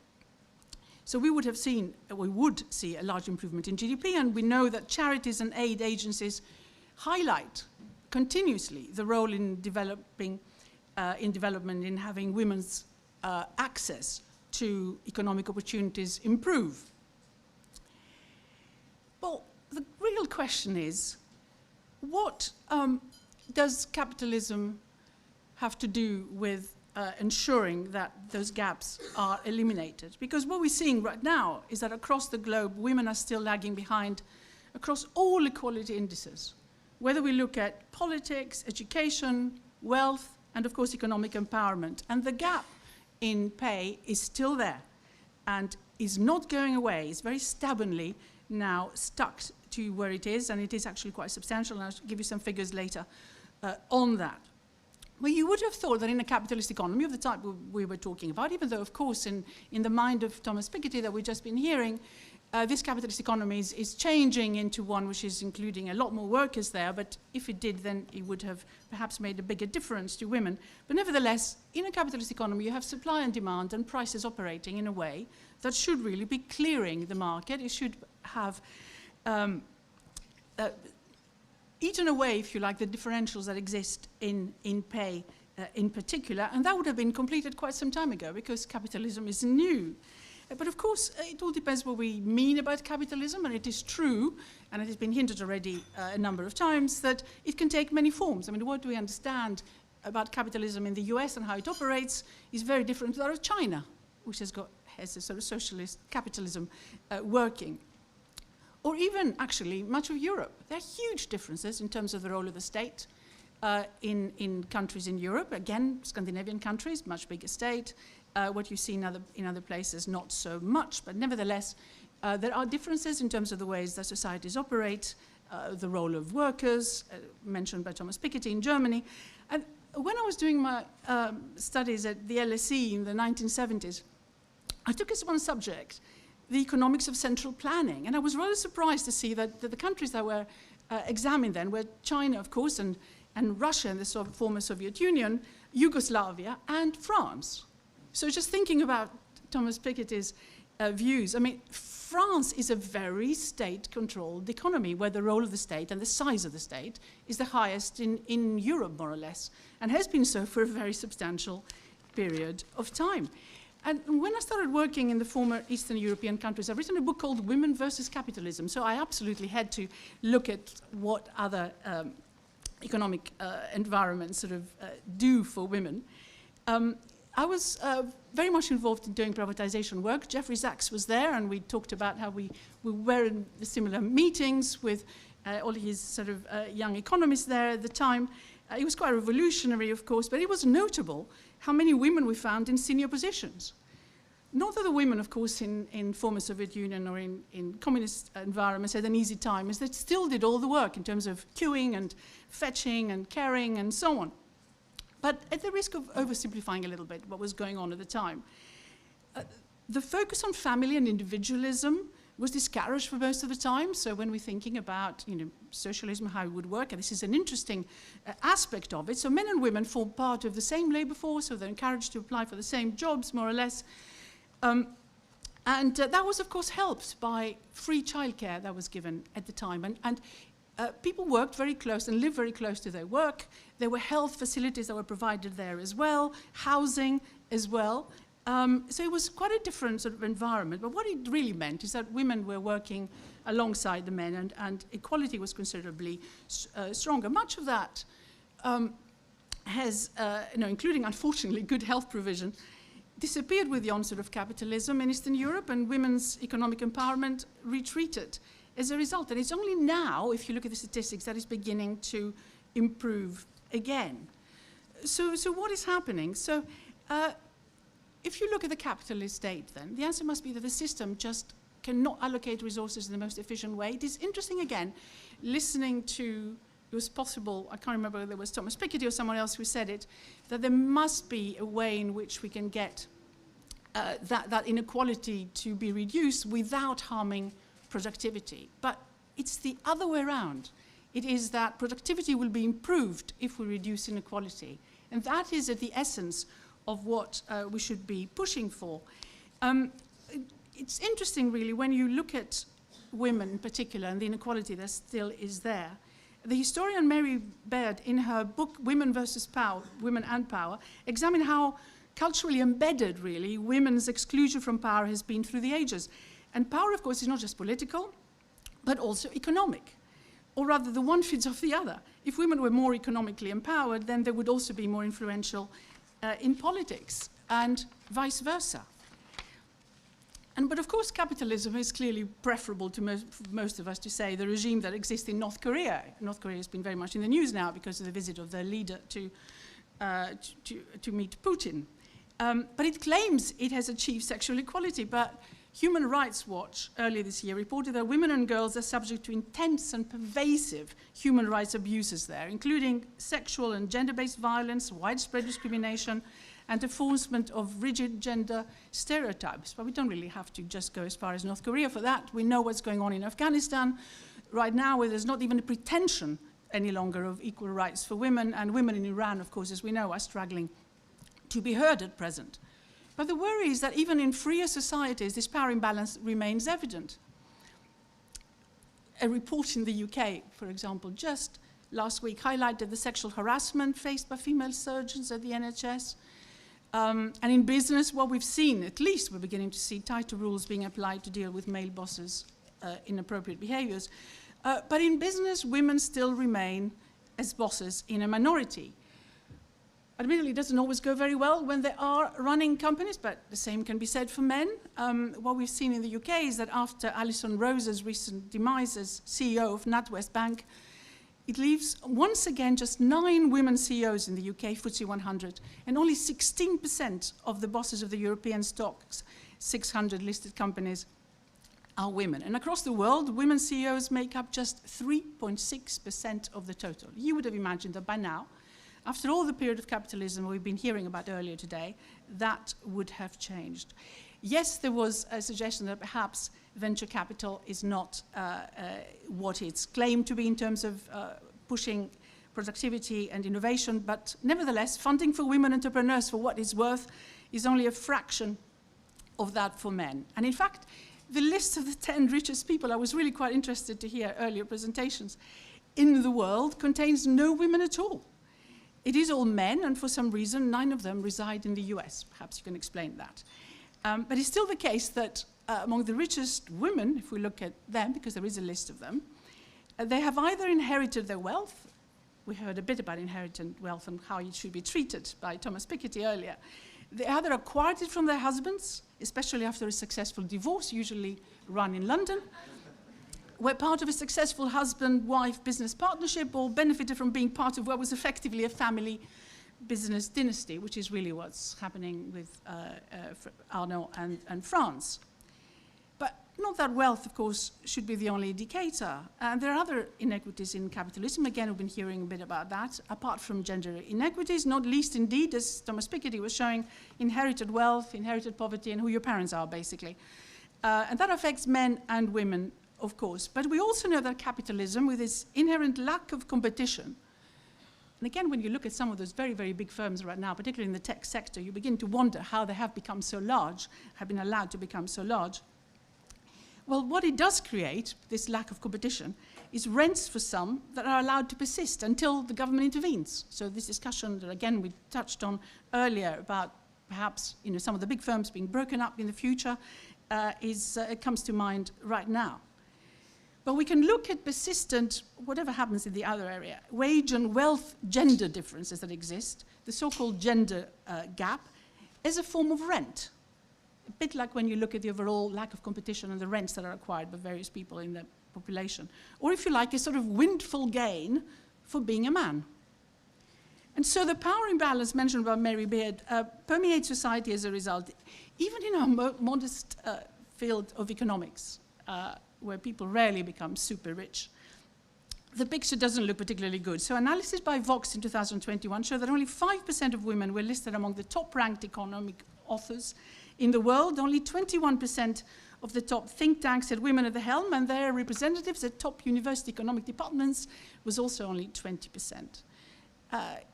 I: So we would see a large improvement in GDP, and we know that charities and aid agencies highlight continuously the role in development, in having women's access to economic opportunities improve. Well, the real question is, what does capitalism have to do with ensuring that those gaps are eliminated? Because what we're seeing right now is that across the globe, women are still lagging behind across all equality indices, whether we look at politics, education, wealth, and of course economic empowerment. And the gap in pay is still there and is not going away. It's very stubbornly now stuck to where it is, and it is actually quite substantial, and I'll give you some figures later on that. Well, you would have thought that in a capitalist economy of the type we were talking about, even though, of course, in the mind of Thomas Piketty that we've just been hearing, this capitalist economy is changing into one which is including a lot more workers there, but if it did, then it would have perhaps made a bigger difference to women. But nevertheless, in a capitalist economy, you have supply and demand and prices operating in a way that should really be clearing the market. It should have eaten away, if you like, the differentials that exist in pay in particular, and that would have been completed quite some time ago because capitalism is new. But of course, it all depends what we mean about capitalism, and it is true, and it has been hinted already a number of times, that it can take many forms. I mean, what do we understand about capitalism in the US and how it operates is very different to that of China, which has a sort of socialist capitalism working. Or even, actually, much of Europe. There are huge differences in terms of the role of the state in countries in Europe. Again, Scandinavian countries, much bigger state. What you see in other places, not so much, but nevertheless, there are differences in terms of the ways that societies operate, the role of workers, mentioned by Thomas Piketty in Germany. And when I was doing my studies at the LSE in the 1970s, I took as one subject the economics of central planning, and I was rather surprised to see that the countries that were examined then were China, of course, and Russia, and the former Soviet Union, Yugoslavia, and France. So just thinking about Thomas Piketty's views, I mean, France is a very state-controlled economy where the role of the state and the size of the state is the highest in Europe, more or less, and has been so for a very substantial period of time. And when I started working in the former Eastern European countries, I've written a book called Women versus Capitalism, so I absolutely had to look at what other economic environments sort of do for women. I was very much involved in doing privatization work. Jeffrey Sachs was there, and we talked about how we were in similar meetings with all his sort of young economists there at the time. It was quite revolutionary, of course, but it was notable how many women we found in senior positions. Not that the women, of course, in former Soviet Union or in communist environments had an easy time, as they still did all the work in terms of queuing and fetching and carrying and so on. But at the risk of oversimplifying a little bit what was going on at the time, the focus on family and individualism was discouraged for most of the time. So when we're thinking about socialism, how it would work, and this is an interesting aspect of it. So men and women form part of the same labor force, so they're encouraged to apply for the same jobs, more or less. And that was, of course, helped by free childcare that was given at the time. And people worked very close and lived very close to their work. There were health facilities that were provided there as well, housing as well. So it was quite a different sort of environment. But what it really meant is that women were working alongside the men, and equality was considerably stronger. Much of that has, including, unfortunately, good health provision, disappeared with the onset of capitalism in Eastern Europe, and women's economic empowerment retreated as a result. And it's only now, if you look at the statistics, that is beginning to improve again. So what is happening? So if you look at the capitalist state, then the answer must be that the system just cannot allocate resources in the most efficient way. It is interesting, again, listening to, it was possible, I can't remember whether it was Thomas Piketty or someone else who said it, that there must be a way in which we can get that inequality to be reduced without harming productivity. But it's the other way around. It is that productivity will be improved if we reduce inequality. And that is at the essence of what we should be pushing for. It's interesting, really, when you look at women in particular and the inequality that still is there. The historian Mary Baird, in her book Women versus Power, Women and Power, examined how culturally embedded, really, women's exclusion from power has been through the ages. And power, of course, is not just political, but also economic. Or rather, the one feeds off the other. If women were more economically empowered, then they would also be more influential in politics, and vice versa. But of course, capitalism is clearly preferable to most of us to say the regime that exists in North Korea. North Korea has been very much in the news now because of the visit of their leader to meet Putin. But it claims it has achieved sexual equality. But Human Rights Watch earlier this year reported that women and girls are subject to intense and pervasive human rights abuses there, including sexual and gender-based violence, widespread discrimination, and enforcement of rigid gender stereotypes. But we don't really have to just go as far as North Korea for that. We know what's going on in Afghanistan right now, where there's not even a pretension any longer of equal rights for women, and women in Iran, of course, as we know, are struggling to be heard at present. But the worry is that even in freer societies, this power imbalance remains evident. A report in the UK, for example, just last week highlighted the sexual harassment faced by female surgeons at the NHS. And in business, what we've seen, at least we're beginning to see tighter rules being applied to deal with male bosses' inappropriate behaviors. But in business, women still remain as bosses in a minority. Admittedly, it doesn't always go very well when they are running companies, but the same can be said for men. What we've seen in the UK is that after Alison Rose's recent demise as CEO of NatWest Bank, it leaves, once again, just 9 women CEOs in the UK FTSE 100, and only 16% of the bosses of the European stocks, 600 listed companies, are women. And across the world, women CEOs make up just 3.6% of the total. You would have imagined that by now, after all the period of capitalism we've been hearing about earlier today, that would have changed. Yes, there was a suggestion that perhaps venture capital is not what it's claimed to be in terms of pushing productivity and innovation, but nevertheless, funding for women entrepreneurs, for what it's worth, is only a fraction of that for men. And in fact, the list of the 10 richest people, I was really quite interested to hear earlier presentations, in the world contains no women at all. It is all men, and for some reason, 9 of them reside in the US. Perhaps you can explain that. But it's still the case that among the richest women, if we look at them, because there is a list of them, they have either inherited their wealth. We heard a bit about inherited wealth and how it should be treated by Thomas Piketty earlier. They either acquired it from their husbands, especially after a successful divorce, usually run in London, were part of a successful husband-wife business partnership, or benefited from being part of what was effectively a family business dynasty, which is really what's happening with Arnaud and France. But not that wealth, of course, should be the only indicator. And there are other inequities in capitalism. Again, we've been hearing a bit about that, apart from gender inequities, not least indeed, as Thomas Piketty was showing, inherited wealth, inherited poverty, and who your parents are, basically. And that affects men and women, of course. But we also know that capitalism, with its inherent lack of competition, and again, when you look at some of those very, very big firms right now, particularly in the tech sector, you begin to wonder how they have become so large, have been allowed to become so large. Well, what it does create, this lack of competition, is rents for some that are allowed to persist until the government intervenes. So this discussion that, again, we touched on earlier about perhaps some of the big firms being broken up in the future, it comes to mind right now. But we can look at persistent, whatever happens in the other area, wage and wealth gender differences that exist, the so-called gender gap, as a form of rent. A bit like when you look at the overall lack of competition and the rents that are acquired by various people in the population. Or if you like, a sort of windfall gain for being a man. And so the power imbalance mentioned by Mary Beard permeates society as a result, even in our modest field of economics, where people rarely become super rich. The picture doesn't look particularly good. So analysis by Vox in 2021 showed that only 5% of women were listed among the top-ranked economic authors in the world. Only 21% of the top think tanks had women at the helm, and their representatives at top university economic departments was also only 20%.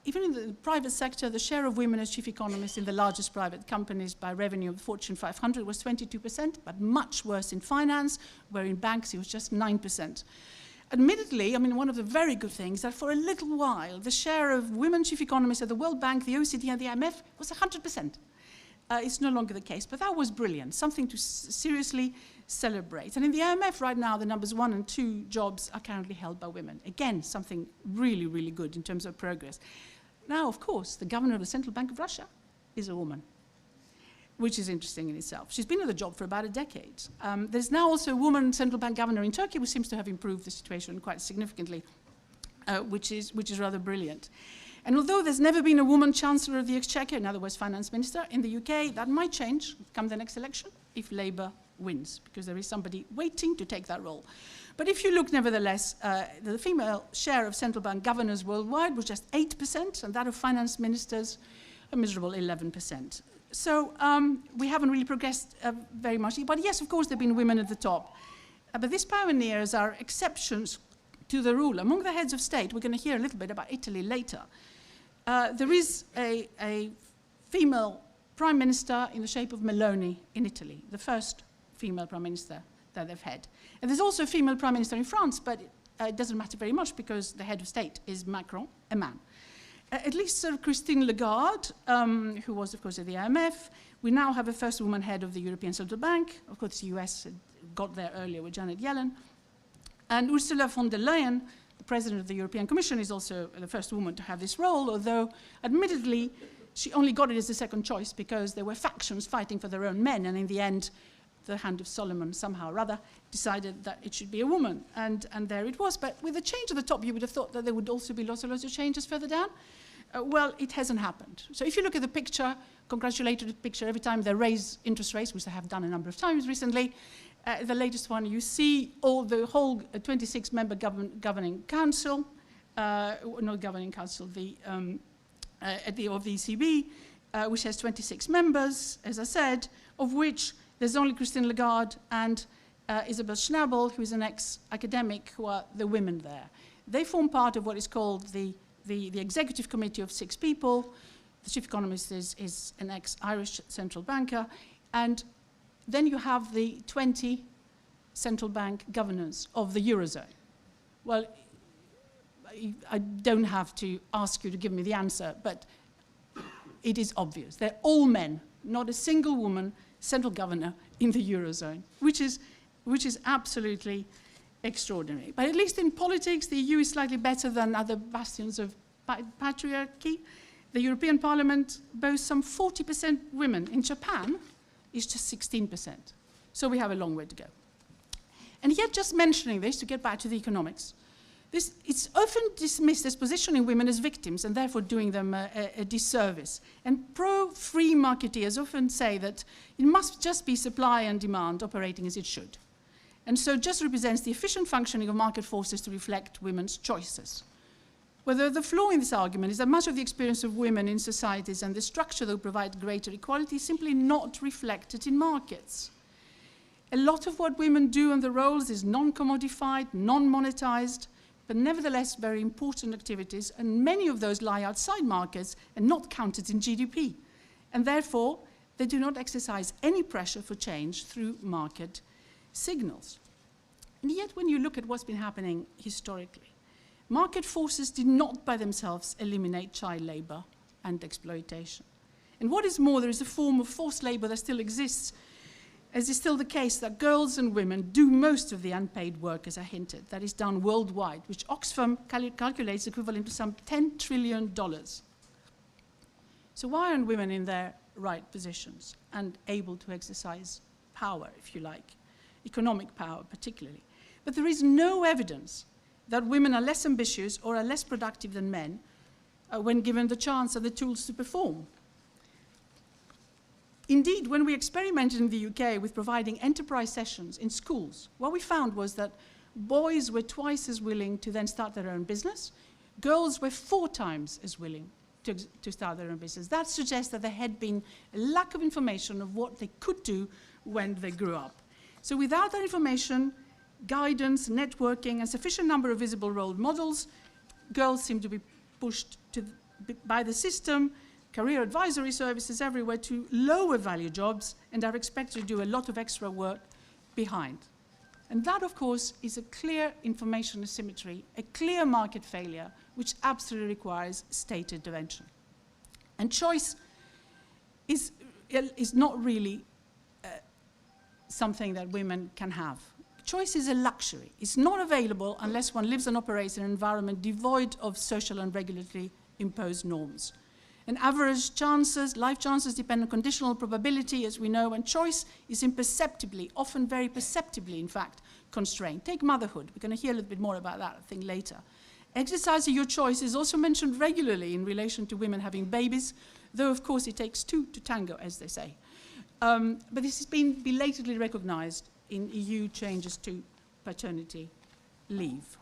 I: Even in the private sector, the share of women as chief economists in the largest private companies by revenue of the Fortune 500 was 22%, but much worse in finance, where in banks it was just 9%. Admittedly, I mean, one of the very good things that for a little while, the share of women chief economists at the World Bank, the OECD, and the IMF was 100%. It's no longer the case, but that was brilliant, something to seriously celebrate. And in the IMF right now, the numbers 1 and 2 jobs are currently held by women. Again, something really, really good in terms of progress. Now, of course, the governor of the Central Bank of Russia is a woman, which is interesting in itself. She's been at the job for about a decade. There's now also a woman central bank governor in Turkey who seems to have improved the situation quite significantly, which is rather brilliant. And although there's never been a woman Chancellor of the Exchequer, in other words, Finance Minister, in the UK, that might change come the next election if Labour wins, because there is somebody waiting to take that role. But if you look, nevertheless, the female share of central bank governors worldwide was just 8%, and that of finance ministers a miserable 11%. So we haven't really progressed very much. But yes, of course, there have been women at the top. But these pioneers are exceptions to the rule. Among the heads of state, we're going to hear a little bit about Italy later. There is a female prime minister in the shape of Meloni in Italy, the first female prime minister that they've had. And there's also a female prime minister in France, but it doesn't matter very much because the head of state is Macron, a man. At least Sir Christine Lagarde, who was, of course, at the IMF. We now have a first woman head of the European Central Bank. Of course, the US had got there earlier with Janet Yellen. And Ursula von der Leyen, the president of the European Commission, is also the first woman to have this role, although, admittedly, she only got it as a second choice because there were factions fighting for their own men, and in the end, the Hand of Solomon somehow or other decided that it should be a woman, and there it was. But with the change at the top, you would have thought that there would also be lots of changes further down. Well, it hasn't happened. So if you look at the picture, congratulatory picture, every time they raise interest rates, which they have done a number of times recently, the latest one, you see the whole 26-member governing council, not governing council, of the ECB, which has 26 members, as I said, of which there's only Christine Lagarde and Isabel Schnabel, who is an ex-academic, who are the women there. They form part of what is called the executive committee of 6 people. The chief economist is an ex-Irish central banker. And then you have the 20 central bank governors of the Eurozone. Well, I don't have to ask you to give me the answer, but it is obvious. They're all men, not a single woman central governor in the Eurozone, which is absolutely extraordinary. But at least in politics, the EU is slightly better than other bastions of patriarchy. The European Parliament boasts some 40% women. In Japan, it's just 16%. So we have a long way to go. And yet, just mentioning this, to get back to the economics, it's often dismissed as positioning women as victims and therefore doing them a disservice. And pro-free marketeers often say that it must just be supply and demand operating as it should. And so just represents the efficient functioning of market forces to reflect women's choices. Whether the flaw in this argument is that much of the experience of women in societies and the structure that will provide greater equality is simply not reflected in markets. A lot of what women do in the roles is non-commodified, non-monetized, but nevertheless very important activities, and many of those lie outside markets and not counted in GDP. And therefore, they do not exercise any pressure for change through market signals. And yet, when you look at what's been happening historically, market forces did not by themselves eliminate child labor and exploitation. And what is more, there is a form of forced labor that still exists, as is still the case that girls and women do most of the unpaid work, as I hinted, that is done worldwide, which Oxfam calculates equivalent to some $10 trillion. So why aren't women in their right positions and able to exercise power, if you like, economic power particularly? But there is no evidence that women are less ambitious or are less productive than men when given the chance and the tools to perform. Indeed, when we experimented in the UK with providing enterprise sessions in schools, what we found was that boys were twice as willing to then start their own business. Girls were 4 times as willing to start their own business. That suggests that there had been a lack of information of what they could do when they grew up. So without that information, guidance, networking, and sufficient number of visible role models, girls seem to be pushed by the system, career advisory services everywhere, to lower value jobs and are expected to do a lot of extra work behind. And that, of course, is a clear information asymmetry, a clear market failure, which absolutely requires state intervention. And choice is not really something that women can have. Choice is a luxury. It's not available unless one lives and operates in an environment devoid of social and regulatory imposed norms. And average chances, life chances, depend on conditional probability, as we know, and choice is imperceptibly, often very perceptibly, in fact, constrained. Take motherhood. We're going to hear a little bit more about that, I think, later. Exercising your choice is also mentioned regularly in relation to women having babies, though, of course, it takes 2 to tango, as they say. But this has been belatedly recognized in EU changes to paternity leave.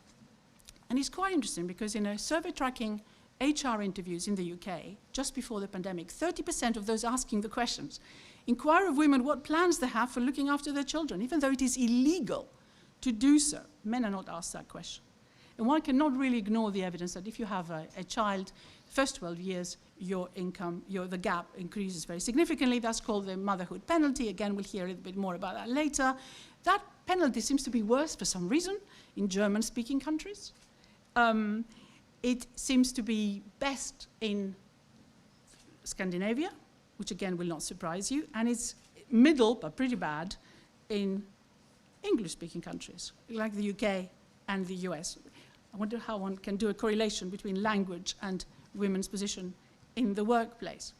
I: And it's quite interesting because in a survey tracking HR interviews in the UK, just before the pandemic, 30% of those asking the questions inquire of women what plans they have for looking after their children, even though it is illegal to do so. Men are not asked that question. And one cannot really ignore the evidence that if you have a child, first 12 years, your income, the gap increases very significantly. That's called the motherhood penalty. Again, we'll hear a little bit more about that later. That penalty seems to be worse for some reason in German-speaking countries. It seems to be best in Scandinavia, which again will not surprise you, and it's middle, but pretty bad, in English-speaking countries, like the UK and the US. I wonder how one can do a correlation between language and women's position in the workplace.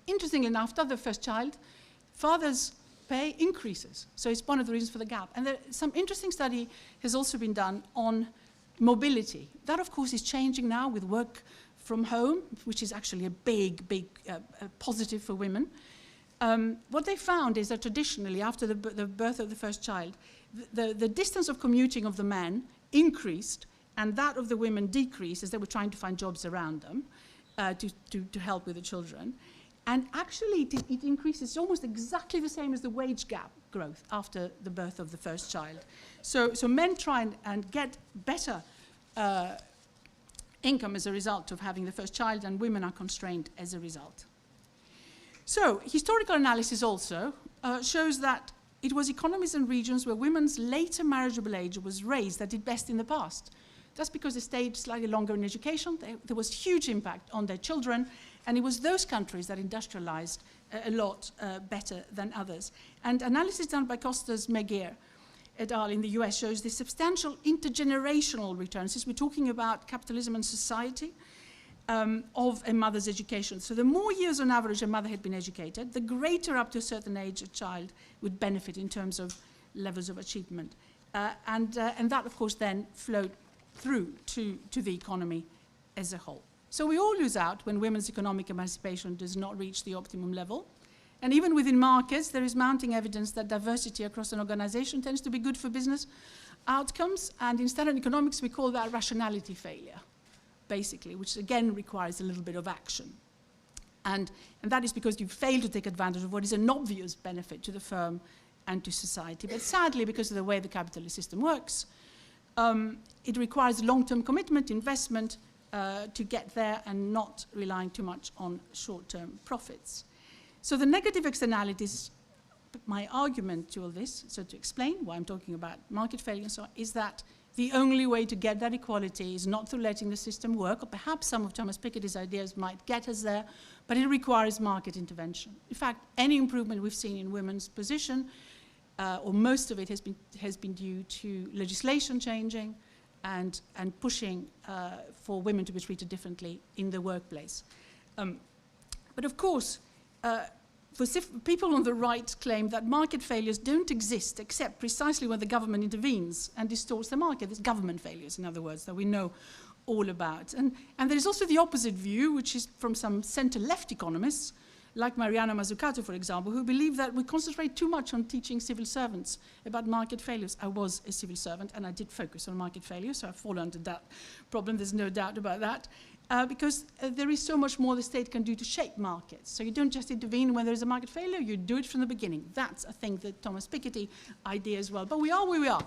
I: Interestingly enough, after the first child, fathers' pay increases. So it's one of the reasons for the gap. And some interesting study has also been done on mobility. That, of course, is changing now with work from home, which is actually a big positive for women. What they found is that traditionally, after the birth of the first child, the distance of commuting of the men increased, and that of the women decreased as they were trying to find jobs around them to help with the children. And actually, it increases almost exactly the same as the wage gap growth after the birth of the first child. So men try and get better income as a result of having the first child, and women are constrained as a result. So historical analysis also shows that it was economies and regions where women's later marriageable age was raised that did best in the past. That's because they stayed slightly longer in education. There was huge impact on their children, and it was those countries that industrialized a lot better than others. And analysis done by Costas Meguiar et al. In the US shows the substantial intergenerational returns. Since we're talking about capitalism and society, of a mother's education. So the more years on average a mother had been educated, the greater up to a certain age a child would benefit in terms of levels of achievement. And that, of course, then flowed through to the economy as a whole. So we all lose out when women's economic emancipation does not reach the optimum level. And even within markets, there is mounting evidence that diversity across an organization tends to be good for business outcomes. And in standard economics, we call that rationality failure, basically, which again requires a little bit of action. And that is because you fail to take advantage of what is an obvious benefit to the firm and to society. But sadly, because of the way the capitalist system works, it requires long-term commitment, investment to get there, and not relying too much on short-term profits. So the negative externalities, my argument to all this, so to explain why I'm talking about market failure and so on, is that the only way to get that equality is not through letting the system work, or perhaps some of Thomas Piketty's ideas might get us there, but it requires market intervention. In fact, any improvement we've seen in women's position, or most of it has been due to legislation changing and pushing for women to be treated differently in the workplace. But of course, people on the right claim that market failures don't exist except precisely when the government intervenes and distorts the market. It's government failures, in other words, that we know all about. And there is also the opposite view, which is from some center-left economists, like Mariana Mazzucato, for example, who believe that we concentrate too much on teaching civil servants about market failures. I was a civil servant, and I did focus on market failure, so I fall under that problem. There's no doubt about that. Because there is so much more the state can do to shape markets. So you don't just intervene when there's a market failure, you do it from the beginning. That's, I think, the Thomas Piketty idea as well. But we are where we are.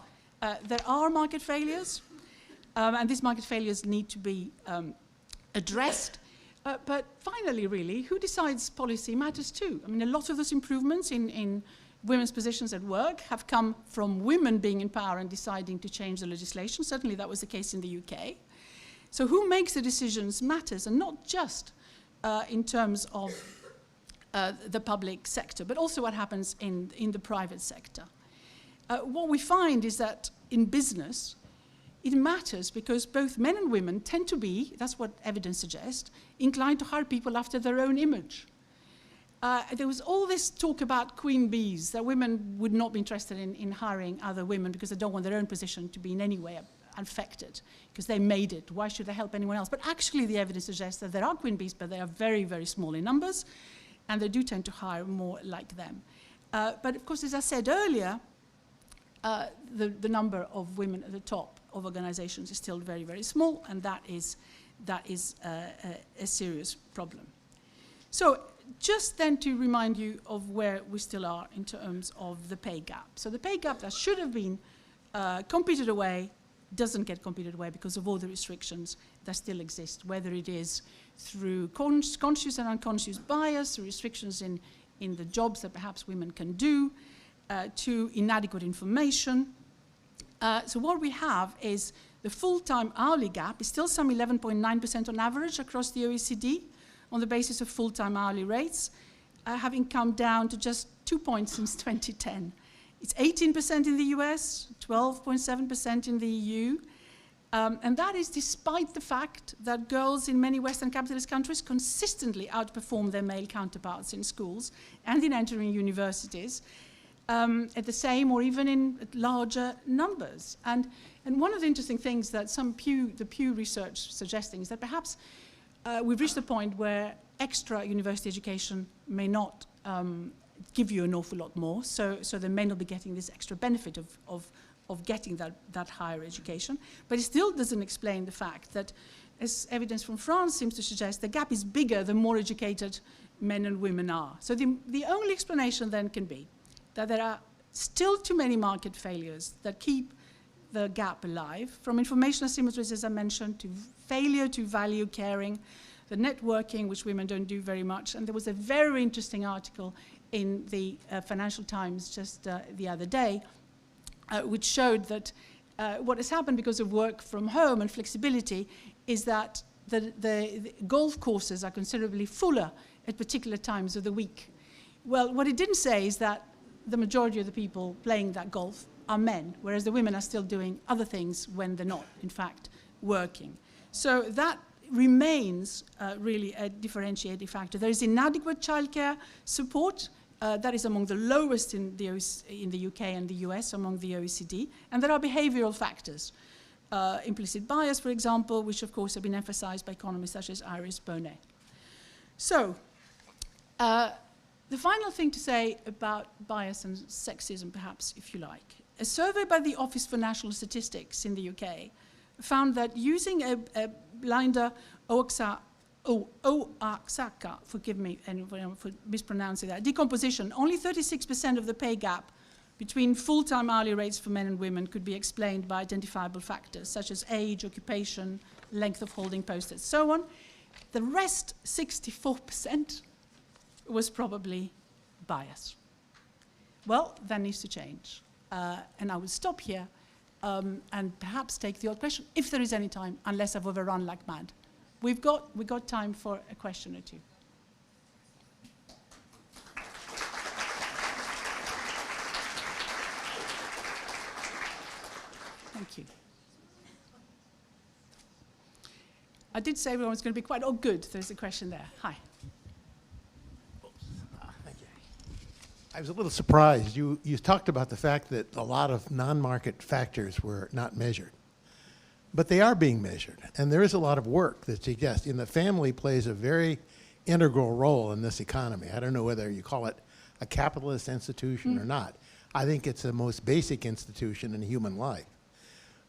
I: There are market failures, and these market failures need to be addressed. But finally, really, who decides policy matters too. I mean, a lot of those improvements in women's positions at work have come from women being in power and deciding to change the legislation. Certainly that was the case in the UK. So who makes the decisions matters, and not just in terms of the public sector, but also what happens in the private sector. What we find is that in business, it matters because both men and women tend to be, that's what evidence suggests, inclined to hire people after their own image. There was all this talk about queen bees, that women would not be interested in hiring other women because they don't want their own position to be in any way affected, because they made it. Why should they help anyone else? But actually the evidence suggests that there are queen bees, but they are very, very small in numbers, and they do tend to hire more like them. But of course, as I said earlier, the number of women at the top of organizations is still very, very small, and that is that is a serious problem. So just then to remind you of where we still are in terms of the pay gap. So the pay gap that should have been competed away doesn't get competed away because of all the restrictions that still exist, whether it is through conscious and unconscious bias, restrictions in the jobs that perhaps women can do, to inadequate information. So what we have is the full-time hourly gap is still some 11.9% on average across the OECD on the basis of full-time hourly rates, having come down to just 2 points since 2010. It's 18% in the US, 12.7% in the EU, and that is despite the fact that girls in many Western capitalist countries consistently outperform their male counterparts in schools and in entering universities at the same or even in larger numbers. And one of the interesting things that the Pew research suggesting is that perhaps we've reached a point where extra university education may not give you an awful lot more, so they may not be getting this extra benefit of getting that higher education. But it still doesn't explain the fact that, as evidence from France seems to suggest, the gap is bigger the more educated men and women are. So the only explanation then can be that there are still too many market failures that keep the gap alive, from information asymmetries, as I mentioned, to failure to value caring, the networking, which women don't do very much. And there was a very interesting article in the Financial Times just the other day, which showed that what has happened because of work from home and flexibility is that the golf courses are considerably fuller at particular times of the week. Well, what it didn't say is that the majority of the people playing that golf are men, whereas the women are still doing other things when they're not, in fact, working. So that remains really a differentiating factor. There is inadequate childcare support. That is among the lowest in the UK and the US, among the OECD. And there are behavioral factors. Implicit bias, for example, which of course have been emphasized by economists such as Iris Bonet. So, the final thing to say about bias and sexism, perhaps, if you like. A survey by the Office for National Statistics in the UK found that using a blinder Oaxaca, forgive me for mispronouncing that, decomposition, only 36% of the pay gap between full-time hourly rates for men and women could be explained by identifiable factors such as age, occupation, length of holding posts, and so on. The rest, 64%, was probably bias. Well, that needs to change. And I will stop here and perhaps take the odd question, if there is any time, unless I've overrun like mad. We've got time for a question or two. Thank you. I did say everyone was going to be quite, oh good, there's a question there. Hi.
J: Thank you. I was a little surprised. You talked about the fact that a lot of non-market factors were not measured. But they are being measured, and there is a lot of work that suggests, and the family plays a very integral role in this economy. I don't know whether you call it a capitalist institution or not. I think it's the most basic institution in human life.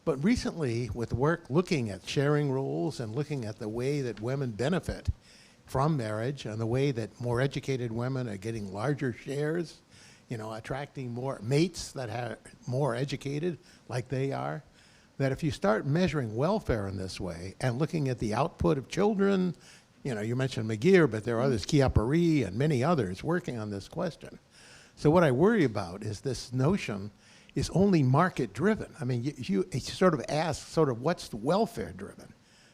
J: But recently, with work looking at sharing rules and looking at the way that women benefit from marriage and the way that more educated women are getting larger shares, you know, attracting more mates that are more educated like they are, that if you start measuring welfare in this way and looking at the output of children, you know, you mentioned McGeer, but there are others, Chiappari and many others working on this question. So what I worry about is this notion is only market-driven. I mean, you sort of ask, what's welfare-driven?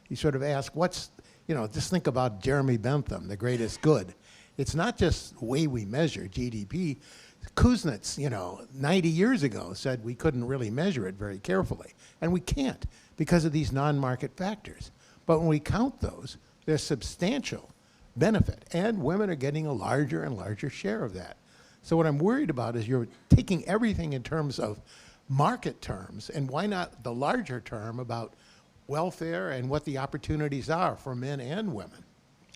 J: You sort of ask, just think about Jeremy Bentham, the greatest good. It's not just the way we measure GDP. Kuznets, 90 years ago said we couldn't really measure it very carefully. And we can't because of these non-market factors. But when we count those, there's substantial benefit. And women are getting a larger and larger share of that. So what I'm worried about is you're taking everything in terms of market terms, and why not the larger term about welfare and what the opportunities are for men and women?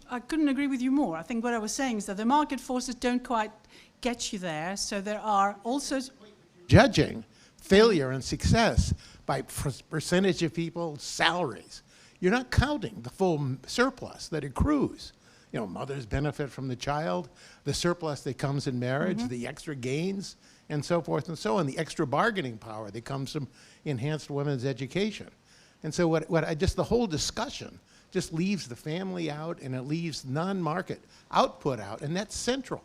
I: I couldn't agree with you more. I think what I was saying is that the market forces don't quite get you there, so there are also...
J: Judging failure and success by percentage of people's salaries. you're not counting the full surplus that accrues. You know, mothers benefit from the child, the surplus that comes in marriage, the extra gains, and so forth and so on, the extra bargaining power that comes from enhanced women's education. And so the whole discussion just leaves the family out, and it leaves non-market output out, and that's central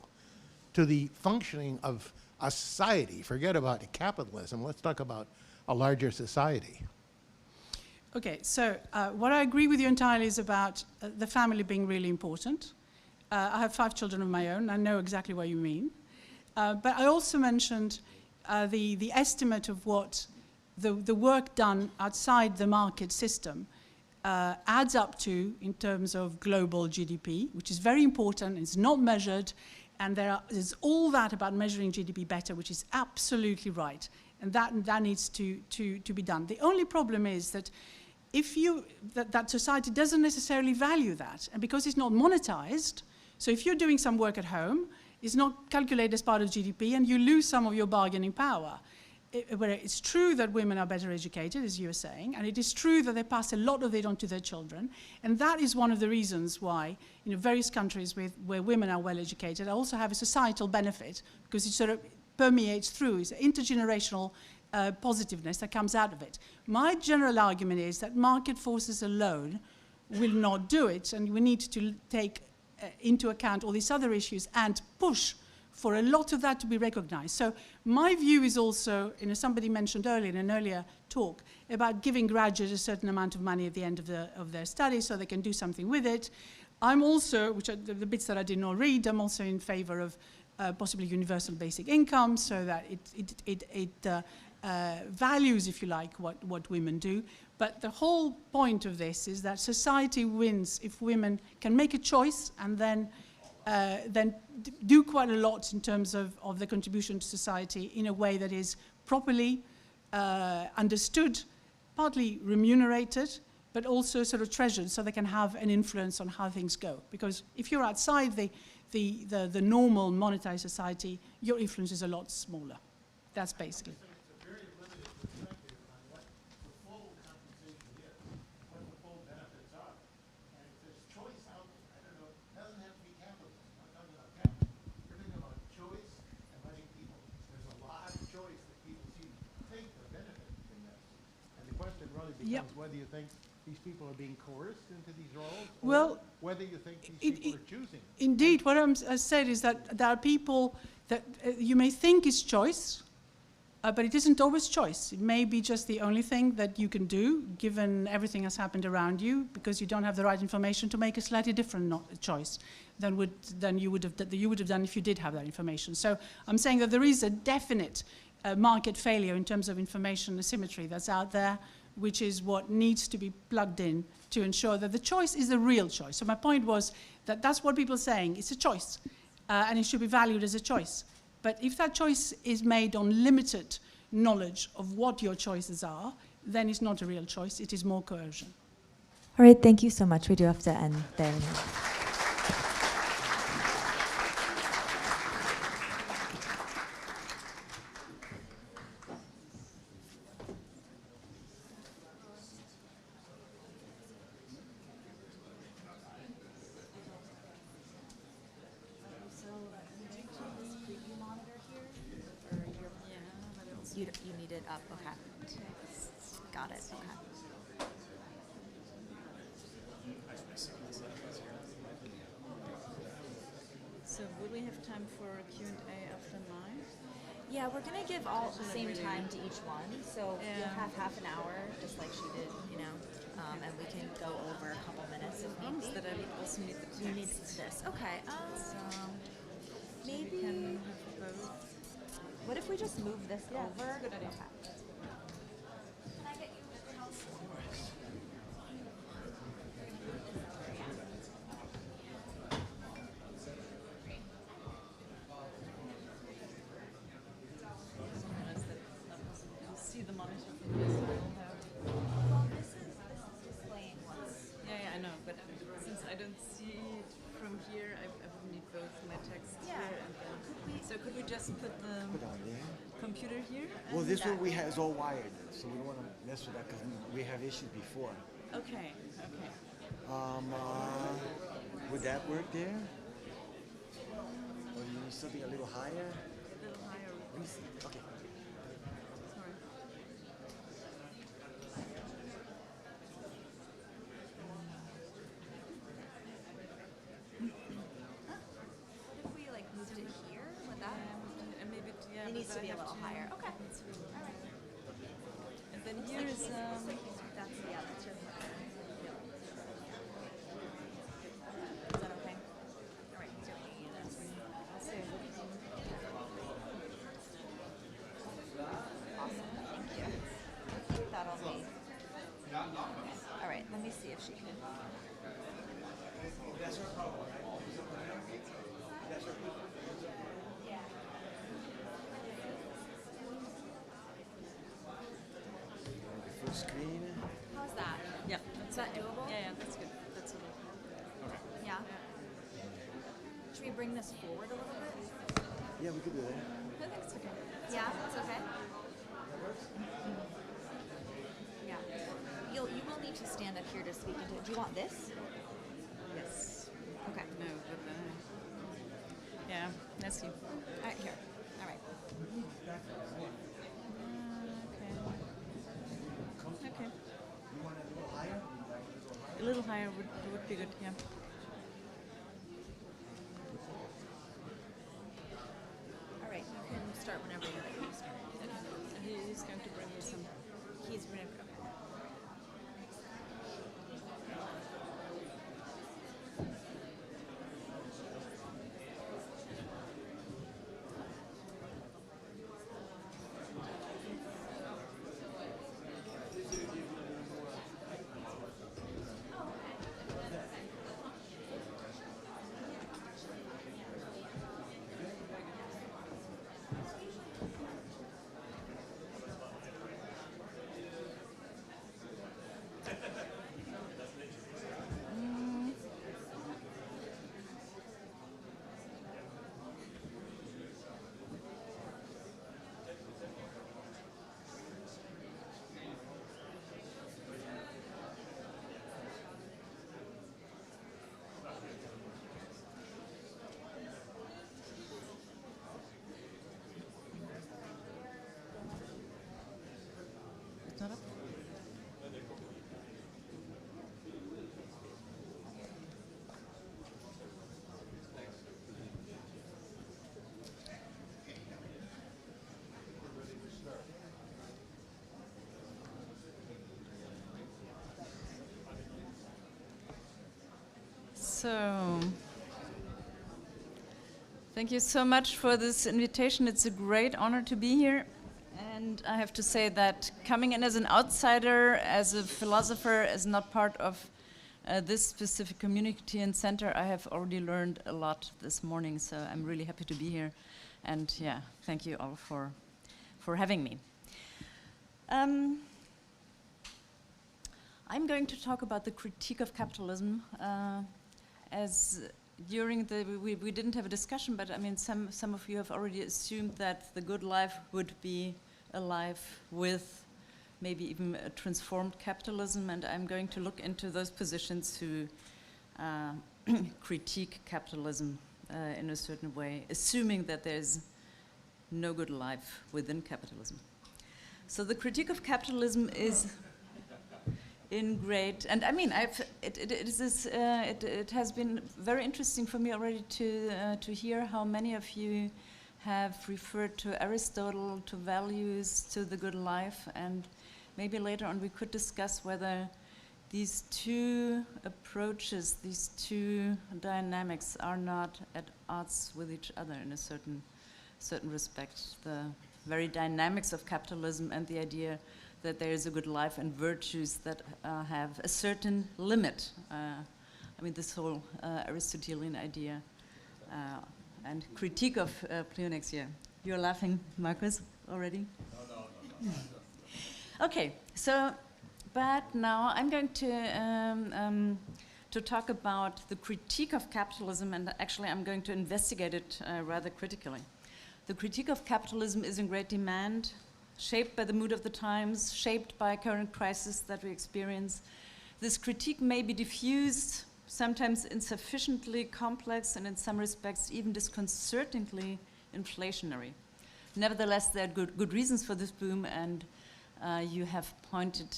J: to the functioning of a society. Forget about capitalism. Let's talk about a larger society.
I: Okay, so what I agree with you entirely is about the family being really important. I have 5 children of my own. I know exactly what you mean. But I also mentioned the estimate of what the work done outside the market system adds up to in terms of global GDP, which is very important. It's not measured. And there's all that about measuring GDP better, which is absolutely right. And that needs to be done. The only problem is that if that society doesn't necessarily value that, and because it's not monetized, so if you're doing some work at home, it's not calculated as part of GDP, and you lose some of your bargaining power. It's true that women are better educated, as you were saying, and it is true that they pass a lot of it on to their children, and that is one of the reasons why, various countries where women are well educated also have a societal benefit, because it sort of permeates through. It's intergenerational positiveness that comes out of it. My general argument is that market forces alone will not do it, and we need to take into account all these other issues and push for a lot of that to be recognized. So my view is also, somebody mentioned earlier in an earlier talk about giving graduates a certain amount of money at the end of their study so they can do something with it. I'm also, the bits that I did not read, I'm also in favor of possibly universal basic income so that it values, if you like, what women do. But the whole point of this is that society wins if women can make a choice and then do quite a lot in terms of the contribution to society in a way that is properly understood, partly remunerated, but also sort of treasured so they can have an influence on how things go. Because if you're outside the normal monetized society, your influence is a lot smaller. That's basically.
J: Whether you think these people are being coerced into these roles,
I: well,
J: or whether you think these people are choosing.
I: Indeed, what I said is that there are people that you may think is choice, but it isn't always choice. It may be just the only thing that you can do, given everything has happened around you, because you don't have the right information to make a slightly different choice than you would have done if you did have that information. So I'm saying that there is a definite market failure in terms of information asymmetry that's out there, which is what needs to be plugged in to ensure that the choice is a real choice. So my point was that that's what people are saying. It's a choice, and it should be valued as a choice. But if that choice is made on limited knowledge of what your choices are, then it's not a real choice. It is more coercion.
C: All right, thank you so much. We do have to end there now. You need it up, okay. Got it, okay.
K: So would we have time for a Q&A after 9?
C: Yeah, we're gonna give all the same time to each one, so you'll have half an hour, just like she did, and we can go over a couple minutes if need be.
K: That I would also need the text.
C: You need this, okay. Maybe.
K: We can have both.
C: What if we just move this over?
K: That's a good idea.
C: Okay. Can I get you a help?
K: You'll see the monitor from this.
C: Well, this is displaying what's.
K: Yeah, I know, but since I don't see it from here, I would need both my text here and so could we just put the computer here?
D: Well, this one we have is all wired, so we don't want to mess with that because we have issues before.
K: Okay, okay.
D: Would that work there? Or you need something a little higher?
K: A little higher.
D: Let me see. Okay.
K: Sorry.
C: What if we like moved it here? Would that?
K: And maybe, yeah.
C: It needs
K: but
C: to
K: I
C: be a
K: have
C: little higher. Okay. All right.
K: And then here is,
C: That's yeah. That's your partner. Is that okay? All right. So this. Awesome. Thank you. That'll be. All right. Let me see if she can.
D: Full screen.
C: How's that?
K: yeah.
C: Is that doable?
K: Yeah, yeah, that's good. That's a little.
C: Yeah. Should we bring this forward a little bit?
D: Yeah, we could do that.
C: I think it's okay. Yeah, it's okay. Yeah. You will need to stand up here to speak into it. Do you want this?
K: Yes.
C: Okay.
K: No, but yeah, let's see.
C: All right, here. All right.
K: Okay. Okay. A little higher would be good, yeah.
C: All right. You can start whenever you're ready.
K: Okay. He's going to bring me some.
C: He's ready. Okay.
K: It's not up? So, thank you so much for this invitation. It's a great honor to be here. And I have to say that coming in as an outsider, as a philosopher, as not part of this specific community and center, I have already learned a lot this morning. So I'm really happy to be here. And yeah, thank you all for having me. I'm going to talk about the critique of capitalism. As during the, we didn't have a discussion, but I mean, some of you have already assumed that the good life would be a life with maybe even a transformed capitalism, and I'm going to look into those positions who critique capitalism in a certain way, assuming that there's no good life within capitalism. So the critique of capitalism is in great, and I mean, it has been very interesting for me already to hear how many of you have referred to Aristotle, to values, to the good life, and maybe later on we could discuss whether these two approaches, these two dynamics are not at odds with each other in a certain respect. The very dynamics of capitalism and the idea that there is a good life and virtues that have a certain limit. I mean, this whole Aristotelian idea and critique of pleonexia. You're laughing, Marcus, already? No. Okay, so, but now I'm going to talk about the critique of capitalism, and actually I'm going to investigate it rather critically. The critique of capitalism is in great demand, shaped by the mood of the times, shaped by current crisis that we experience, This critique may be diffused, sometimes insufficiently complex, and in some respects even disconcertingly inflationary. Nevertheless, there are good reasons for this boom, and you have pointed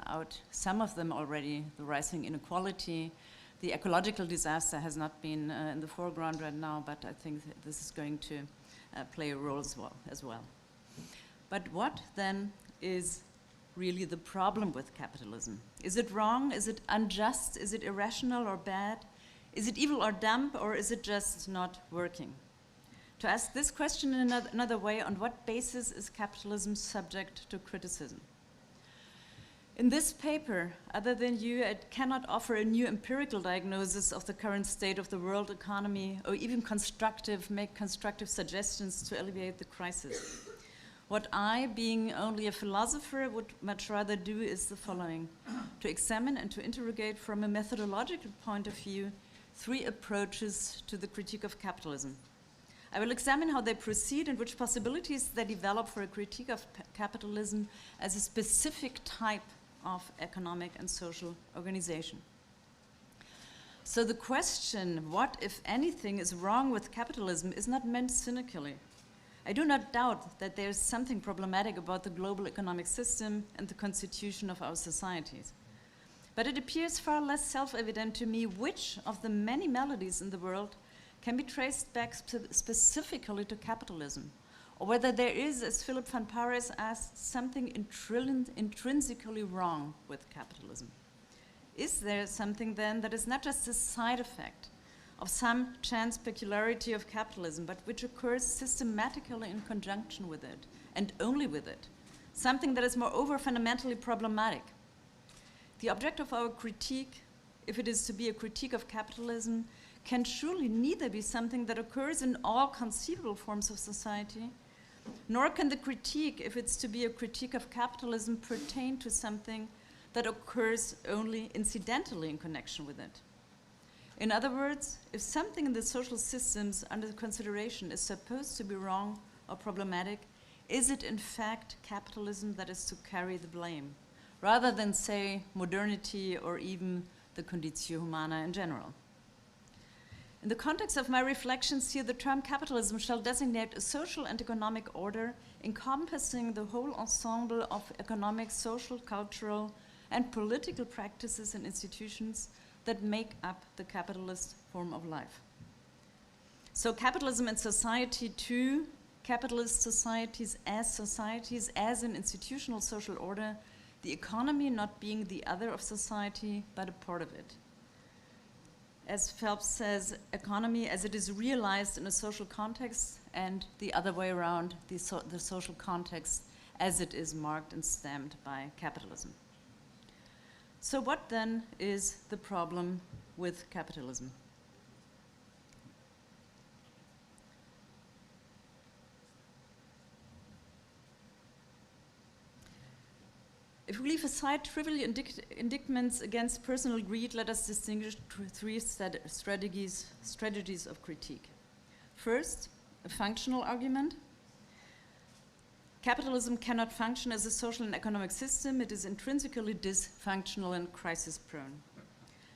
K: out some of them already: the rising inequality, the ecological disaster has not been in the foreground right now, but I think this is going to play a role as well. But what then is really the problem with capitalism? Is it wrong? Is it unjust? Is it irrational or bad? Is it evil or dumb, or is it just not working? To ask this question in another way, on what basis is capitalism subject to criticism? In this paper, other than you, I cannot offer a new empirical diagnosis of the current state of the world economy, or even make constructive suggestions to alleviate the crisis. What I, being only a philosopher, would much rather do is the following: to examine and to interrogate from a methodological point of view 3 approaches to the critique of capitalism. I will examine how they proceed and which possibilities they develop for a critique of capitalism as a specific type of economic and social organization. So the question, what, if anything, is wrong with capitalism, is not meant cynically. I do not doubt that there is something problematic about the global economic system and the constitution of our societies. But it appears far less self-evident to me which of the many maladies in the world can be traced back specifically to capitalism, or whether there is, as Philip van Parijs asked, something intrinsically wrong with capitalism. Is there something then that is not just a side effect of some chance peculiarity of capitalism, but which occurs systematically in conjunction with it, and only with it, something that is moreover fundamentally problematic? The object of our critique, if it is to be a critique of capitalism, can surely neither be something that occurs in all conceivable forms of society, nor can the critique, if it's to be a critique of capitalism, pertain to something that occurs only incidentally in connection with it. In other words, if something in the social systems under consideration is supposed to be wrong or problematic, is it in fact capitalism that is to carry the blame, rather than, say, modernity or even the conditio humana in general? In the context of my reflections here, the term capitalism shall designate a social and economic order encompassing the whole ensemble of economic, social, cultural, and political practices and institutions that make up the capitalist form of life. So capitalism and society too, capitalist societies as an institutional social order, the economy not being the other of society, but a part of it. As Phelps says, economy as it is realized in a social context, and the other way around, the social context as it is marked and stamped by capitalism. So what then is the problem with capitalism? If we leave aside trivial indictments against personal greed, let us distinguish 3 strategies of critique. First, a functional argument. Capitalism cannot function as a social and economic system. It is intrinsically dysfunctional and crisis-prone.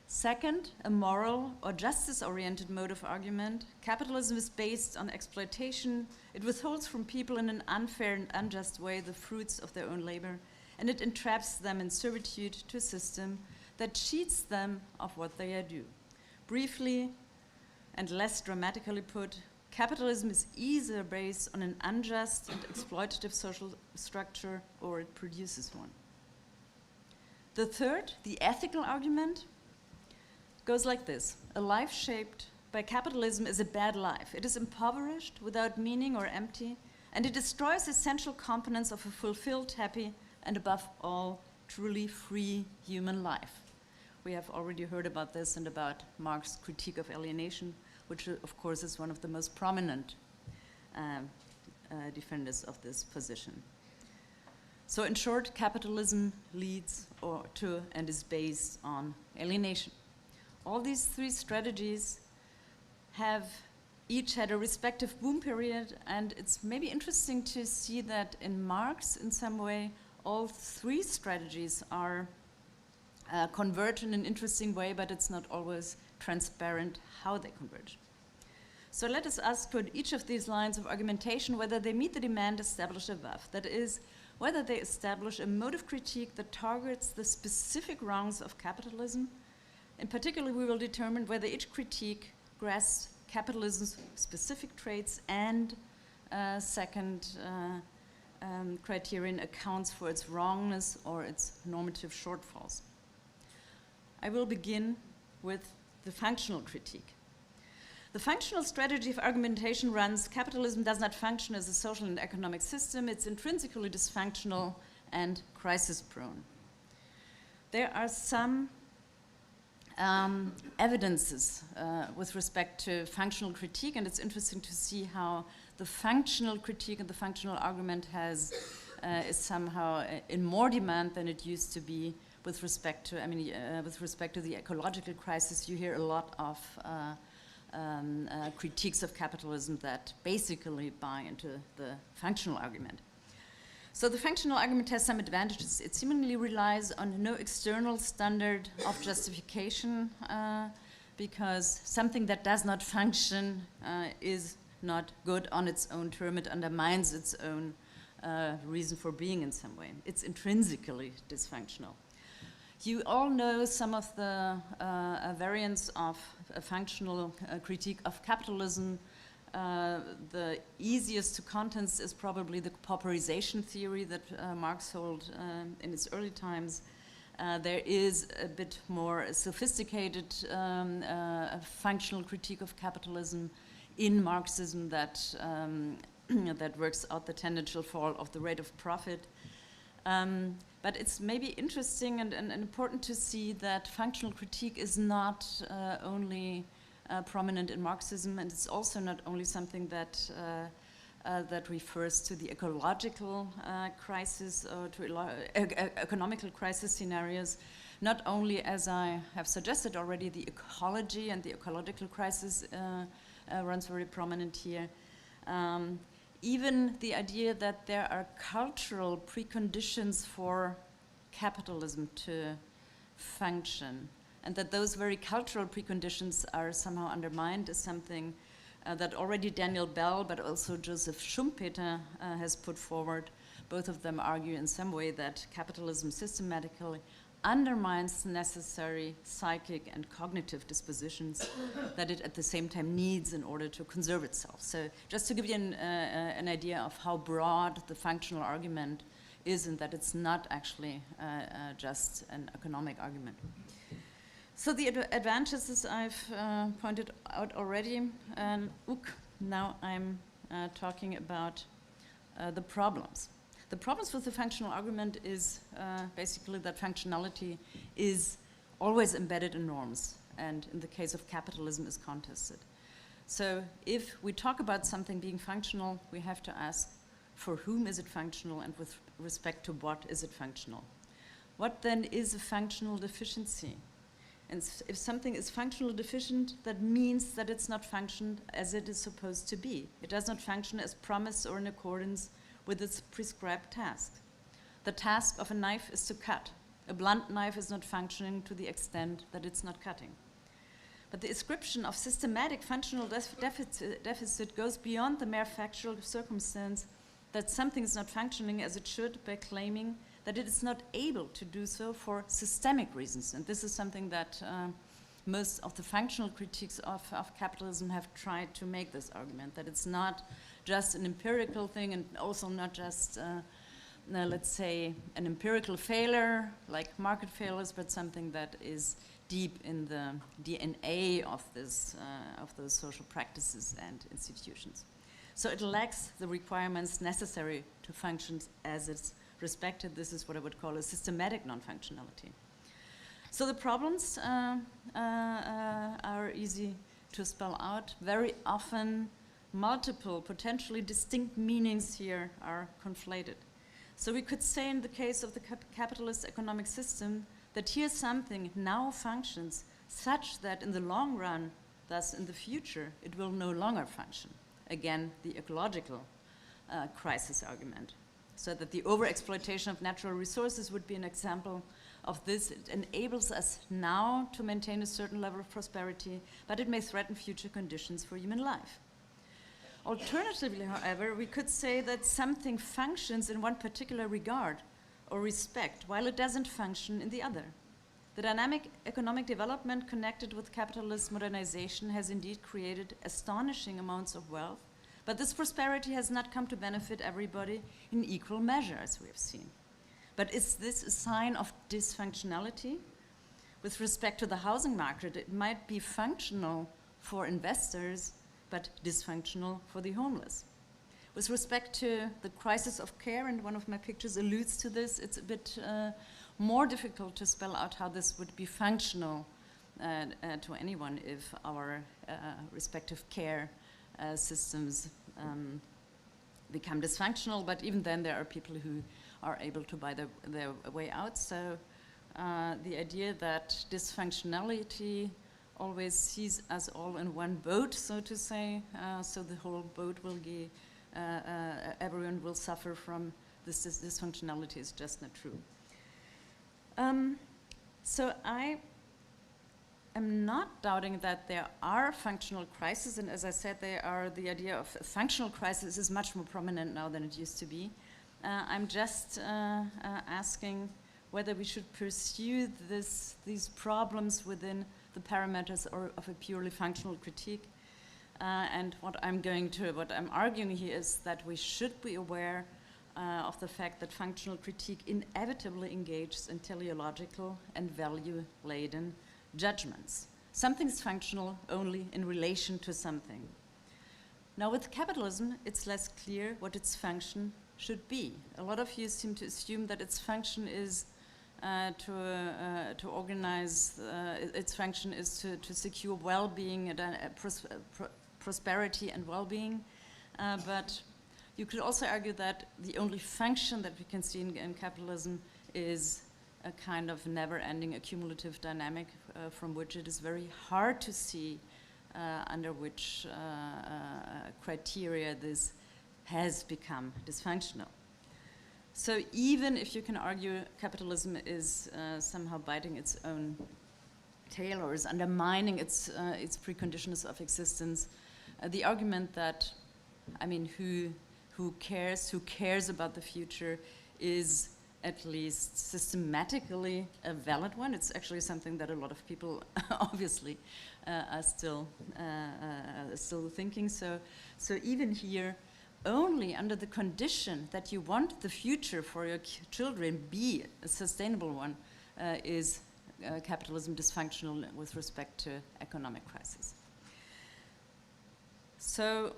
K: Second, a moral or justice-oriented mode of argument. Capitalism is based on exploitation. It withholds from people in an unfair and unjust way the fruits of their own labor, and it entraps them in servitude to a system that cheats them of what they are due. Briefly, and less dramatically put, capitalism is either based on an unjust and exploitative social structure, or it produces one. The third, the ethical argument, goes like this. A life shaped by capitalism is a bad life. It is impoverished, without meaning or empty, and it destroys essential components of a fulfilled, happy, and above all, truly free human life. We have already heard about this and about Marx's critique of alienation, which of course is one of the most prominent defenders of this position. So in short, capitalism leads to and is based on alienation. All these 3 strategies have each had a respective boom period, and it's maybe interesting to see that in Marx, in some way, all 3 strategies are converge in an interesting way, but it's not always transparent how they converge. So let us ask toward each of these lines of argumentation whether they meet the demand established above. That is, whether they establish a mode of critique that targets the specific wrongs of capitalism. In particular, we will determine whether each critique grasps capitalism's specific traits and second criterion accounts for its wrongness or its normative shortfalls. I will begin with the functional critique. The functional strategy of argumentation runs, capitalism does not function as a social and economic system. It's intrinsically dysfunctional and crisis-prone. There are some evidences with respect to functional critique, and it's interesting to see how the functional critique and the functional argument is somehow in more demand than it used to be with respect to, with respect to the ecological crisis. You hear a lot of critiques of capitalism that basically buy into the functional argument. So the functional argument has some advantages. It seemingly relies on no external standard of justification because something that does not function is not good on its own term. It undermines its own reason for being in some way. It's intrinsically dysfunctional. You all know some of the variants of a functional critique of capitalism. The easiest to contest is probably the pauperization theory that Marx held in his early times. There is a bit more sophisticated functional critique of capitalism in Marxism that, that works out the tangential fall of the rate of profit. But it's maybe interesting and important to see that functional critique is not only prominent in Marxism, and it's also not only something that that refers to the ecological crisis or to economical crisis scenarios. Not only, as I have suggested already, the ecology and the ecological crisis runs very prominent here. Even the idea that there are cultural preconditions for capitalism to function, and that those very cultural preconditions are somehow undermined is something that already Daniel Bell, but also Joseph Schumpeter has put forward. Both of them argue in some way that capitalism systematically undermines necessary psychic and cognitive dispositions that it at the same time needs in order to conserve itself. So just to give you an idea of how broad the functional argument is, and that it's not actually just an economic argument. So the advantages I've pointed out already, and now I'm talking about the problems. The problems with the functional argument is basically that functionality is always embedded in norms, and in the case of capitalism is contested. So if we talk about something being functional, we have to ask, for whom is it functional, and with respect to what is it functional? What then is a functional deficiency? And if something is functionally deficient, that means that it's not functioned as it is supposed to be. It does not function as promised or in accordance with its prescribed task. The task of a knife is to cut. A blunt knife is not functioning to the extent that it's not cutting. But the ascription of systematic functional deficit goes beyond the mere factual circumstance that something is not functioning as it should by claiming that it is not able to do so for systemic reasons. And this is something that most of the functional critiques of capitalism have tried to make this argument, that it's not just an empirical thing and also not just, let's say, an empirical failure like market failures, but something that is deep in the DNA of this, of those social practices and institutions. So it lacks the requirements necessary to function as it's respected. This is what I would call a systematic non-functionality. So the problems are easy to spell out. Very often, multiple, potentially distinct meanings here are conflated. So we could say in the case of the capitalist economic system that here something now functions such that in the long run, thus in the future, it will no longer function. Again, the ecological crisis argument. So that the overexploitation of natural resources would be an example of this. It enables us now to maintain a certain level of prosperity, but it may threaten future conditions for human life. Alternatively, however, we could say that something functions in one particular regard or respect, while it doesn't function in the other. The dynamic economic development connected with capitalist modernization has indeed created astonishing amounts of wealth, but this prosperity has not come to benefit everybody in equal measure, as we have seen. But is this a sign of dysfunctionality? With respect to the housing market, it might be functional for investors, but dysfunctional for the homeless. With respect to the crisis of care, and one of my pictures alludes to this, it's a bit more difficult to spell out how this would be functional to anyone if our respective care systems become dysfunctional, but even then there are people who are able to buy their way out. So the idea that dysfunctionality always sees us all in one boat, so to say, so the whole boat will be, everyone will suffer from this dysfunctionality is just not true. So I am not doubting that there are functional crises, and as I said, the idea of a functional crisis is much more prominent now than it used to be. I'm just asking whether we should pursue these problems within the parameters of a purely functional critique. And what I'm arguing here is that we should be aware of the fact that functional critique inevitably engages in teleological and value-laden judgments. Something's functional only in relation to something. Now with capitalism, it's less clear what its function should be. A lot of you seem to assume that its function is to organize, its function is to secure well-being, prosperity and well-being, but you could also argue that the only function that we can see in capitalism is a kind of never-ending accumulative dynamic from which it is very hard to see under which criteria this has become dysfunctional. So even if you can argue capitalism is somehow biting its own tail or is undermining its preconditions of existence, the argument that, I mean, who cares about the future is at least systematically a valid one. It's actually something that a lot of people obviously are still thinking. So even here, only under the condition that you want the future for your children be a sustainable one is capitalism dysfunctional with respect to economic crisis. So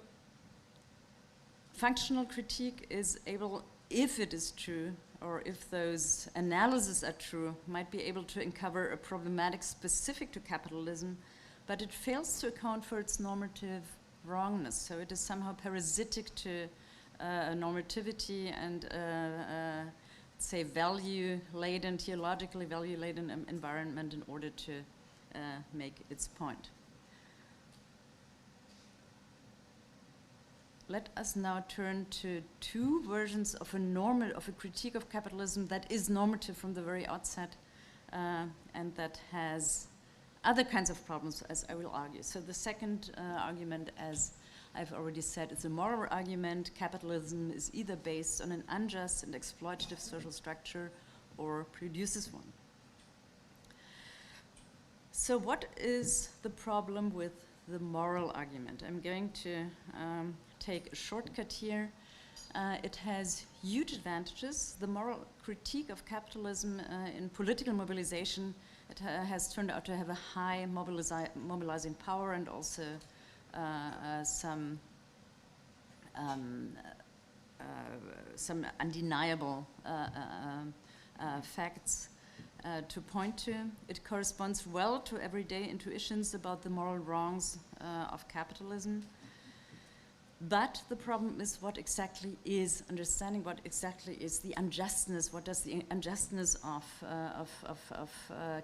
K: functional critique is able, if it is true, or if those analyses are true, might be able to uncover a problematic specific to capitalism, but it fails to account for its normative wrongness. So it is somehow parasitic to normativity and, say, value-laden, theologically value-laden environment in order to make its point. Let us now turn to two versions of a critique of capitalism that is normative from the very outset and that has other kinds of problems, as I will argue. So the second argument, as I've already said, is a moral argument. Capitalism is either based on an unjust and exploitative social structure or produces one. So what is the problem with the moral argument? I'm going to take a shortcut here. It has huge advantages. The moral critique of capitalism in political mobilization, it has turned out to have a high mobilizing power and also some undeniable facts to point to. It corresponds well to everyday intuitions about the moral wrongs of capitalism. But the problem is what exactly is, understanding what exactly is the unjustness, what does the unjustness of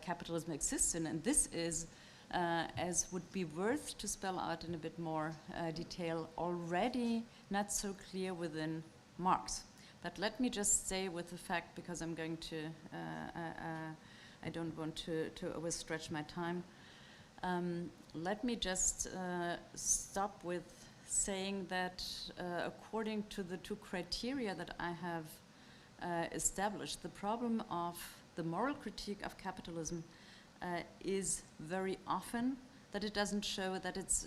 K: capitalism exist in, and this is, as would be worth to spell out in a bit more detail, already not so clear within Marx. But let me just stay with the fact, because I'm going to I don't want to overstretch my time. Let me just stop with saying that according to the two criteria that I have established, the problem of the moral critique of capitalism is very often that it doesn't show that it's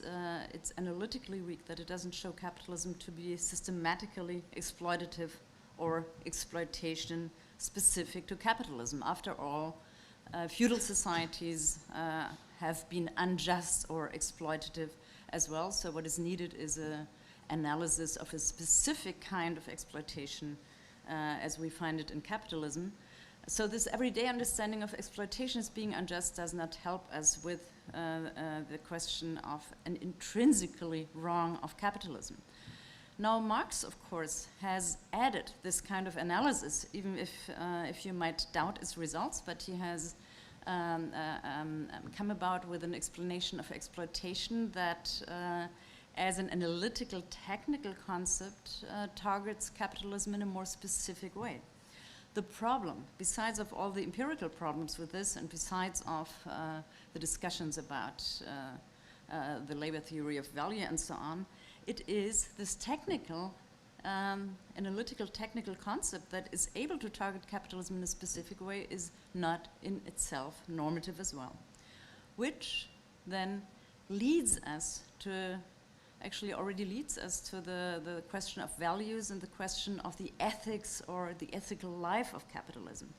K: analytically weak, that it doesn't show capitalism to be systematically exploitative or exploitation specific to capitalism. After all, feudal societies have been unjust or exploitative as well. So what is needed is an analysis of a specific kind of exploitation as we find it in capitalism. So this everyday understanding of exploitation as being unjust does not help us with the question of an intrinsically wrong of capitalism. Now, Marx, of course, has added this kind of analysis, even if you might doubt its results, but he has come about with an explanation of exploitation that as an analytical, technical concept, targets capitalism in a more specific way. The problem, besides of all the empirical problems with this, and besides of the discussions about the labor theory of value and so on, it is this technical, analytical technical concept that is able to target capitalism in a specific way is not in itself normative as well, which then leads us to, actually already leads us to the question of values and the question of the ethics or the ethical life of capitalism.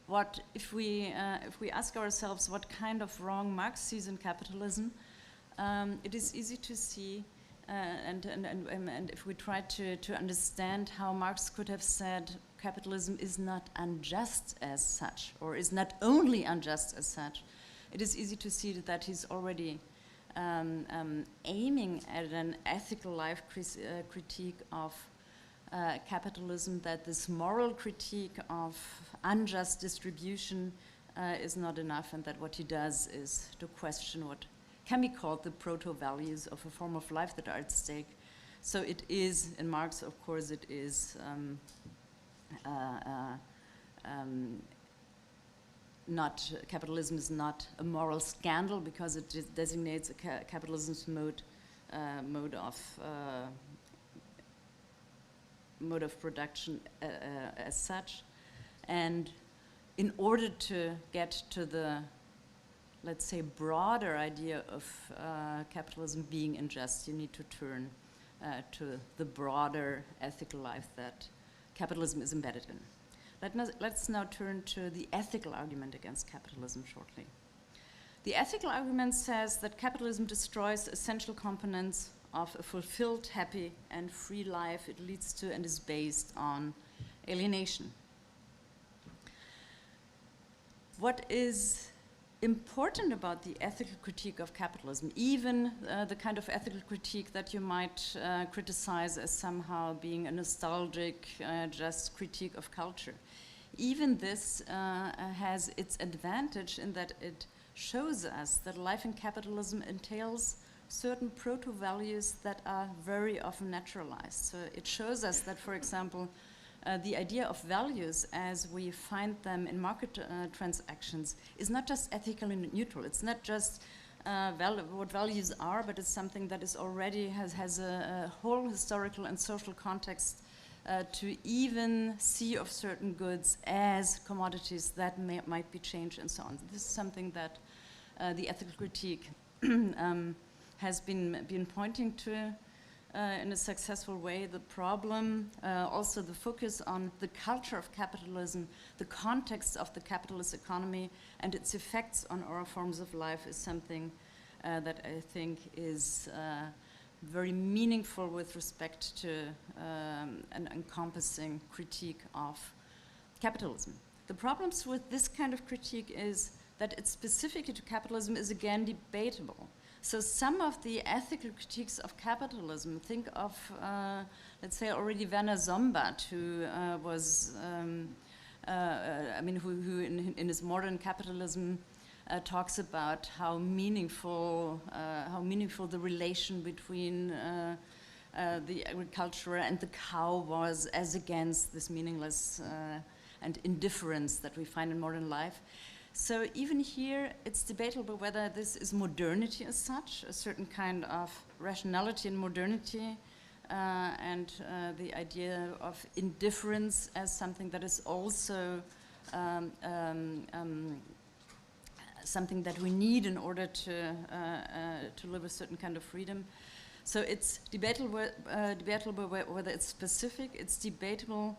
K: What, if we ask ourselves what kind of wrong Marx sees in capitalism, it is easy to see, and if we try to understand how Marx could have said capitalism is not unjust as such, or is not only unjust as such, it is easy to see that he's already aiming at an ethical life critique of capitalism, that this moral critique of unjust distribution is not enough, and that what he does is to question what can be called the proto-values of a form of life that are at stake. So it is, in Marx, of course, it is not, capitalism is not a moral scandal because it designates a capitalism's mode of production as such. And in order to get to the, let's say, broader idea of capitalism being unjust, you need to turn to the broader ethical life that capitalism is embedded in. Let's now turn to the ethical argument against capitalism shortly. The ethical argument says that capitalism destroys essential components of a fulfilled, happy, and free life. It leads to and is based on alienation. What is important about the ethical critique of capitalism, even the kind of ethical critique that you might criticize as somehow being a nostalgic, just critique of culture, even this has its advantage in that it shows us that life in capitalism entails certain proto-values that are very often naturalized. So it shows us that, for example, the idea of values as we find them in market transactions is not just ethically neutral. It's not just what values are, but it's something that is already has a whole historical and social context to even see of certain goods as commodities that might be changed and so on. This is something that the ethical critique has been pointing to in a successful way. The problem, also the focus on the culture of capitalism, the context of the capitalist economy and its effects on our forms of life is something that I think is very meaningful with respect to an encompassing critique of capitalism. The problems with this kind of critique is that it's specifically to capitalism is again debatable. So some of the ethical critiques of capitalism, think of, let's say, already Werner Sombart, who was, who in his Modern Capitalism talks about how meaningful the relation between the agriculture and the cow was, as against this meaningless and indifference that we find in modern life. So even here, it's debatable whether this is modernity as such, a certain kind of rationality and modernity, and the idea of indifference as something that is also something that we need in order to live a certain kind of freedom. So it's debatable whether it's specific. It's debatable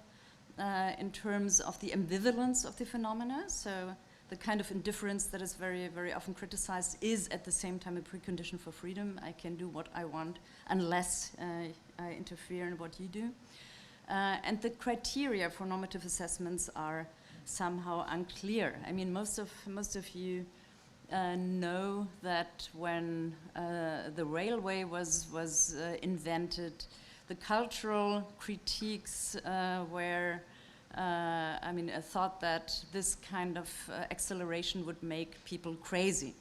K: in terms of the ambivalence of the phenomena. So the kind of indifference that is very, very often criticized is at the same time a precondition for freedom. I can do what I want unless I interfere in what you do. And the criteria for normative assessments are somehow unclear. I mean, most of you know that when the railway was invented, the cultural critiques were I thought that this kind of acceleration would make people crazy.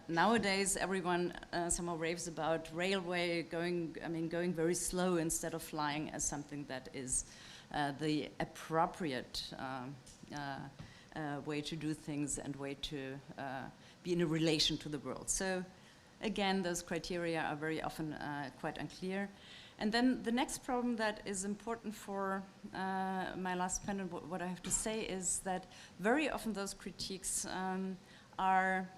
K: Nowadays, everyone somehow raves about railway going very slow instead of flying as something that is the appropriate way to do things and way to be in a relation to the world. So again, those criteria are very often quite unclear. And then the next problem that is important for my last point and what I have to say is that very often those critiques are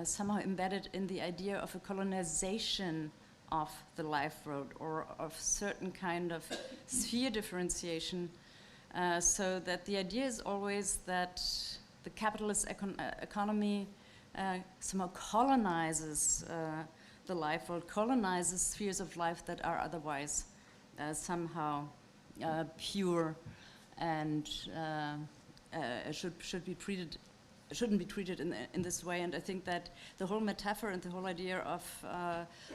K: somehow embedded in the idea of a colonization of the life road or of certain kind of sphere differentiation, so that the idea is always that the capitalist economy somehow colonizes the life world, colonizes spheres of life that are otherwise somehow pure and shouldn't be treated in this way. And I think that the whole metaphor and the whole idea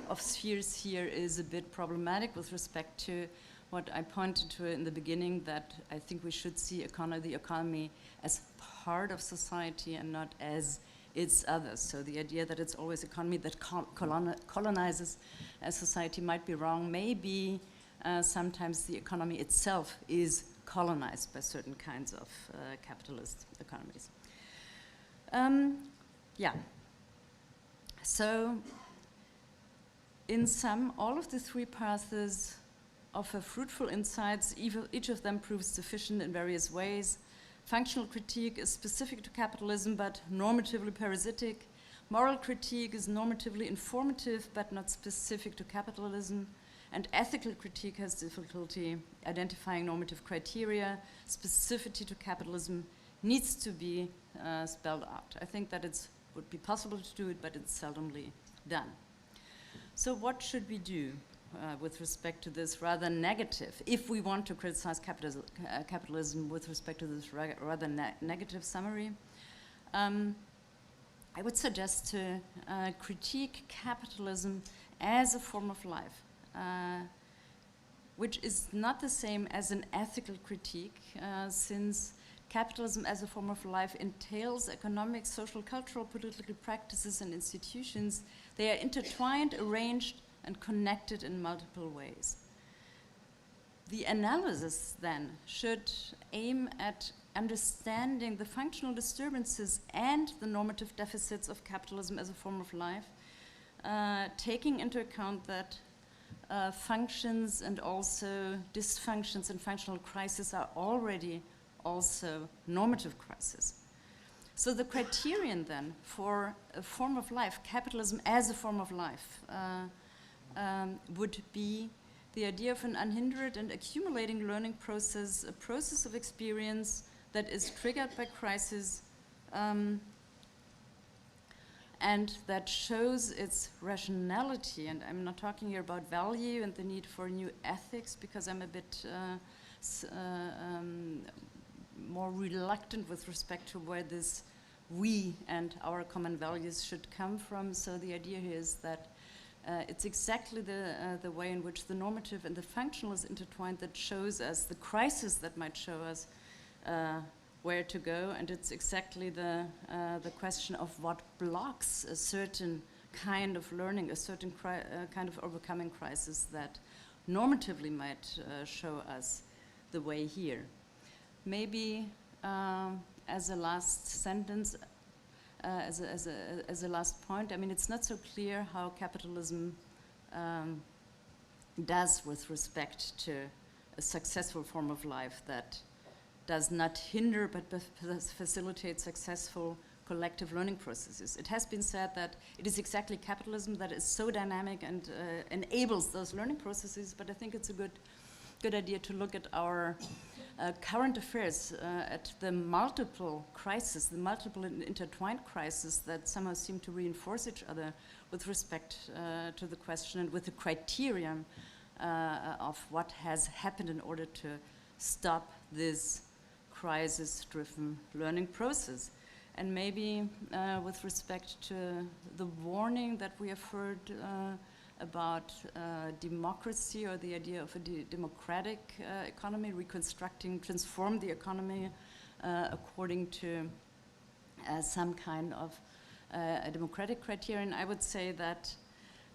K: of spheres here is a bit problematic with respect to what I pointed to in the beginning, that I think we should see the economy as part of society and not as its others. So the idea that it's always economy that colonizes a society might be wrong. Maybe sometimes the economy itself is colonized by certain kinds of capitalist economies. Yeah. So in sum, all of the three paths offer fruitful insights. Each of them proves sufficient in various ways. Functional critique is specific to capitalism, but normatively parasitic. Moral critique is normatively informative, but not specific to capitalism. And ethical critique has difficulty identifying normative criteria. Specificity to capitalism needs to be spelled out. I think that it would be possible to do it, but it's seldomly done. So what should we do with respect to this rather negative, if we want to criticize capitalism with respect to this rather negative summary? I would suggest to critique capitalism as a form of life, which is not the same as an ethical critique, since capitalism as a form of life entails economic, social, cultural, political practices and institutions. They are intertwined, arranged, and connected in multiple ways. The analysis then should aim at understanding the functional disturbances and the normative deficits of capitalism as a form of life, taking into account that functions and also dysfunctions and functional crises are already also normative crises. So the criterion then for a form of life, capitalism as a form of life, would be the idea of an unhindered and accumulating learning process, a process of experience that is triggered by crisis and that shows its rationality. And I'm not talking here about value and the need for new ethics, because I'm a bit more reluctant with respect to where this we and our common values should come from. So the idea here is that it's exactly the way in which the normative and the functional is intertwined that shows us the crisis that might show us where to go, and it's exactly the question of what blocks a certain kind of learning, a certain kind of overcoming crisis that normatively might show us the way here. Maybe as a last sentence, as a last point, I mean, it's not so clear how capitalism does with respect to a successful form of life that does not hinder but facilitate successful collective learning processes. It has been said that it is exactly capitalism that is so dynamic and enables those learning processes, but I think it's a good idea to look at our current affairs, at the multiple crises, the multiple intertwined crises that somehow seem to reinforce each other with respect to the question and with the criterion of what has happened in order to stop this crisis-driven learning process. And maybe with respect to the warning that we have heard about democracy, or the idea of a democratic economy, transform the economy according to some kind of a democratic criterion, I would say that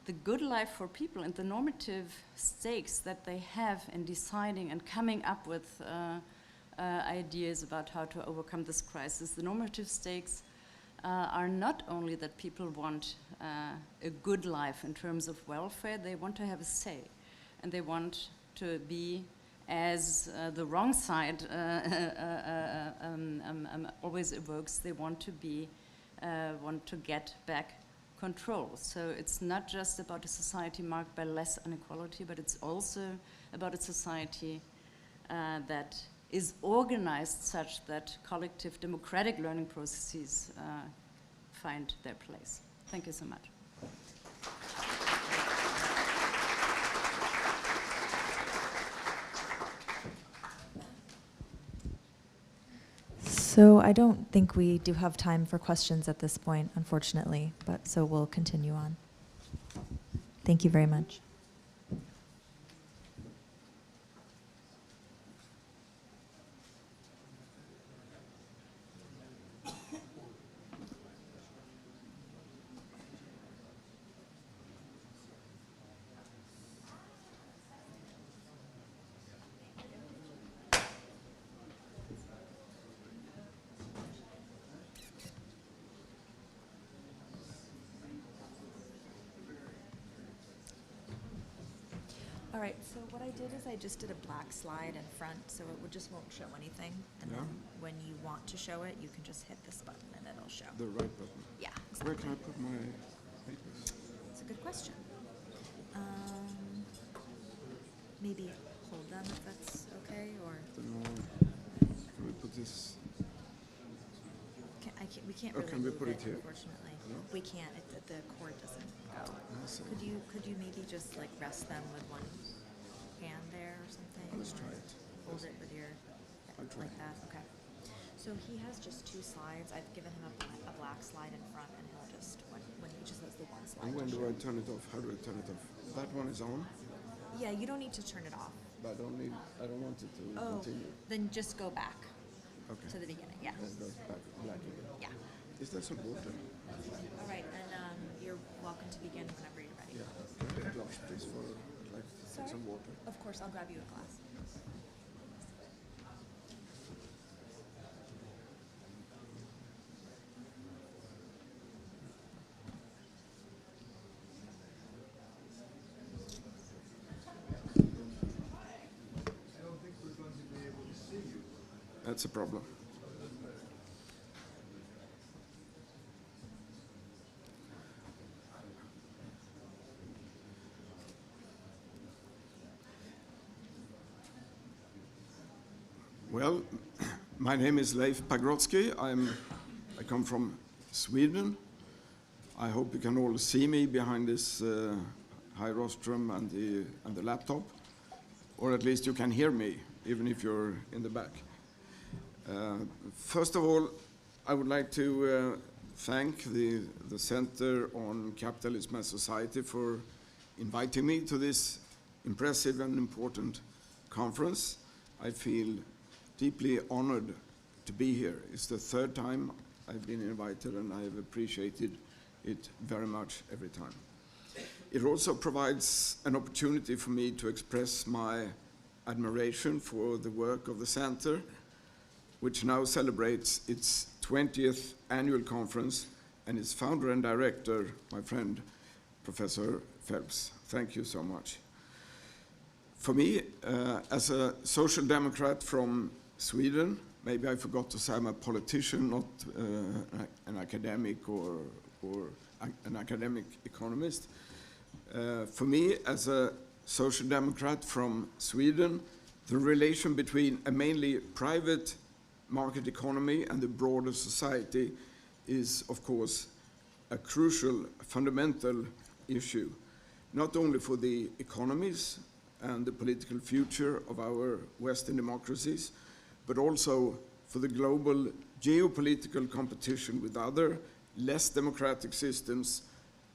K: the good life for people and the normative stakes that they have in deciding and coming up with ideas about how to overcome this crisis, the normative stakes are not only that people want a good life in terms of welfare, they want to have a say, and they want to be, as the wrong side always evokes, they want to get back control. So it's not just about a society marked by less inequality, but it's also about a society that is organized such that collective democratic learning processes find their place. Thank you so much.
C: So I don't think we do have time for questions at this point, unfortunately, but so we'll continue on. Thank you very much. All right, so what I did is I just did a black slide in front, so it just won't show anything. And then when you want to show it, you can just hit this button and it'll show.
L: The right button?
C: Yeah.
L: Where can I put my papers?
C: It's a good question. Maybe hold them if that's okay, or?
L: Can we put this?
C: We can't really
L: can we
C: move
L: put it here?
C: Unfortunately.
L: No?
C: We can't, the cord doesn't go. Could you maybe just like rest them with one hand there or something?
L: Let's try it.
C: Hold it with your, like that, okay. So he has just 2 slides. I've given him a black slide in front, and he'll just, when he just has the one slide.
L: And when do I turn it off? How do I turn it off? That one is on?
C: Yeah, you don't need to turn it off.
L: But I don't want it to continue.
C: Then just go back
L: Okay.
C: to the beginning, yeah.
L: And go back black again.
C: Yeah.
L: Is there some water?
C: All right, and you're welcome to begin whenever you're ready.
L: Yeah. Can I get a glass, please, for like
C: Sorry?
L: some water?
C: Of course, I'll grab you a glass.
L: That's a problem. Well, my name is Leif Pagrotsky. I come from Sweden. I hope you can all see me behind this high rostrum and the laptop, or at least you can hear me, even if you're in the back. First of all, I would like to thank the Center on Capitalism and Society for inviting me to this impressive and important conference. I feel deeply honored to be here. It's the 3rd time I've been invited, and I've appreciated it very much every time. It also provides an opportunity for me to express my admiration for the work of the Center which now celebrates its 20th annual conference, and its founder and director, my friend, Professor Phelps. Thank you so much. For me, as a social democrat from Sweden, maybe I forgot to say I'm a politician, not an academic or an academic economist. For me, as a social democrat from Sweden, the relation between a mainly private market economy and the broader society is, of course, a crucial, fundamental issue, not only for the economies and the political future of our Western democracies, but also for the global geopolitical competition with other less democratic systems,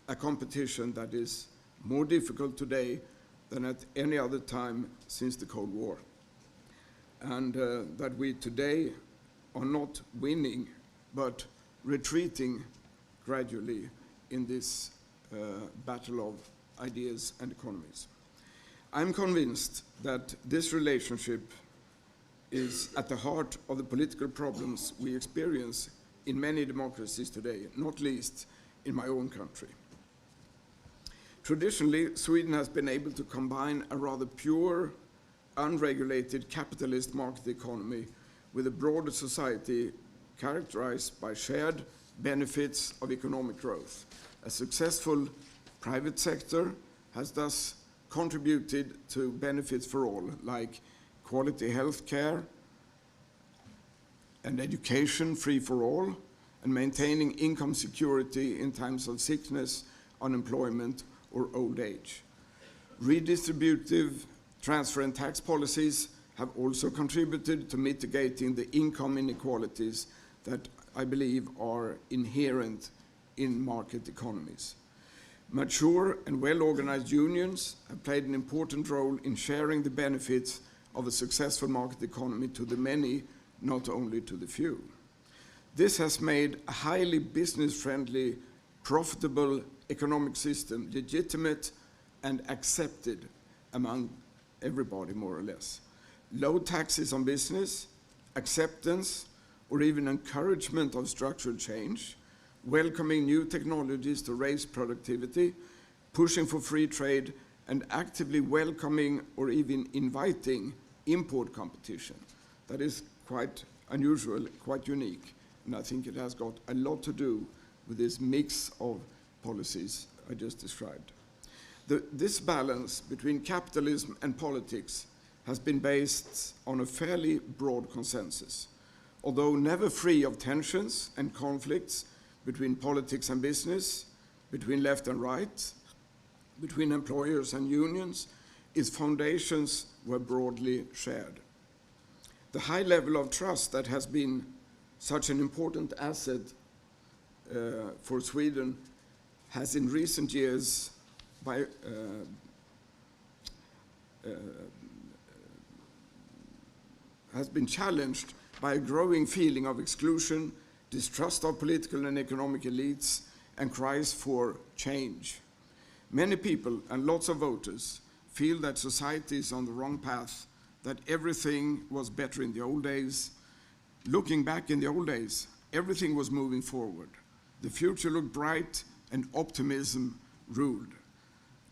L: a competition that is more difficult today than at any other time since the Cold War. And that we today are not winning, but retreating gradually in this battle of ideas and economies. I'm convinced that this relationship is at the heart of the political problems we experience in many democracies today, not least in my own country. Traditionally, Sweden has been able to combine a rather pure, unregulated capitalist market economy with a broader society characterized by shared benefits of economic growth. A successful private sector has thus contributed to benefits for all, like quality health care and education free for all, and maintaining income security in times of sickness, unemployment, or old age. Redistributive transfer and tax policies have also contributed to mitigating the income inequalities that I believe are inherent in market economies. Mature and well-organized unions have played an important role in sharing the benefits of a successful market economy to the many, not only to the few. This has made a highly business-friendly, profitable economic system legitimate and accepted among everybody, more or less. Low taxes on business, acceptance, or even encouragement of structural change, welcoming new technologies to raise productivity, pushing for free trade, and actively welcoming or even inviting import competition. That is quite unusual, quite unique, and I think it has got a lot to do with this mix of policies I just described. This balance between capitalism and politics has been based on a fairly broad consensus. Although never free of tensions and conflicts between politics and business, between left and right, between employers and unions, its foundations were broadly shared. The high level of trust that has been such an important asset for Sweden has in recent years has been challenged by a growing feeling of exclusion, distrust of political and economic elites, and cries for change. Many people and lots of voters feel that society is on the wrong path, that everything was better in the old days. Looking back in the old days, everything was moving forward. The future looked bright and optimism ruled.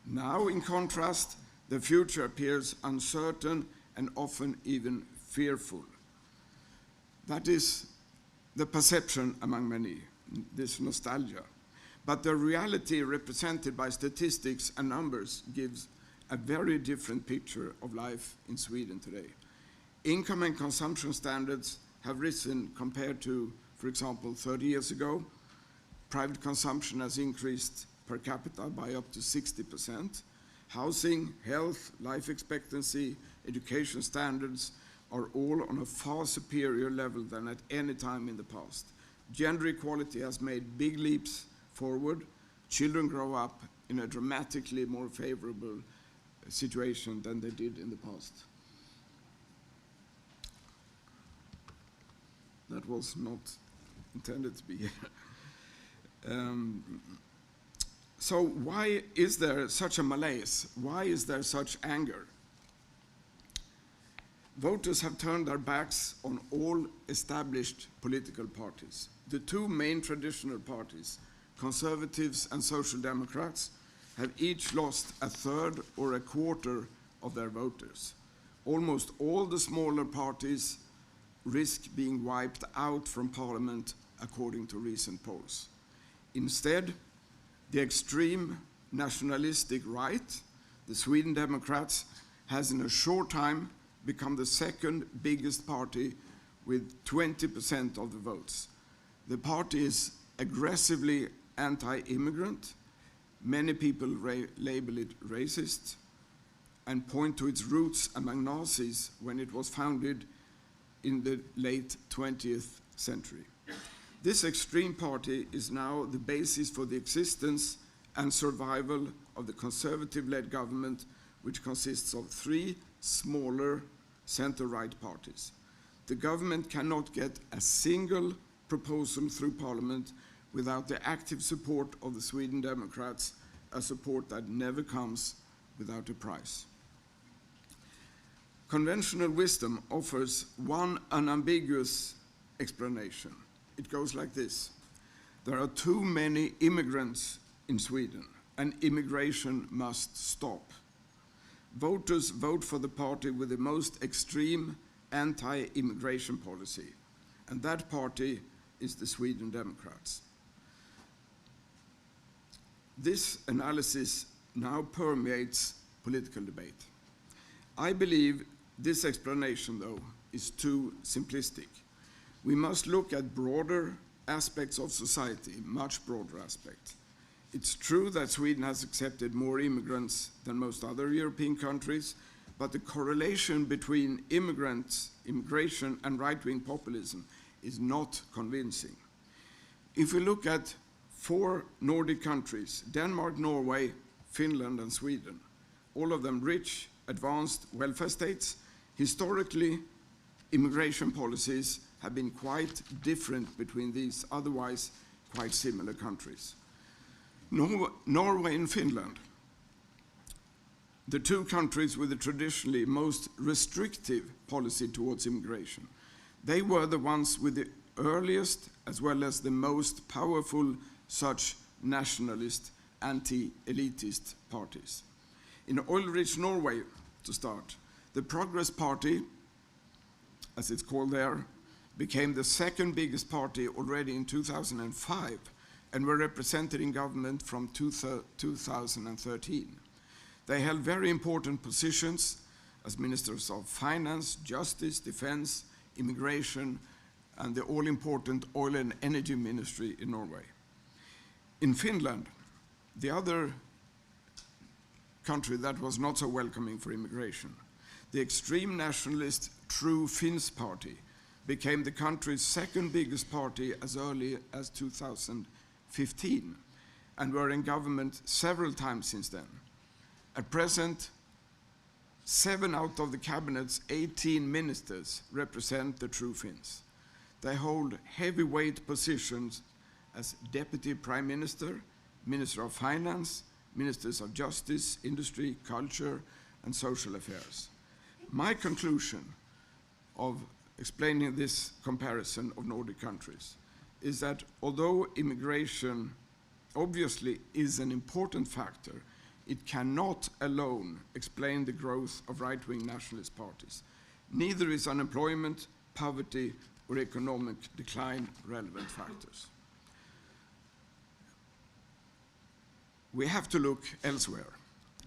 L: Now, in contrast, the future appears uncertain and often even fearful. That is the perception among many, this nostalgia. But the reality represented by statistics and numbers gives a very different picture of life in Sweden today. Income and consumption standards have risen compared to, for example, 30 years ago. Private consumption has increased per capita by up to 60%. Housing, health, life expectancy, education standards are all on a far superior level than at any time in the past. Gender equality has made big leaps forward. Children grow up in a dramatically more favorable situation than they did in the past. That was not intended to be. So why is there such a malaise? Why is there such anger? Voters have turned their backs on all established political parties. The two main traditional parties, Conservatives and Social Democrats, have each lost a third or a quarter of their voters. Almost all the smaller parties risk being wiped out from parliament, according to recent polls. Instead, the extreme nationalistic right, the Sweden Democrats, has in a short time become the second biggest party with 20% of the votes. The party is aggressively anti-immigrant. Many people label it racist and point to its roots among Nazis when it was founded in the late 20th century. This extreme party is now the basis for the existence and survival of the conservative-led government, which consists of three smaller center-right parties. The government cannot get a single proposal through parliament without the active support of the Sweden Democrats, a support that never comes without a price. Conventional wisdom offers one unambiguous explanation. It goes like this: there are too many immigrants in Sweden, and immigration must stop. Voters vote for the party with the most extreme anti-immigration policy, and that party is the Sweden Democrats. This analysis now permeates political debate. I believe this explanation, though, is too simplistic. We must look at broader aspects of society, much broader aspects. It's true that Sweden has accepted more immigrants than most other European countries, but the correlation between immigration and right-wing populism is not convincing. If we look at 4 Nordic countries, Denmark, Norway, Finland, and Sweden, all of them rich, advanced welfare states, historically, immigration policies have been quite different between these otherwise quite similar countries. Norway and Finland, the two countries with the traditionally most restrictive policy towards immigration, they were the ones with the earliest as well as the most powerful such nationalist, anti-elitist parties. In oil-rich Norway, to start, the Progress Party, as it's called there, became the second biggest party already in 2005 and were represented in government from 2013. They held very important positions as ministers of finance, justice, defense, immigration, and the all-important oil and energy ministry in Norway. In Finland, the other country that was not so welcoming for immigration, the extreme nationalist True Finns Party became the country's second biggest party as early as 2015 and were in government several times since then. At present, 7 out of the cabinet's 18 ministers represent the True Finns. They hold heavyweight positions as Deputy Prime Minister, Minister of Finance, Ministers of Justice, Industry, Culture, and Social Affairs. My conclusion of explaining this comparison of Nordic countries is that although immigration obviously is an important factor, it cannot alone explain the growth of right-wing nationalist parties. Neither is unemployment, poverty, or economic decline relevant factors. We have to look elsewhere.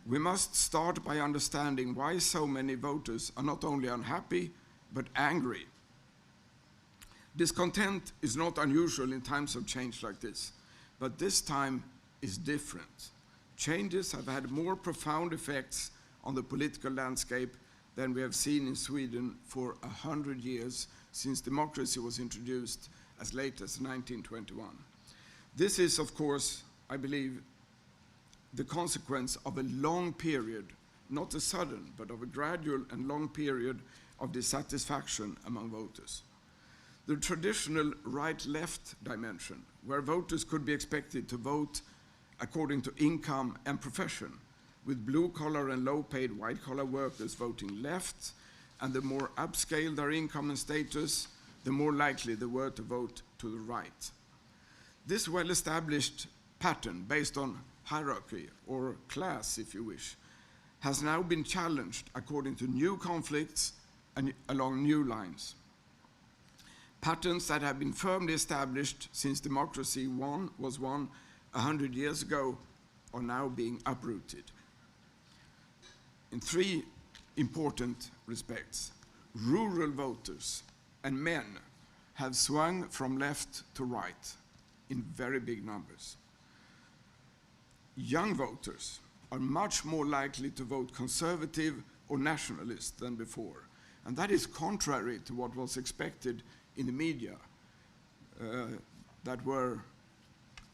L: We must start by understanding why so many voters are not only unhappy, but angry. Discontent is not unusual in times of change like this, but this time is different. Changes have had more profound effects on the political landscape than we have seen in Sweden for 100 years since democracy was introduced as late as 1921. This is, of course, I believe, the consequence of a long period, not a sudden, but of a gradual and long period of dissatisfaction among voters. The traditional right-left dimension, where voters could be expected to vote according to income and profession, with blue-collar and low-paid white-collar workers voting left, and the more upscale their income and status, the more likely they were to vote to the right. This well-established pattern, based on hierarchy or class, if you wish, has now been challenged according to new conflicts and along new lines. Patterns that have been firmly established since democracy was won 100 years ago are now being uprooted. In three important respects, rural voters and men have swung from left to right in very big numbers. Young voters are much more likely to vote conservative or nationalist than before, and that is contrary to what was expected in the media that were,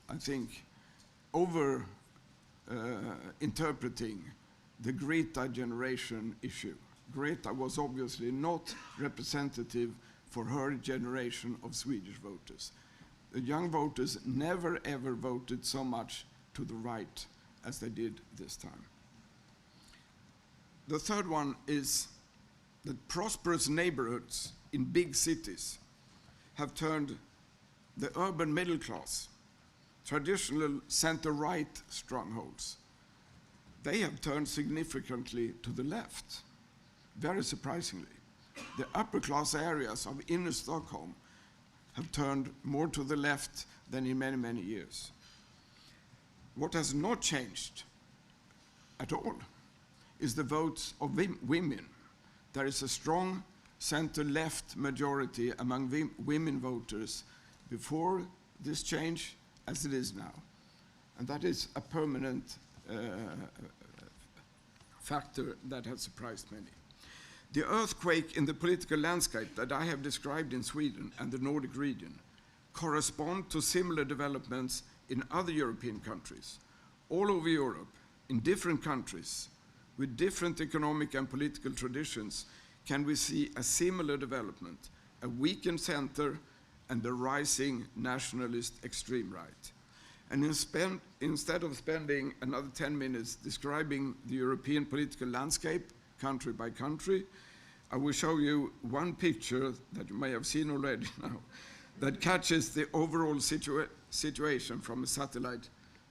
L: I think, interpreting the Greta generation issue. Greta was obviously not representative for her generation of Swedish voters. The young voters never ever voted so much to the right as they did this time. The third one is that prosperous neighborhoods in big cities have turned the urban middle class, traditional center-right strongholds, they have turned significantly to the left, very surprisingly. The upper class areas of inner Stockholm have turned more to the left than in many, many years. What has not changed at all is the votes of women. There is a strong center-left majority among women voters before this change as it is now. And that is a permanent factor that has surprised many. The earthquake in the political landscape that I have described in Sweden and the Nordic region correspond to similar developments in other European countries. All over Europe, in different countries, with different economic and political traditions, can we see a similar development, a weakened center and a rising nationalist extreme right. And instead of spending another 10 minutes describing the European political landscape, country by country, I will show you one picture that you may have seen already now that catches the overall situation from a satellite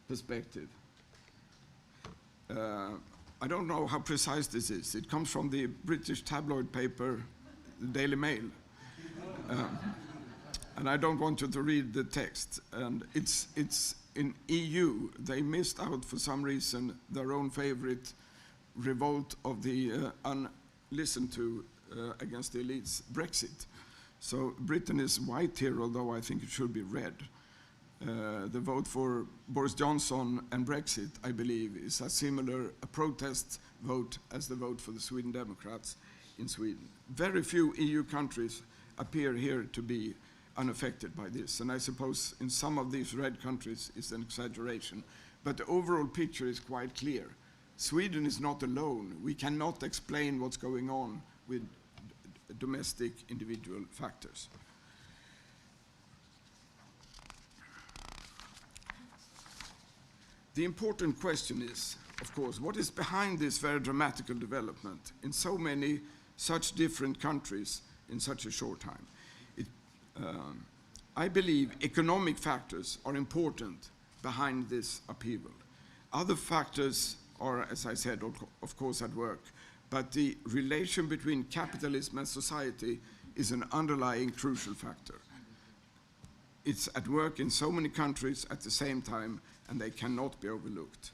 L: perspective. I don't know how precise this is. It comes from the British tabloid paper, the Daily Mail. And I don't want you to read the text. And it's in EU, they missed out for some reason their own favorite revolt of the unlistened to against the elites, Brexit. So Britain is white here, although I think it should be red. The vote for Boris Johnson and Brexit, I believe, is a similar protest vote as the vote for the Sweden Democrats in Sweden. Very few EU countries appear here to be unaffected by this, and I suppose in some of these red countries it's an exaggeration, but the overall picture is quite clear. Sweden is not alone. We cannot explain what's going on with domestic individual factors. The important question is, of course, what is behind this very dramatical development in so many such different countries in such a short time? I believe economic factors are important behind this upheaval. Other factors are, as I said, of course, at work, but the relation between capitalism and society is an underlying crucial factor. It's at work in so many countries at the same time, and they cannot be overlooked.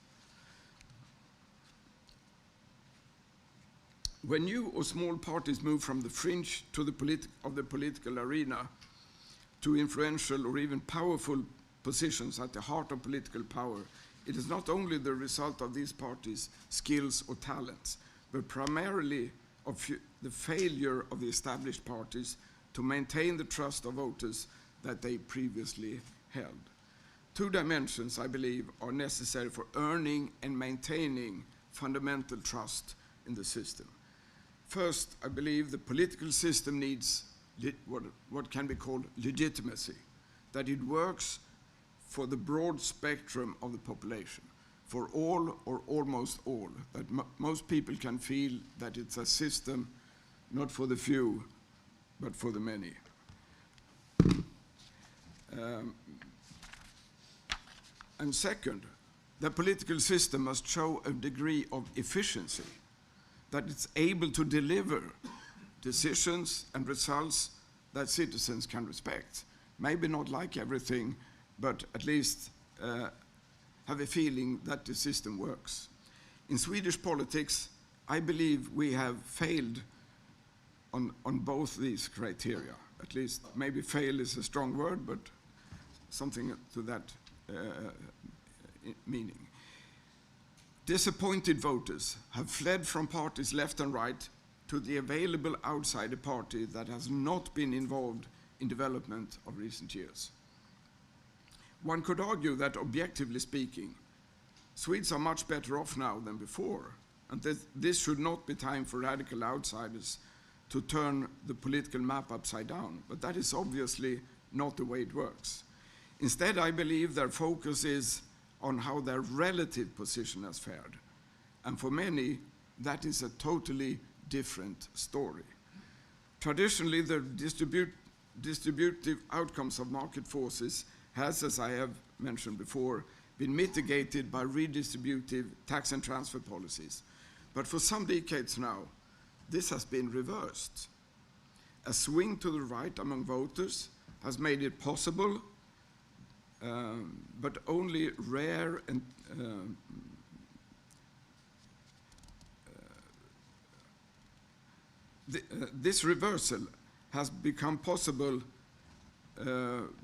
L: When new or small parties move from the fringe to the political arena to influential or even powerful positions at the heart of political power, it is not only the result of these parties' skills or talents, but primarily of the failure of the established parties to maintain the trust of voters that they previously held. Two dimensions, I believe, are necessary for earning and maintaining fundamental trust in the system. First, I believe the political system needs what can be called legitimacy, that it works for the broad spectrum of the population, for all or almost all, that most people can feel that it's a system not for the few, but for the many. And second, the political system must show a degree of efficiency, that it's able to deliver decisions and results that citizens can respect. Maybe not like everything, but at least have a feeling that the system works. In Swedish politics, I believe we have failed on both these criteria. At least, maybe fail is a strong word, but something to that meaning. Disappointed voters have fled from parties left and right to the available outsider party that has not been involved in development of recent years. One could argue that, objectively speaking, Swedes are much better off now than before, and that this should not be time for radical outsiders to turn the political map upside down. But that is obviously not the way it works. Instead, I believe their focus is on how their relative position has fared. And for many, that is a totally different story. Traditionally, the distributive outcomes of market forces has, as I have mentioned before, been mitigated by redistributive tax and transfer policies. But for some decades now, this has been reversed. A swing to the right among voters has made it possible, but only rare and this reversal has become possible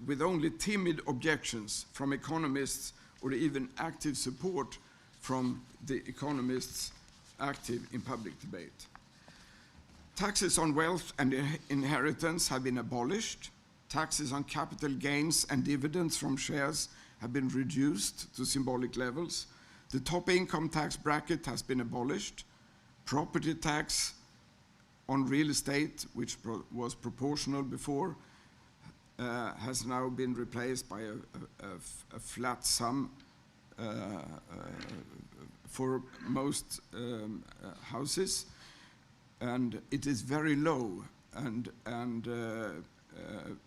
L: with only timid objections from economists or even active support from the economists active in public debate. Taxes on wealth and inheritance have been abolished. Taxes on capital gains and dividends from shares have been reduced to symbolic levels. The top income tax bracket has been abolished. Property tax on real estate, which was proportional before, has now been replaced by a flat sum for most houses, and it is very low and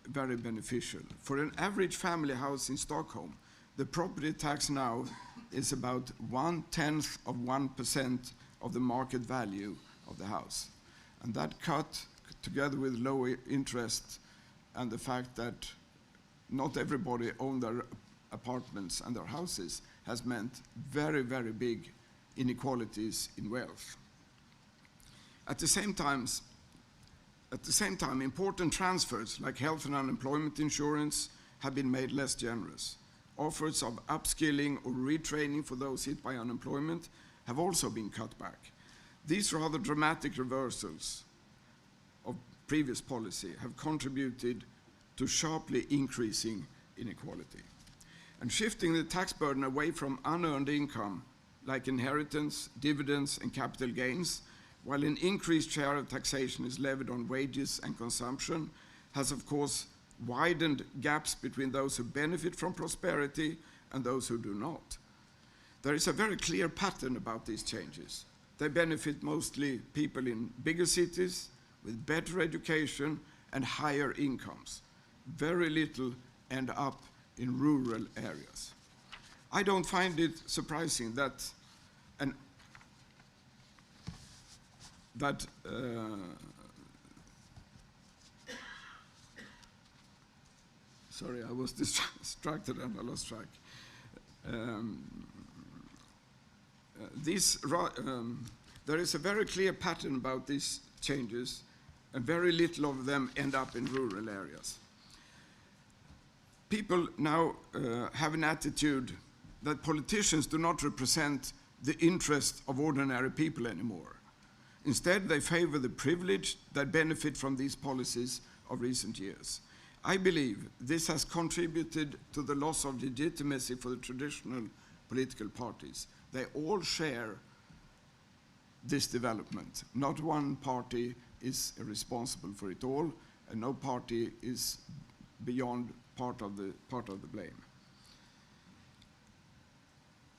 L: very beneficial. For an average family house in Stockholm, the property tax now is about 0.1% of the market value of the house. And that cut, together with low interest and the fact that not everybody owned their apartments and their houses, has meant very, very big inequalities in wealth. At the same time, important transfers like health and unemployment insurance have been made less generous. Offers of upskilling or retraining for those hit by unemployment have also been cut back. These rather dramatic reversals of previous policy have contributed to sharply increasing inequality. And shifting the tax burden away from unearned income, like inheritance, dividends, and capital gains, while an increased share of taxation is levied on wages and consumption, has of course widened gaps between those who benefit from prosperity and those who do not. There is a very clear pattern about these changes. They benefit mostly people in bigger cities with better education and higher incomes. Very little end up in rural areas. I don't find it surprising that sorry, I was distracted and I lost track. There is a very clear pattern about these changes, and very little of them end up in rural areas. People now have an attitude that politicians do not represent the interest of ordinary people anymore. Instead, they favor the privileged that benefit from these policies of recent years. I believe this has contributed to the loss of legitimacy for the traditional political parties. They all share this development. Not one party is responsible for it all, and no party is beyond part of the blame.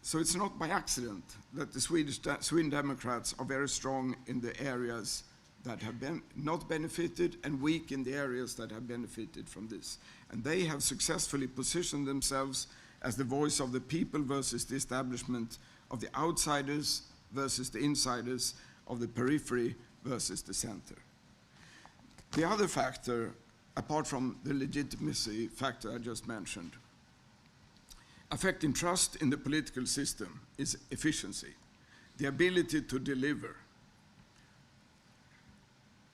L: So it's not by accident that the Sweden Democrats are very strong in the areas that have not benefited and weak in the areas that have benefited from this. And they have successfully positioned themselves as the voice of the people versus the establishment, of the outsiders versus the insiders, of the periphery versus the center. The other factor, apart from the legitimacy factor I just mentioned, affecting trust in the political system is efficiency, the ability to deliver.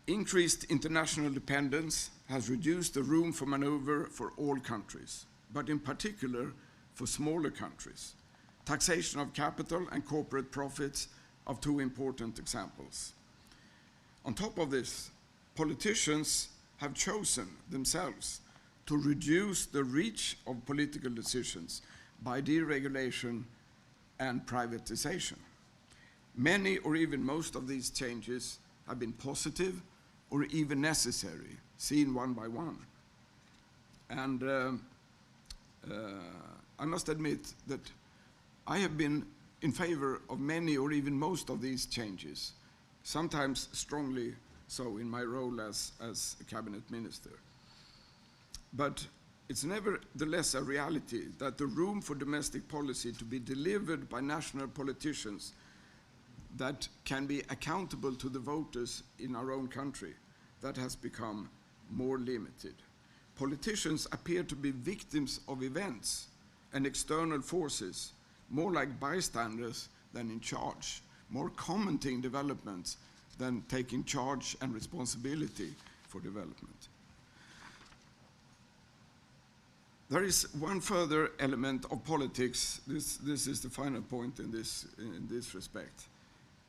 L: Increased international dependence has reduced the room for maneuver for all countries, but in particular for smaller countries. Taxation of capital and corporate profits are two important examples. On top of this, politicians have chosen themselves to reduce the reach of political decisions by deregulation and privatization. Many or even most of these changes have been positive or even necessary, seen one by one. And I must admit that I have been in favor of many or even most of these changes, sometimes strongly so in my role as a cabinet minister. But it's nevertheless a reality that the room for domestic policy to be delivered by national politicians that can be accountable to the voters in our own country, that has become more limited. Politicians appear to be victims of events and external forces, more like bystanders than in charge, more commenting developments than taking charge and responsibility for development. There is one further element of politics. This is the final point in this respect.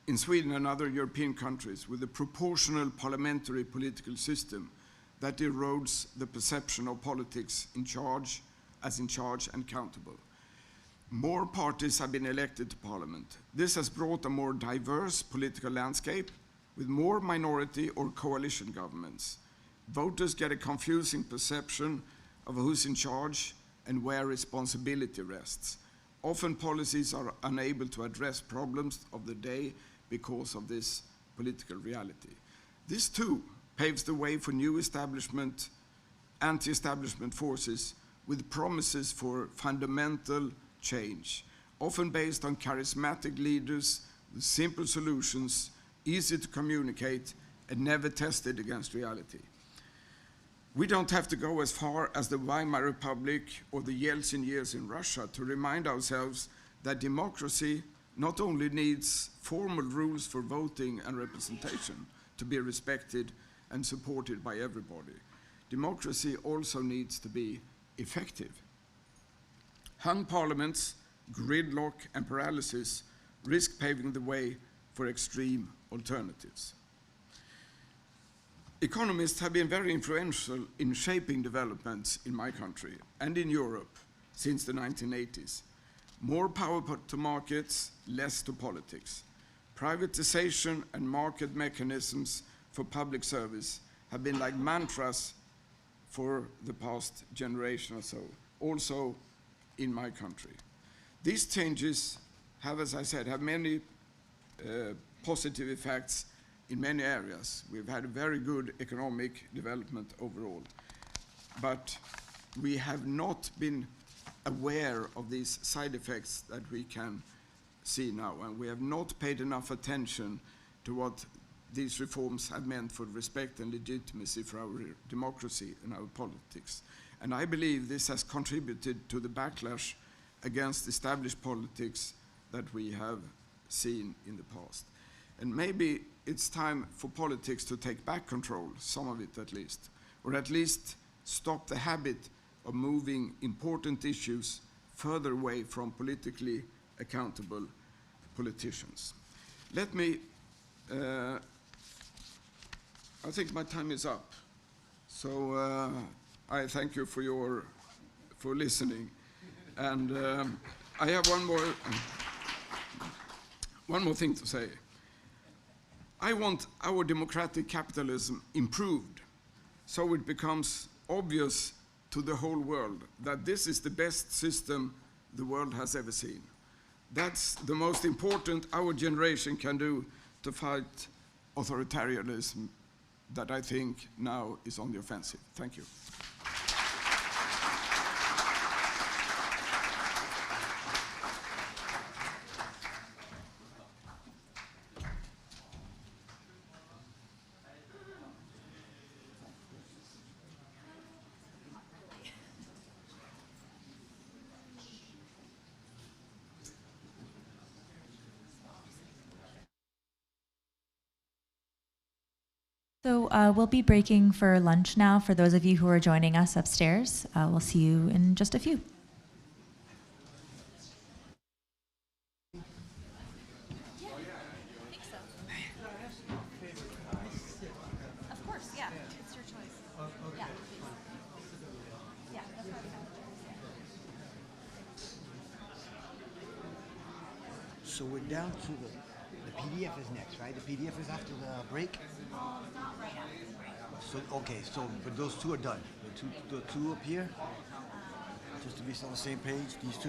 L: In Sweden and other European countries, with a proportional parliamentary political system that erodes the perception of politics in charge and accountable. More parties have been elected to parliament. This has brought a more diverse political landscape with more minority or coalition governments. Voters get a confusing perception of who's in charge and where responsibility rests. Often policies are unable to address problems of the day because of this political reality. This too paves the way for new anti-establishment forces with promises for fundamental change, often based on charismatic leaders with simple solutions, easy to communicate, and never tested against reality. We don't have to go as far as the Weimar Republic or the Yeltsin years in Russia to remind ourselves that democracy not only needs formal rules for voting and representation to be respected and supported by everybody. Democracy also needs to be effective. Hung parliaments, gridlock, and paralysis risk paving the way for extreme alternatives. Economists have been very influential in shaping developments in my country and in Europe since the 1980s. More power to markets, less to politics. Privatization and market mechanisms for public service have been like mantras for the past generation or so, also in my country. These changes have, as I said, have many positive effects in many areas. We've had a very good economic development overall, but we have not been aware of these side effects that we can see now, and we have not paid enough attention to what these reforms have meant for respect and legitimacy for our democracy and our politics. And I believe this has contributed to the backlash against established politics that we have seen in the past. And maybe it's time for politics to take back control, some of it at least, or at least stop the habit of moving important issues further away from politically accountable politicians. Let me, I think my time is up. So I thank you for listening. And I have one more thing to say. I want our democratic capitalism improved so it becomes obvious to the whole world that this is the best system the world has ever seen. That's the most important our generation can do to fight authoritarianism that I think now is on the offensive. Thank you.
C: So we'll be breaking for lunch now for those of you who are joining us upstairs. We'll see you in just a few. Of course, yeah, it's your choice. Yeah. Yeah, that's right.
D: So we're down to the PDF is next, right? The PDF is after the break?
C: Not right after the break.
D: So, okay, so, but those two are done. The two up here, just to be on the same page, these two